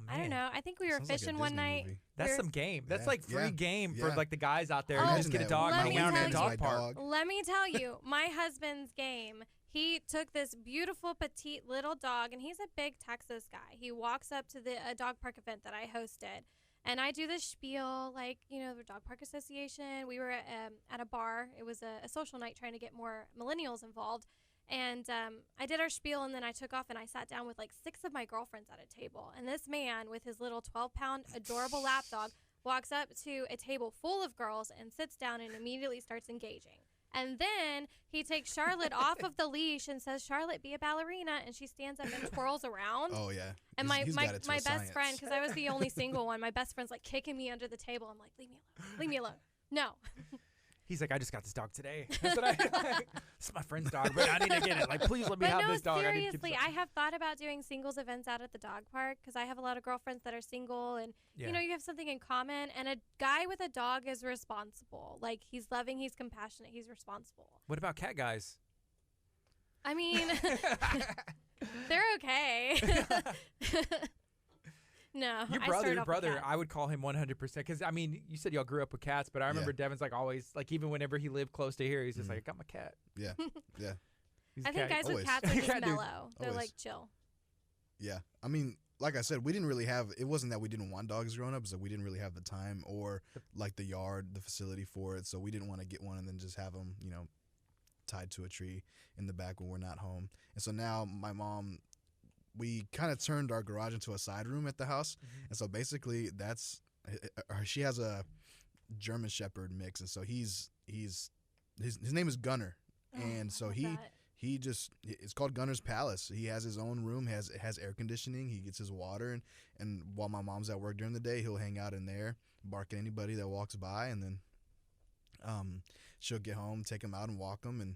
I don't man. know. I think we were Sounds like a fishing one Disney night. movie. That's We're- some game. That's Yeah. like free Yeah. game for Yeah. like the guys out there. Oh, You just get a Imagine dog that. let and me go around in a tell dog you. park. Let me tell you, my husband's game. He took this beautiful petite little dog, and he's a big Texas guy. He walks up to the dog park event that I hosted, and I do the spiel, like, the Dog Park Association. We were at a bar. It was a social night trying to get more millennials involved. And I did our spiel, and then I took off, and I sat down with like 6 of my girlfriends at a table. And this man with his little 12-pound adorable lap dog walks up to a table full of girls and sits down and immediately starts engaging. And then he takes Charlotte off of the leash and says, "Charlotte, be a ballerina." And she stands up and twirls around. Oh yeah. And He's got it to my a best science. friend, because I was the only single one, my best friend's like kicking me under the table. I'm like, "Leave me alone. Leave me alone." No. He's like, I just got this dog today. That's what this is my friend's dog, but I need to get it. Like, please let me But have no, this dog. seriously, I have thought about doing singles events out at the dog park because I have a lot of girlfriends that are single, and you have something in common. And a guy with a dog is responsible. Like, he's loving, he's compassionate, he's responsible. What about cat guys? I mean, they're okay. No, Your brother, I would call him 100%. Because, I mean, you said y'all grew up with cats, but I remember Devin's like always, like even whenever he lived close to here, he's just like, I got my cat. Yeah. Yeah. He's I a think cat. guys Always. with cats are just Cat dude. mellow. They're Always. like chill. Yeah. I mean, like I said, we didn't really have. It wasn't that we didn't want dogs growing up. It's that we didn't really have the time or like the yard, the facility for it. So we didn't want to get one and then just have them, tied to a tree in the back when we're not home. And so now my mom, we kind of turned our garage into a side room at the house. And so basically that's she has a German Shepherd mix, and so his name is Gunner. And so he just, it's called Gunner's Palace. He has his own room, has air conditioning. He gets his water, and while my mom's at work during the day, he'll hang out in there, bark at anybody that walks by, and then she'll get home, take him out and walk him. And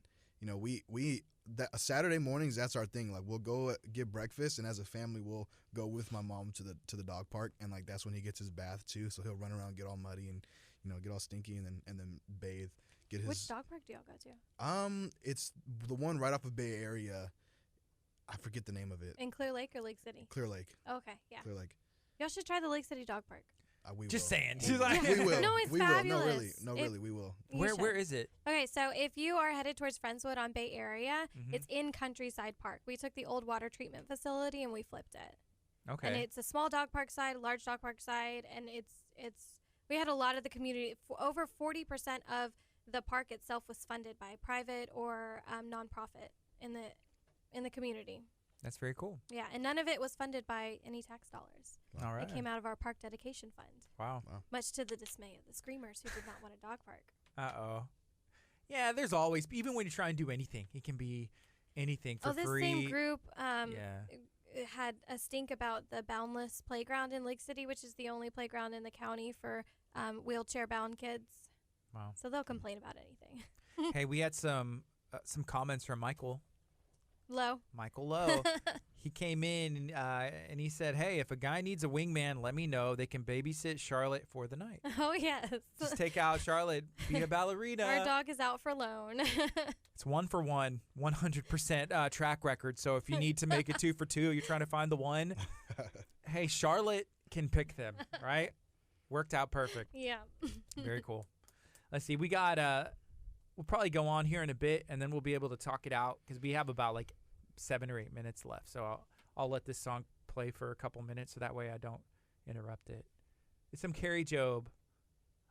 that Saturday mornings, that's our thing. Like, we'll go get breakfast, and as a family, we'll go with my mom to the dog park, and like that's when he gets his bath too. So he'll run around, get all muddy, and get all stinky, and then bathe. Which dog park do y'all go to? It's the one right off of Bay Area. I forget the name of it. In Clear Lake or Lake City? Clear Lake. Okay, yeah. Clear Lake. Y'all should try the Lake City Dog Park. We Just will. saying. We She's will. like- We will. No, it's we fabulous. Will. No, really. No, It- really. We will. You Where should. is it? Okay, so if you are headed towards Friendswood on Bay Area, Mhm. it's in Countryside Park. We took the old water treatment facility and we flipped it. Okay. And it's a small dog park side, a large dog park side, and we had a lot of the community. Over 40% of the park itself was funded by private or nonprofit in the community. That's very cool. Yeah, and none of it was funded by any tax dollars. All right. It came out of our park dedication fund, Wow. much to the dismay of the screamers who did not want a dog park. Uh-oh. Yeah, there's always, even when you try and do anything, it can be anything for this free. same group Yeah. had a stink about the Boundless Playground in Lake City, which is the only playground in the county for wheelchair-bound kids. Wow. So they'll complain about anything. Hey, we had some comments from Michael Lowe. He came in and he said, "Hey, if a guy needs a wingman, let me know. They can babysit Charlotte for the night. Oh, yes. Just take out Charlotte, be a ballerina." Our dog is out for loan. It's 1 for 1, 100% track record. So if you need to make it 2 for 2, you're trying to find the one. Hey, Charlotte can pick them, right? Worked out perfect. Yeah. Very cool. Let's see. We got we'll probably go on here in a bit, and then we'll be able to talk it out because we have about like 7 or 8 minutes left. So I'll let this song play for a couple minutes so that way I don't interrupt it. It's some Carrie Job.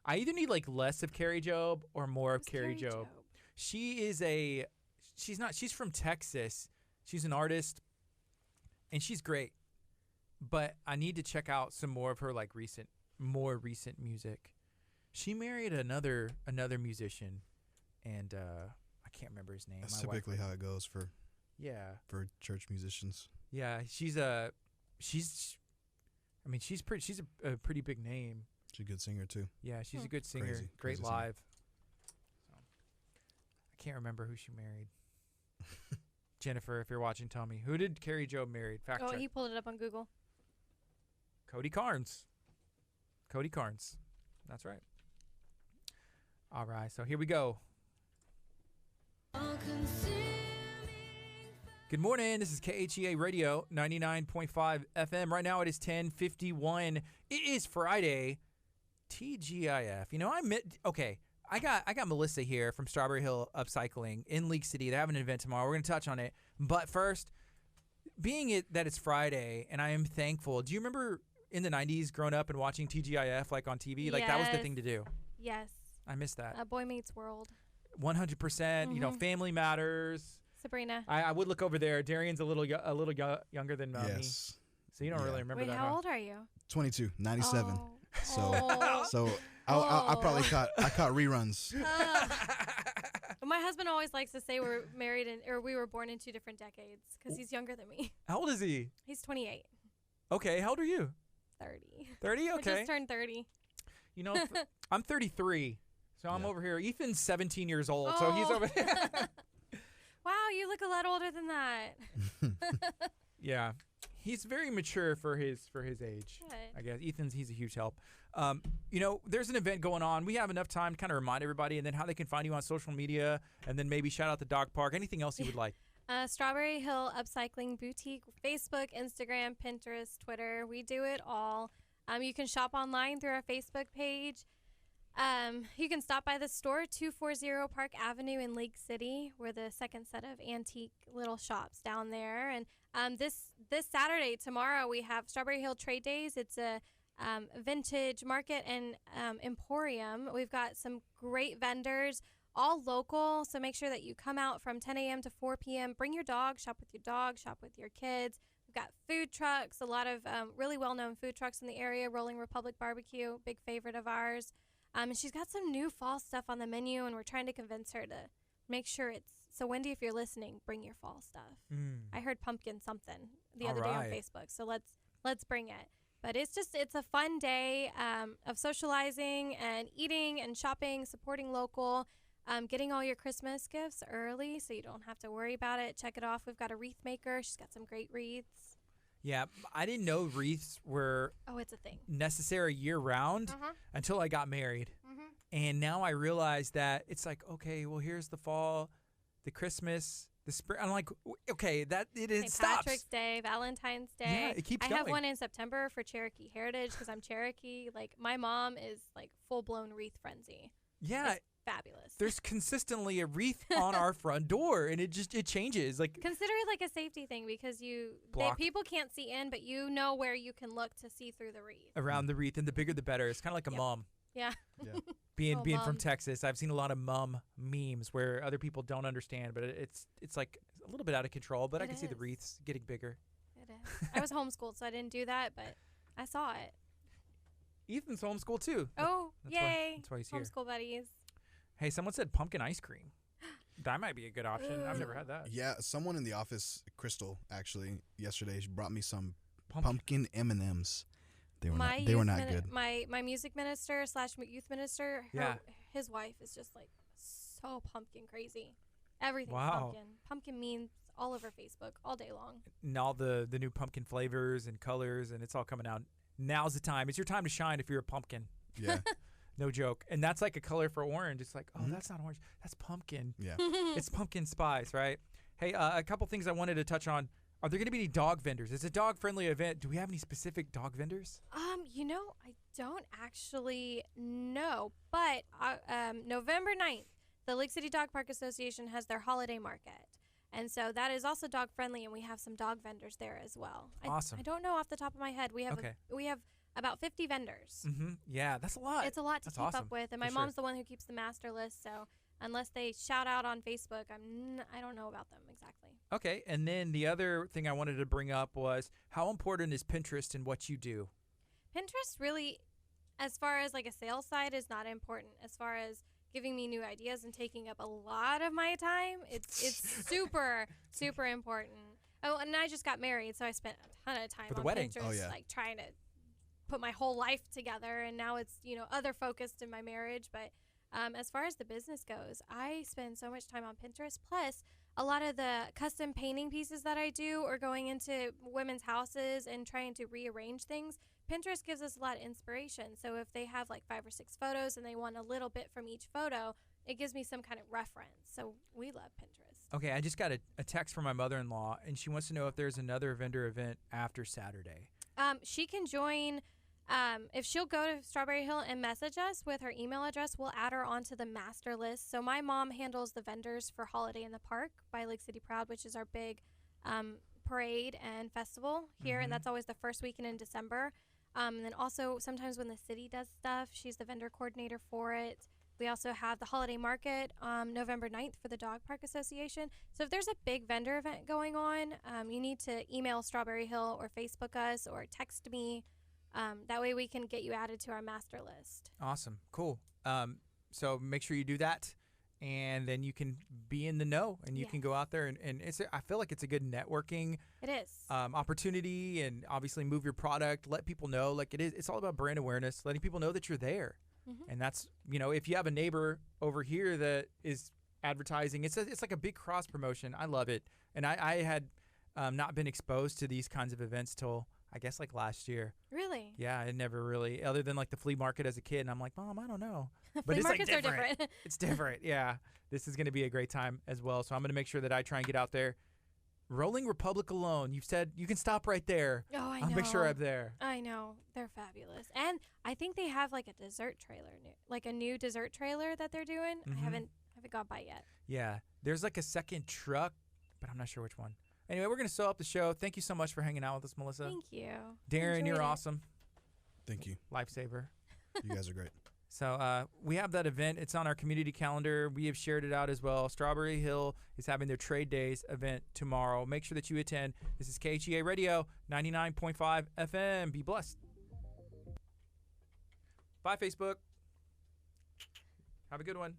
I either need like less of Carrie Job or more of Who's Carrie Job. She is she's not. She's from Texas. She's an artist, and she's great. But I need to check out some more of her like more recent music. She married another musician, and I can't remember his name. That's My wife typically how it goes for Yeah, church musicians. yeah. She's I mean, she's a pretty big name. She's a good singer too. Yeah, she's a good singer. Crazy Great singer. live. So, I can't remember who she married. Jennifer, if you're watching, tell me. Who did Carrie Joe marry? Fact Oh, check. he pulled it up on Google. Cody Carnes. Cody Carnes. That's right. All right, so here we go. Good morning. This is KHEA Radio 99.5 FM. Right now it is 10:51. It is Friday. TGIF. You know, I got Melissa here from Strawberry Hill Upcycling in League City. They have an event tomorrow. We're going to touch on it. But first, that it's Friday, and I am thankful. Do you remember in the 90s growing up and watching TGIF like on TV? Like that was the Yes. thing to do. Yes. I miss that. Boy Meets World. 100%. You know, Family Matters. Sabrina. I would look over there. Darian's a little younger than me, Yes. so you don't Yeah. really remember Wait, that. how huh? old are you? 22, 97. Oh. So Oh. so I probably caught reruns. My husband always likes to say we're married or we were born in 2 different decades because he's younger than me. How old is he? He's 28. Okay, how old are you? 30. 30? I Okay. just turned 30. You know, I'm 33, so I'm Yeah. over here. Ethan's 17 years old, so he's Oh. over there. Wow, you look a lot older than that. Yeah. He's very mature for his age. Good. I guess he's a huge help. You know, there's an event going on. We have enough time to kind of remind everybody, and then how they can find you on social media, and then maybe shout out the dog park. Anything else you would like? Strawberry Hill Upcycling Boutique, Facebook, Instagram, Pinterest, Twitter. We do it all. You can shop online through our Facebook page. You can stop by the store, 240 Park Avenue in Lake City. We're the second set of antique little shops down there. And this Saturday, tomorrow, we have Strawberry Hill Trade Days. It's a vintage market and emporium. We've got some great vendors, all local. So make sure that you come out from 10 a.m. to 4 p.m. Bring your dog, shop with your dog, shop with your kids. We've got food trucks, a lot of really well-known food trucks in the area. Rolling Republic Barbecue, big favorite of ours. And she's got some new fall stuff on the menu, and we're trying to convince her to make sure it's. So, Wendy, if you're listening, bring your fall stuff. I heard pumpkin something the other day on Facebook, so let's bring it. But it's a fun day of socializing and eating and shopping, supporting local, getting all your Christmas gifts early so you don't have to worry about it. Check it off. We've got a wreath maker. She's got some great wreaths. Yeah, I didn't know wreaths were Oh, it's a thing. necessary year-round until I got married. And now I realize that it's like, okay, well, here's the fall, the Christmas, the spring. I'm like, okay, it St. stops. Patrick's Day, Valentine's Day. Yeah, it keeps I have going. one in September for Cherokee Heritage because I'm Cherokee. Like, my mom is like full-blown wreath frenzy. Yeah, It's fabulous. there's consistently a wreath on our front door, and it changes. Like, Consider it like a safety thing because people can't see in, but you know where you can look to see through the wreath. around the wreath, and the bigger the better. It's kind of like a Yep. mum. Yeah. Yeah. Being Oh, from mums. Texas, I've seen a lot of mum memes where other people don't understand, but it's like a little bit out of control. But I It can see the is. wreaths getting bigger. It is. I was homeschooled, so I didn't do that, but I saw it. Ethan's homeschooled too. Oh, That's yay. That's why he's here. Homeschool buddies. Hey, someone said pumpkin ice cream. That might be a good option. I've never had that. Yeah, someone in the office, Crystal, actually yesterday, she brought me some Pumpkin. pumpkin M&Ms. They were My not. They were youth not mini- good. My music minister / youth minister, Yeah. his wife is just like so pumpkin crazy. Everything's Wow. pumpkin. Pumpkin memes all over Facebook all day long. And all the new pumpkin flavors and colors, and it's all coming out. Now's the time. It's your time to shine if you're a pumpkin. Yeah, No joke. And that's like a color for orange. It's like, oh, Mhm. that's not orange. That's pumpkin. yeah. It's pumpkin spice, right? Hey, a couple things I wanted to touch on. Are there going to be any dog vendors? It's a dog-friendly event. Do we have any specific dog vendors? You know, I don't actually know, but November 9th, the Lake City Dog Park Association has their holiday market. And so that is also dog friendly, and we have some dog vendors there as well. Awesome. I don't know off the top of my head. We have Okay. we have about 50 vendors. Mm-hmm. Yeah, that's a lot. It's a lot to That's keep awesome, up with, and my for sure. mom's the one who keeps the master list, so unless they shout out on Facebook, I don't know about them exactly. Okay, and then the other thing I wanted to bring up was how important is Pinterest in what you do? Pinterest really, as far as like a sales side, is not important. As far as giving me new ideas and taking up a lot of my time, it's super, super important. Oh, and I just got married, so I spent a ton of time For the on wedding. Pinterest, Oh, yeah. like trying to put my whole life together, and now it's, other focused in my marriage. But as far as the business goes, I spend so much time on Pinterest. Plus, a lot of the custom painting pieces that I do or going into women's houses and trying to rearrange things, Pinterest gives us a lot of inspiration. So if they have like 5 or 6 photos and they want a little bit from each photo, it gives me some kind of reference. So we love Pinterest. Okay, I just got a text from my mother-in-law, and she wants to know if there's another vendor event after Saturday. She can join. If she'll go to Strawberry Hill and message us with her email address, we'll add her onto the master list. So my mom handles the vendors for Holiday in the Park by Lake City Proud, which is our big parade and festival here, and that's always the first weekend in December. And then also sometimes when the city does stuff, she's the vendor coordinator for it. We also have the holiday market November 9th for the Dog Park Association. So if there's a big vendor event going on, you need to email Strawberry Hill or Facebook us or text me. That way we can get you added to our master list. Awesome. Cool. So make sure you do that, and then you can be in the know, and you can go out there, and I feel like it's a good networking It is. opportunity, and obviously move your product, let people know. Like it's all about brand awareness, letting people know that you're there. And that's, if you have a neighbor over here that is advertising, it's like a big cross promotion. I love it. And I had not been exposed to these kinds of events till I guess like last year. Really? Yeah, I never really, other than like the flea market as a kid. And I'm like, Mom, I don't know. But Flea it's like markets are different. It's different. Yeah. This is going to be a great time as well. So I'm going to make sure that I try and get out there. Rolling Republic alone. You've said you can stop right there. Oh, I know. I'll make sure I'm there. I know. They're fabulous. And I think they have like a dessert trailer, like a new dessert trailer that they're doing. I haven't gone by yet. Yeah. There's like a second truck, but I'm not sure which one. Anyway, we're going to sew up the show. Thank you so much for hanging out with us, Melissa. Thank you. Darren, Enjoyed you're it. awesome. Thank you. Lifesaver. You guys are great. So we have that event. It's on our community calendar. We have shared it out as well. Strawberry Hill is having their Trade Days event tomorrow. Make sure that you attend. This is KHEA Radio, 99.5 FM. Be blessed. Bye, Facebook. Have a good one.